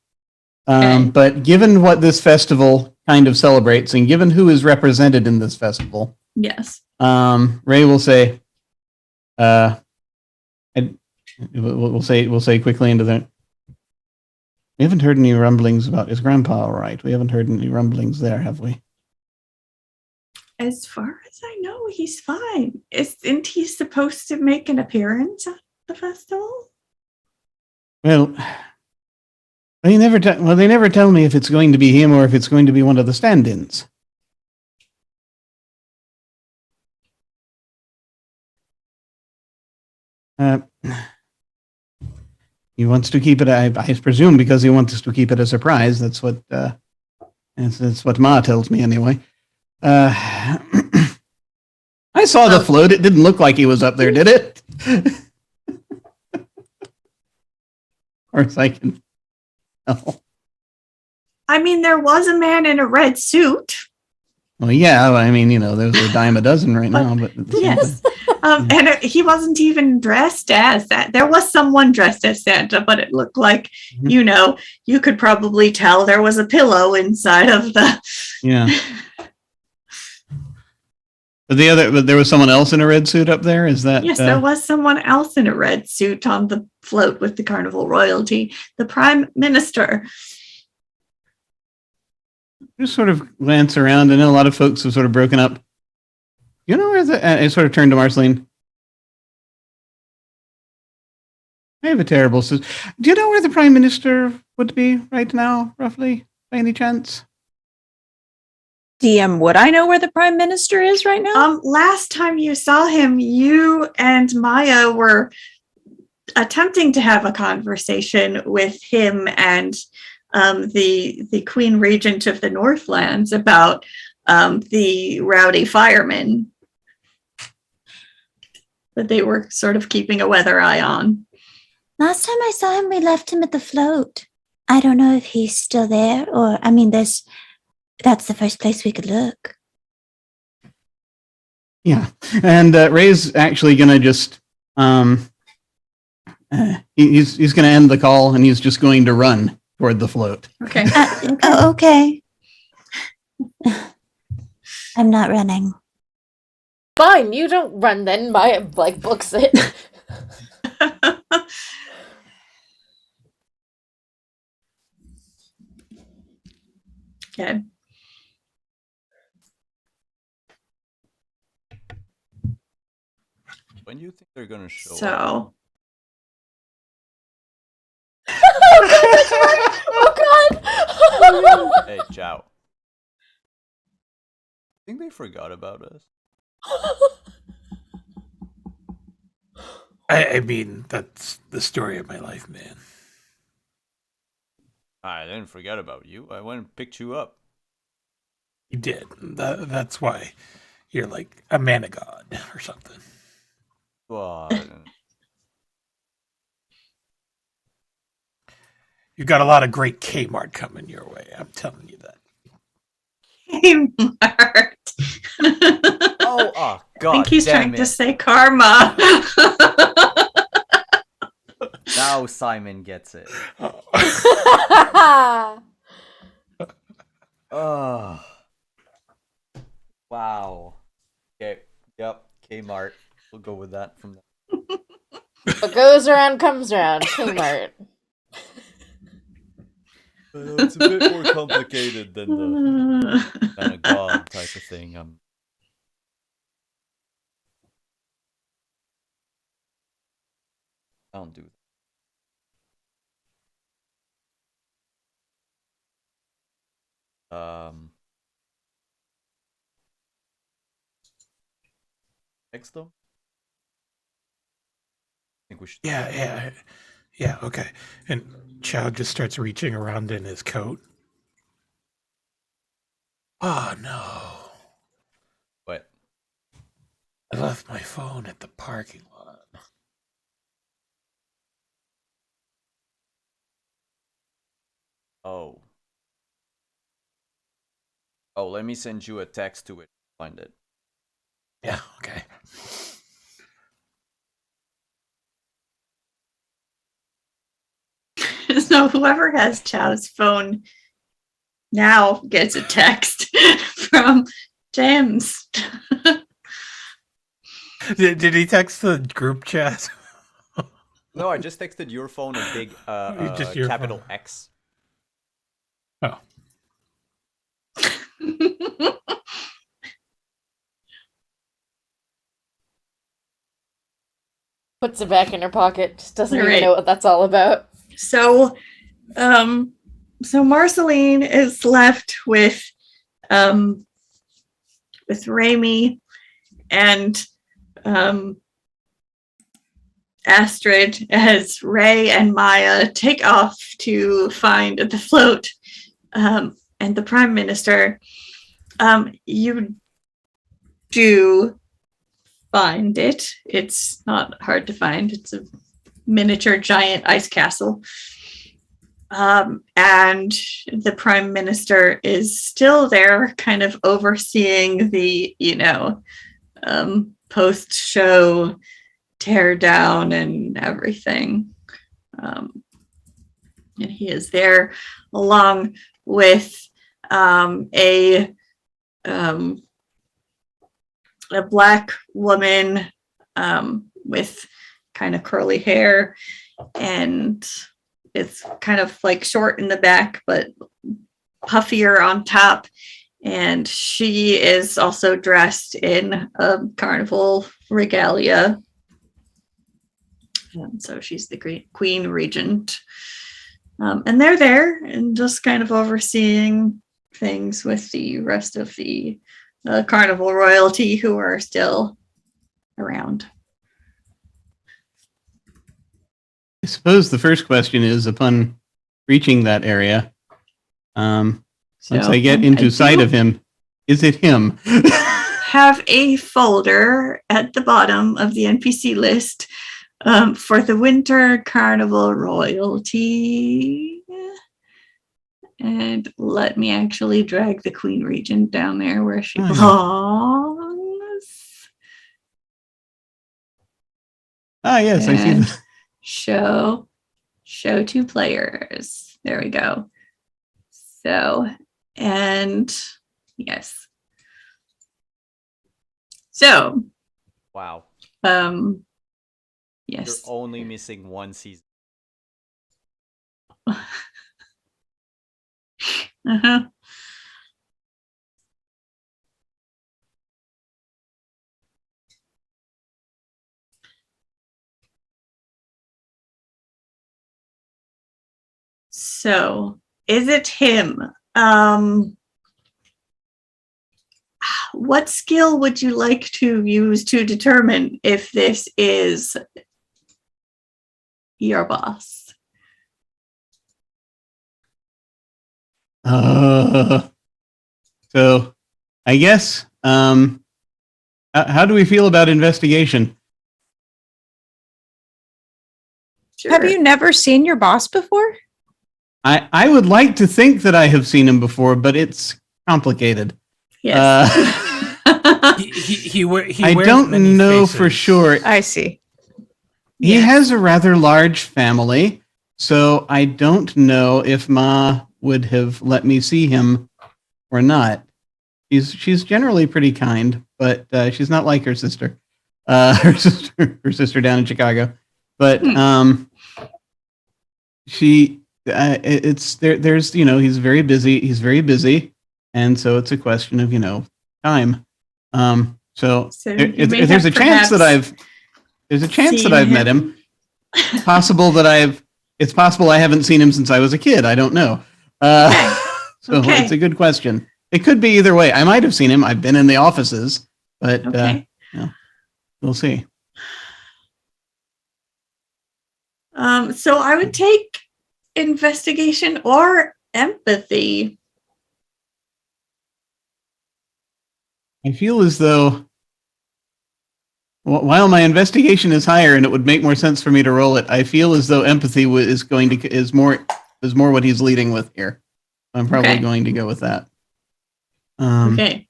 Okay. But given what this festival kind of celebrates, and given who is represented in this festival, Yes. Ray will say, and we'll say quickly into the. We haven't heard any rumblings about. Is Grandpa all right? We haven't heard any rumblings there, have we? As far as I know, he's fine. Isn't he supposed to make an appearance at the festival? Well, they never. They never tell me if it's going to be him or if it's going to be one of the stand-ins. He wants to keep it. I presume because he wants us to keep it a surprise. That's what. That's what Ma tells me anyway. I saw the float. It didn't look like he was up there, did it? Or as I can tell. I mean, there was a man in a red suit. Well, yeah. I mean, there's a dime a dozen right now, but Yes. And he wasn't even dressed as that. There was someone dressed as Santa, but it looked like, Mhm. you could probably tell there was a pillow inside of the. Yeah. But there was someone else in a red suit up there. Is that? Yes, there was someone else in a red suit on the float with the carnival royalty, the Prime Minister. Just sort of glance around. I know a lot of folks have sort of broken up. You know where I sort of turned to Marceline. I have a terrible. Do you know where the Prime Minister would be right now, roughly, by any chance? DM, would I know where the Prime Minister is right now? Last time you saw him, you and Maya were attempting to have a conversation with him and the Queen Regent of the Northlands about the rowdy firemen that they were sort of keeping a weather eye on. Last time I saw him, we left him at the float. I don't know if he's still there, or I mean, that's the first place we could look. Yeah, and Ray's actually gonna just he's gonna end the call and he's just going to run toward the float. Okay. Oh, okay. I'm not running. Fine, you don't run then. Maya books it. Okay. When do you think they're gonna show up? So. Oh god! Hey, Chow. I think they forgot about us. I mean, that's the story of my life, man. I didn't forget about you. I went and picked you up. You did. That's why you're like a man of God or something. Well, You got a lot of great Kmart coming your way. I'm telling you that. Kmart. oh, God. I think he's damn trying it. to say karma. Now Simon gets it. Oh. Wow. Okay. Yep. Kmart. We'll go with that from there. What goes around comes around. Kmart. It's a bit more complicated than the kind of god type of thing. I don't do that. Next though? I think we should. Yeah, okay. And Chow just starts reaching around in his coat. Oh, no. What? I left my phone at the parking lot. Oh. Oh, let me send you a text to it. Find it. Yeah, okay. So whoever has Chow's phone now gets a text from James. Did he text the group chat? No, I just texted your phone a big Just your capital phone. X. Oh. Puts it back in her pocket. Just doesn't even Right. know what that's all about. So, so Marceline is left with Raimi and Astrid as Ray and Maya take off to find the float and the Prime Minister. You do find it. It's not hard to find. It's a miniature giant ice castle. And the Prime Minister is still there, kind of overseeing the, post-show tear down and everything. And he is there along with a black woman with kind of curly hair, and it's kind of like short in the back but puffier on top, and she is also dressed in carnival regalia, and so she's the queen regent, and they're there and just kind of overseeing things with the rest of the carnival royalty who are still around. I suppose the first question is, upon reaching that area, once I get into sight of him, is it him? Have a folder at the bottom of the NPC list for the Winter Carnival royalty. And let me actually drag the Queen Regent down there where she belongs. Ah, yes, I see And that. show to players. There we go. So, and yes. So, Wow. yes. You're only missing one season. Uh-huh. So, is it him? What skill would you like to use to determine if this is your boss? So, I guess, how do we feel about investigation? Sure. Have you never seen your boss before? I would like to think that I have seen him before, but it's complicated. Yes. He wears I don't many know faces. for sure. I see. He Yes. has a rather large family, so I don't know if Ma would have let me see him or not. She's generally pretty kind, but she's not like her sister. Her sister down in Chicago. But it's there. There's he's very busy. He's very busy, and so it's a question of time. So you may there's a have chance that perhaps I've met him. It's possible I haven't seen him since I was a kid. I don't know. So Okay. it's a good question. It could be either way. I might have seen him. I've been in the offices, but Okay. we'll see. So I would take investigation or empathy. I feel as though while my investigation is higher and it would make more sense for me to roll it, I feel as though empathy is more what he's leading with here. I'm probably going to go with that. Okay.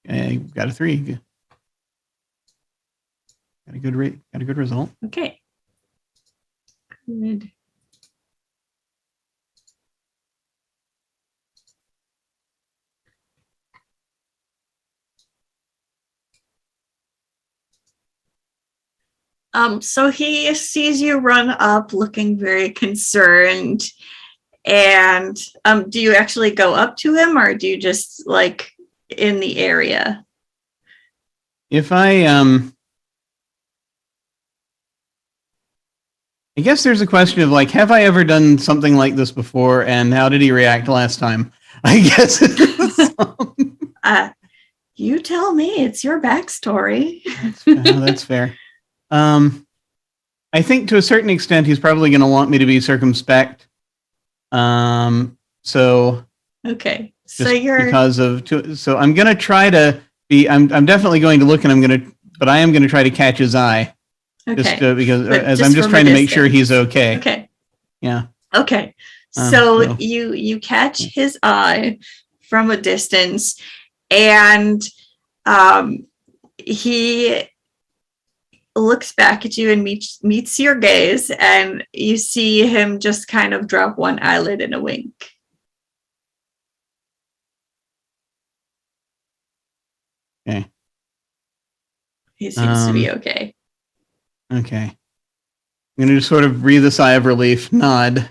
I got a 3. got a good result. Okay. Good. So he sees you run up looking very concerned. And do you actually go up to him, or do you just like in the area? If I guess there's a question of like, have I ever done something like this before, and how did he react last time? I guess. You tell me. It's your backstory. That's fair. I think to a certain extent, he's probably going to want me to be circumspect. So Okay. So just you're because of so I'm going to try to be. I'm definitely going to look, and but I am going to try to catch his eye. okay. Just because But as just I'm just from trying a to make sure he's distance. okay. Okay. Yeah. Okay. So- So you catch his eye from a distance, and he looks back at you and meets your gaze, and you see him just kind of drop one eyelid in a wink. Okay. He seems to be okay. Okay. I'm going to just sort of breathe a sigh of relief, nod,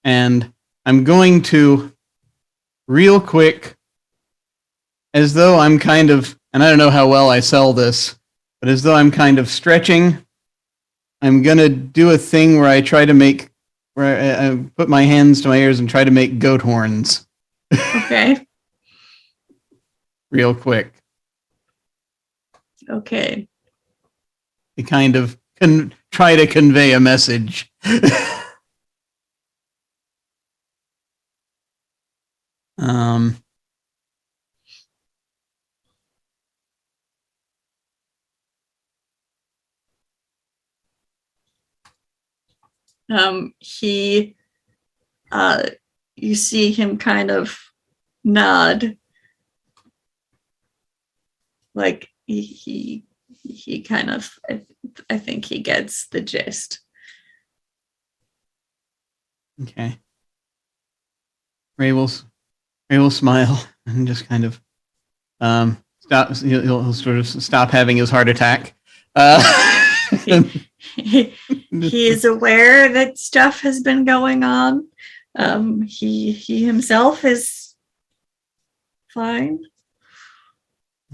and I'm going to real quick, as though I'm kind of, and I don't know how well I sell this, but as though I'm kind of stretching, I'm going to do a thing where I try to make, where I put my hands to my ears and try to make goat horns Okay. real quick. Okay. To kind of try to convey a message. He you see him kind of nod, like he kind of, I think he gets the gist. Okay. Ray will smile and just kind of stop. He'll sort of stop having his heart attack. He is aware that stuff has been going on. He himself is fine.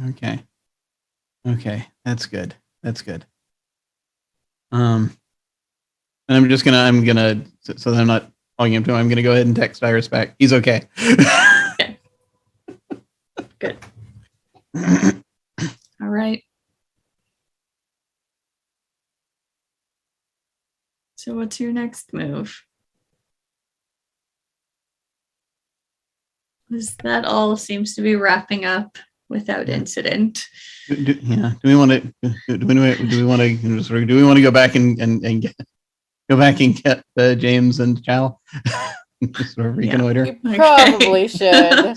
Okay. That's good. And I'm gonna so that I'm not talking him to him, I'm gonna go ahead and text Iris back. He's okay. Okay. Good. All right. So what's your next move? That all seems to be wrapping up without incident. Do we want to go back and get James and Chow? Just sort of reconnoiter. You probably should.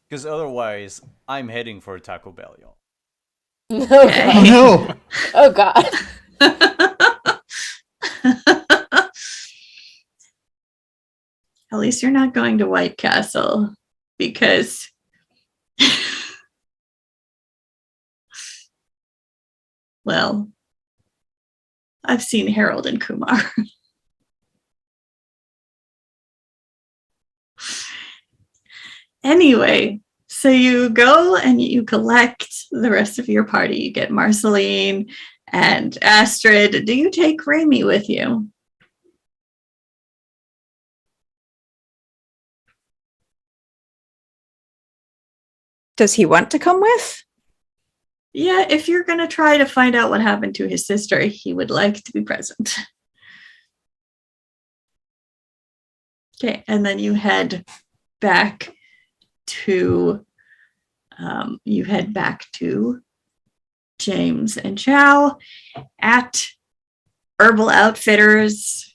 Because otherwise, I'm heading for Taco Bell, y'all. Okay. Oh no! Oh god. At least you're not going to White Castle, because well, I've seen Harold and Kumar. Anyway, so you go and you collect the rest of your party. You get Marceline and Astrid. Do you take Raimi with you? Does he want to come with? Yeah, if you're going to try to find out what happened to his sister, he would like to be present. Okay, and then you head back to James and Chow at Herbal Outfitters,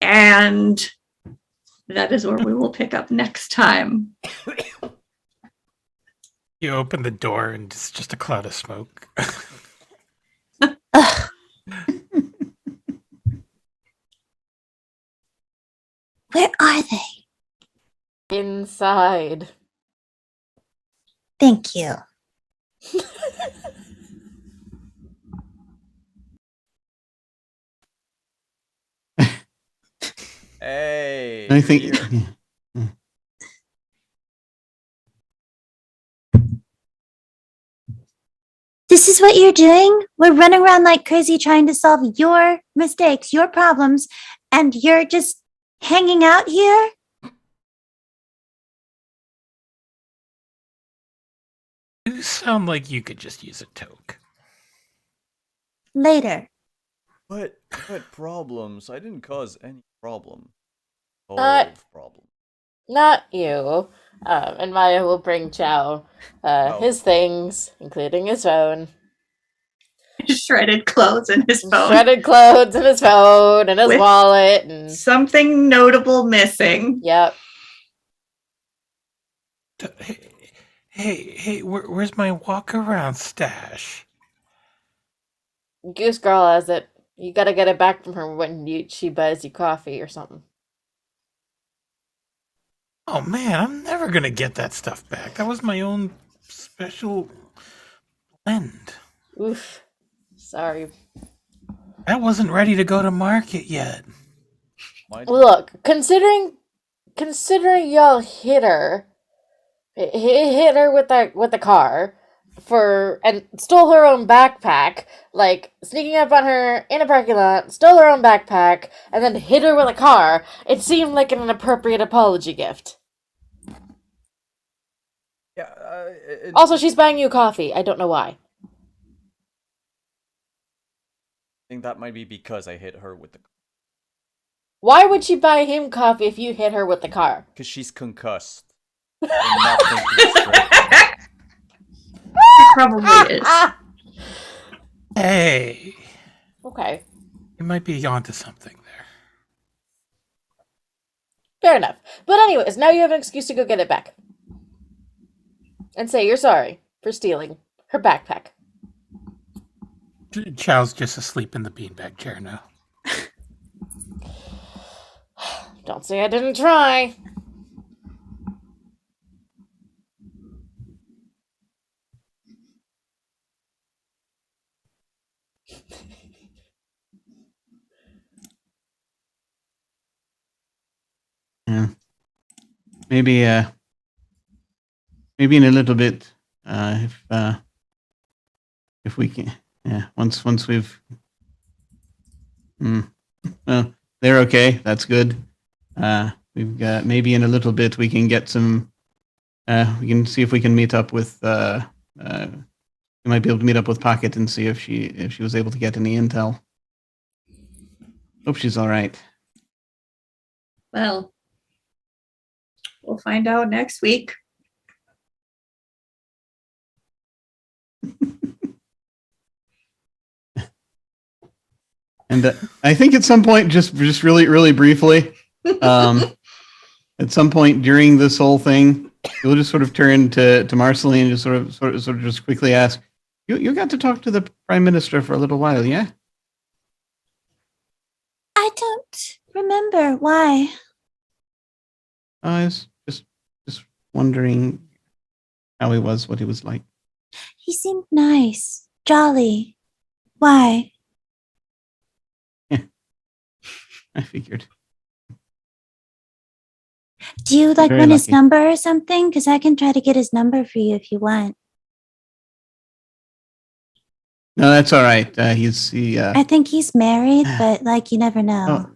and that is where we will pick up next time. You open the door and it's just a cloud of smoke. inside. Thank you. Hey. I think. here. Yeah. This is what you're doing? We're running around like crazy trying to solve your mistakes, your problems, and you're just hanging out here? You sound like you could just use a toke. Later. What problems? I didn't cause any problem. Not- Solve problem. Not you. And Maya will bring Chow Oh. his things, including his phone. Shredded clothes and his phone. Shredded clothes and his phone and his With- wallet and Something notable missing. yep. Hey, where's my walk around stash? Goose Girl has it. You gotta get it back from her when she buys you coffee or something. Oh man, I'm never gonna get that stuff back. That was my own special blend. Oof. Sorry. I wasn't ready to go to market yet. Look, considering y'all hit her with the car and stole her own backpack, like sneaking up on her in a parking lot, stole her own backpack, and then hit her with a car, it seemed like an appropriate apology gift. Yeah. Also, she's buying you coffee. I don't know why. I think that might be because I hit her with the. Why would she buy him coffee if you hit her with the car? Because she's concussed. And not thinking straight. It probably is. Hey, Okay, you might be onto something there. fair enough. But anyways, now you have an excuse to go get it back. And say you're sorry for stealing her backpack. Chow's just asleep in the beanbag chair now. Don't say I didn't try. Yeah. Maybe maybe in a little bit, if we can, yeah, once we've well, they're okay, that's good. We've got, maybe in a little bit we can get some, we can see if we can meet up with we might be able to meet up with Pocket and see if she was able to get any intel. Hope she's all right. Well, we'll find out next week. And I think at some point, just really, really briefly, at some point during this whole thing, you'll just sort of turn to Marceline and just sort of just quickly ask, you got to talk to the Prime Minister for a little while, yeah? I don't remember why. I was just wondering how he was, what he was like. He seemed nice, jolly. Why? I figured. Do you like Very want his lucky. number or something? Because I can try to get his number for you if you want. No, that's all right. He. I think he's married, but like you never know.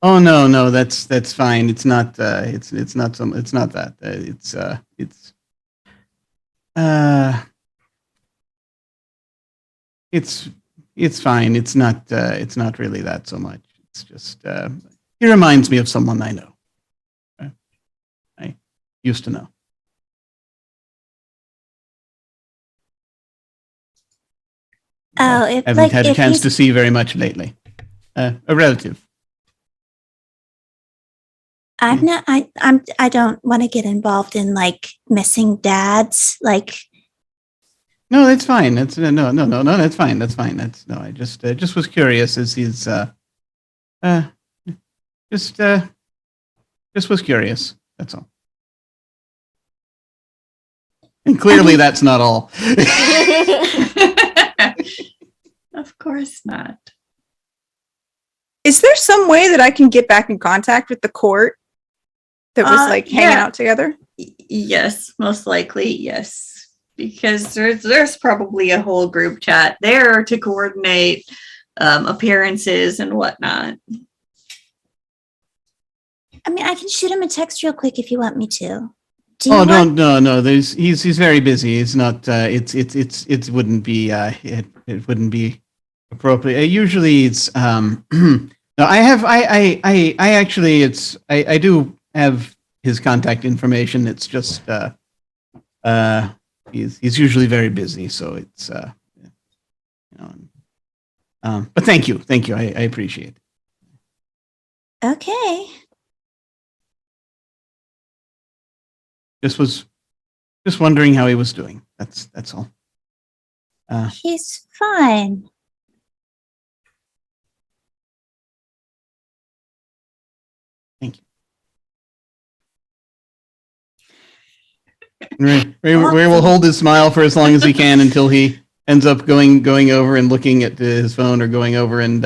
Oh no, that's fine. It's not. It's not some. It's not that. It's fine. It's not. It's not really that so much. It's just. He reminds me of someone I know. I used to know. Oh, if Haven't like had a if chance he's, to see very much lately. A relative. I'm not. I don't want to get involved in like missing dads. Like No, that's fine. That's no. That's fine. That's fine. That's no. I just was curious as he's just was curious. That's all. And clearly that's not all. Of course not. Is there some way that I can get back in contact with the court that was like hanging yeah. out together? Yes, most likely, yes. Because there's probably a whole group chat there to coordinate appearances and whatnot. I mean, I can shoot him a text real quick if you want me to. Do you Oh, want- no. He's very busy. It's not. It wouldn't be. It wouldn't be appropriate. Usually, it's. No, I have. I actually. It's. I do have his contact information. It's just. He's usually very busy, so it's. But thank you. I appreciate it. Okay. Just wondering how he was doing. That's all. He's fine. Thank you. Ray will hold his smile for as long as he can until he ends up going over and looking at his phone or going over and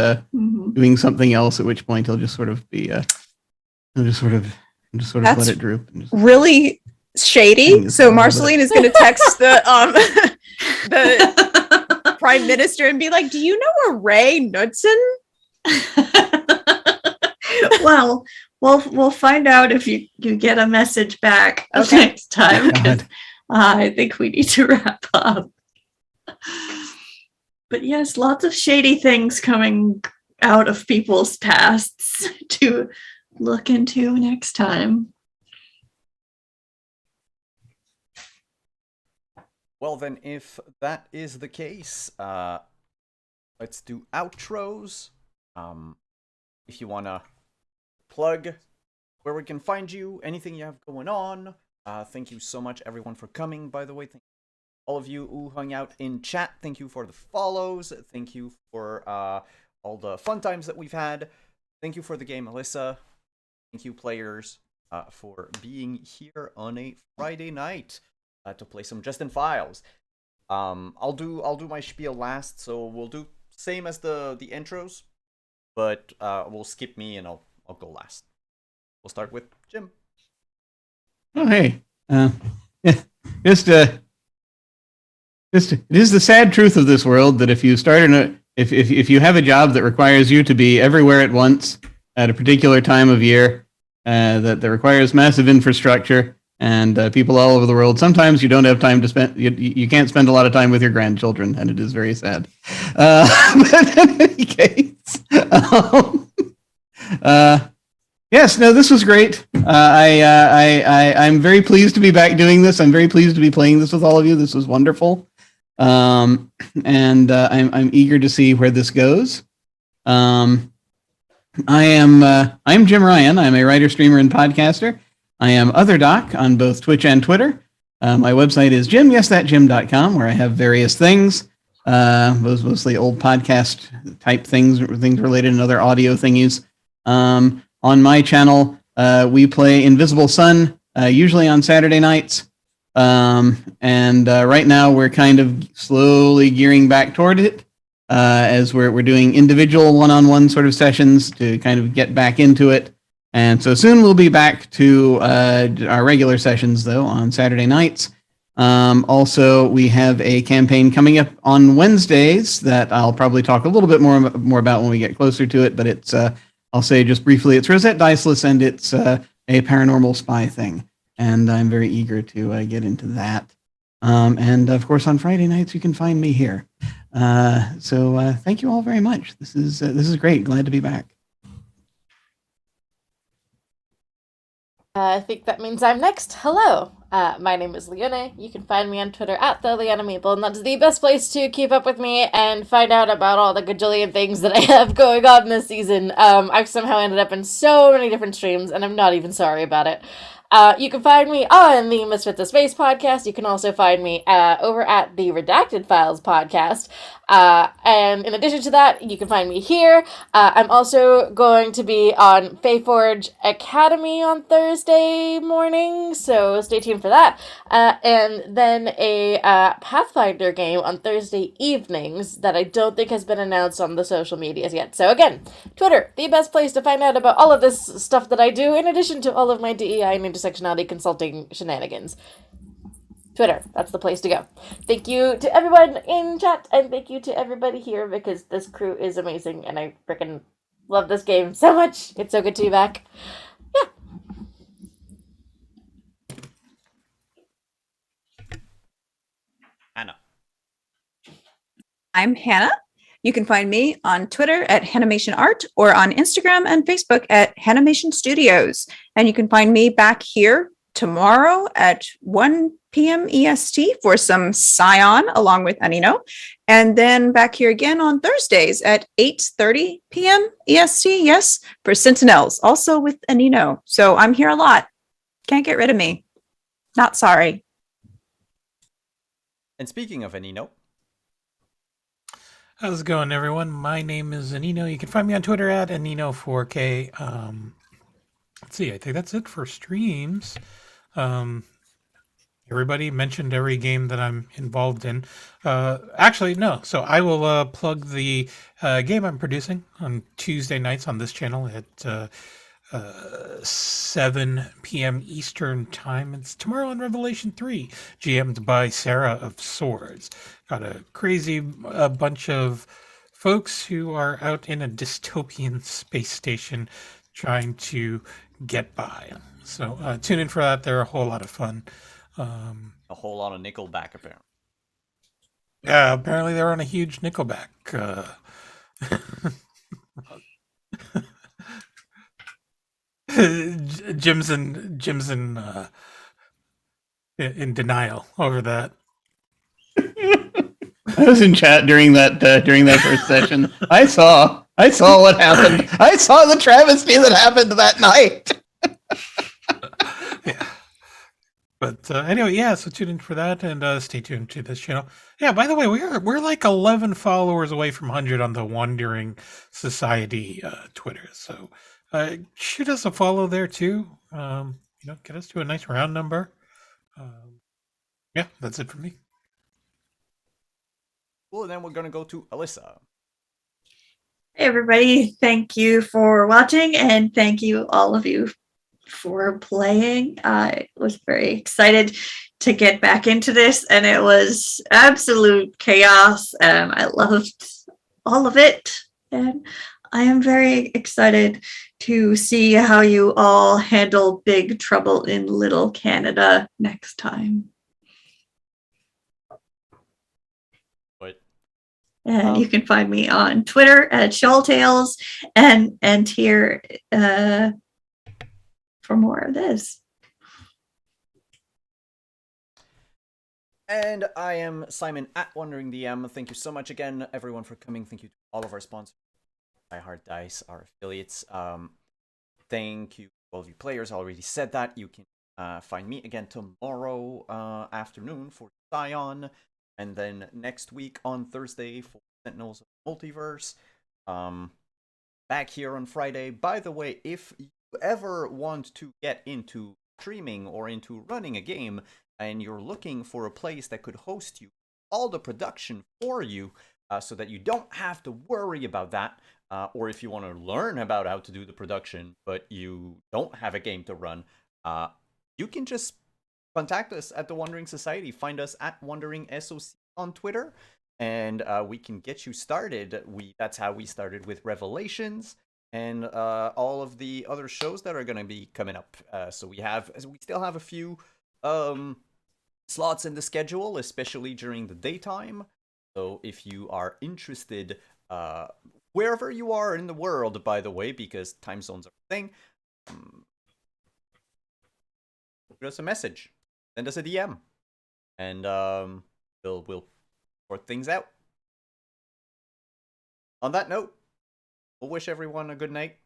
doing something else. At which point he'll just sort of be he'll just sort of That's let it droop. And just, Really shady. Hang So his- Marceline is going to text the the prime minister and be like, "Do you know a Ray Knudsen?" Well, we'll find out if you get a message back Okay. next time. 'Cause, God. I think we need to wrap up. But yes, lots of shady things coming out of people's pasts to look into next time. Well, then, if that is the case, let's do outros. If you wanna plug where we can find you, anything you have going on. Thank you so much, everyone, for coming. By the way, thank all of you who hung out in chat. Thank you for the follows. Thank you for all the fun times that we've had. Thank you for the game, Alyssa. Thank you, players, for being here on a Friday night. To play some Justin Files. I'll do my spiel last, so we'll do same as the intros, but we'll skip me and I'll go last. We'll start with Jim. Oh, hey. Yeah. Just it is the sad truth of this world that if you start if you have a job that requires you to be everywhere at once at a particular time of year, that requires massive infrastructure and people all over the world, sometimes you don't have time to spend. You can't spend a lot of time with your grandchildren, and it is very sad. But in any case, yes, no, this was great. I'm very pleased to be back doing this. I'm very pleased to be playing this with all of you. This was wonderful, and I'm eager to see where this goes. I'm Jim Ryan. I'm a writer, streamer, and podcaster. I am OtherDoc on both Twitch and Twitter. My website is jimyesthatjim.com, where I have various things, mostly old podcast type things related and other audio thingies. On my channel, we play Invisible Sun, usually on Saturday nights. And right now we're kind of slowly gearing back toward it, as we're doing individual one-on-one sort of sessions to kind of get back into it. And so soon we'll be back to our regular sessions, though, on Saturday nights. Also, we have a campaign coming up on Wednesdays that I'll probably talk a little bit more about when we get closer to it. But it's I'll say just briefly, it's Rosette Diceless, and it's a paranormal spy thing. And I'm very eager to get into that. And of course, on Friday nights you can find me here. So thank you all very much. This is great. Glad to be back. I think that means I'm next. Hello, my name is Leona. You can find me on Twitter at the Leona Meeple, and that's the best place to keep up with me and find out about all the gajillion things that I have going on this season. I've somehow ended up in so many different streams, and I'm not even sorry about it. You can find me on the Misfits of Space podcast. You can also find me over at the Redacted Files podcast. And in addition to that, you can find me here. I'm also going to be on Faeforge Academy on Thursday morning, so stay tuned for that. And then a Pathfinder game on Thursday evenings that I don't think has been announced on the social medias yet. So again, Twitter, the best place to find out about all of this stuff that I do, in addition to all of my DEI and intersectionality consulting shenanigans. Twitter, that's the place to go. Thank you to everyone in chat, and thank you to everybody here, because this crew is amazing, and I freaking love this game so much. It's so good to be back. Yeah. Anna. I'm Hannah. You can find me on Twitter at Hanimation Art or on Instagram and Facebook at Hanimation Studios. And you can find me back here tomorrow at 1 p.m. EST for some Scion along with Anino. And then back here again on Thursdays at 8:30 p.m. EST, yes, for Sentinels, also with Anino. So I'm here a lot. Can't get rid of me. Not sorry. And speaking of Anino, How's it going, everyone? My name is Anino. You can find me on Twitter at Anino4K. Let's see, I think that's it for streams. Everybody mentioned every game that I'm involved in. Actually, no. So I will plug the game I'm producing on Tuesday nights on this channel at 7 p.m. Eastern Time. It's tomorrow on Revelation 3, GM'd by Sarah of Swords. Got a crazy bunch of folks who are out in a dystopian space station trying to get by. So tune in for that. They're a whole lot of fun. a whole lot of Nickelback, apparently. Yeah, apparently they're on a huge Nickelback. Jim's in denial over that. I was in chat during that first session. I saw what happened. I saw the travesty that happened that night. Yeah. But anyway, yeah. So tune in for that, and stay tuned to this channel. Yeah. By the way, we're like 11 followers away from 100 on the Wandering Society Twitter. So shoot us a follow there too. Get us to a nice round number. Yeah, that's it for me. Well, then we're gonna go to Alyssa. Hey everybody, thank you for watching, and thank you all of you for playing. I was very excited to get back into this, and it was absolute chaos. I loved all of it, and I am very excited to see how you all handle Big Trouble in Little Canada next time. But And you can find me on Twitter at Shawltails, and here for more of this. And I am Simon at Wandering DM. Thank you so much again, everyone, for coming. Thank you to all of our sponsors, Die Hard Dice, our affiliates. Thank you to all of you players. I already said that. You can find me again tomorrow afternoon for Scion, and then next week on Thursday for Sentinels of the Multiverse. Back here on Friday. By the way, if you ever want to get into streaming or into running a game, and you're looking for a place that could host you all the production for you, so that you don't have to worry about that, or if you want to learn about how to do the production but you don't have a game to run, you can just contact us at the Wandering Society. Find us at Wandering SOC on Twitter, and we can get you started. That's how we started with Revelations and all of the other shows that are going to be coming up. So we still have a few slots in the schedule, especially during the daytime. So if you are interested, wherever you are in the world, by the way, because time zones are a thing, shoot us a message, send us a DM, and we'll sort things out. On that note, we'll wish everyone a good night,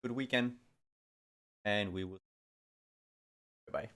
good weekend, and we will. Bye-bye.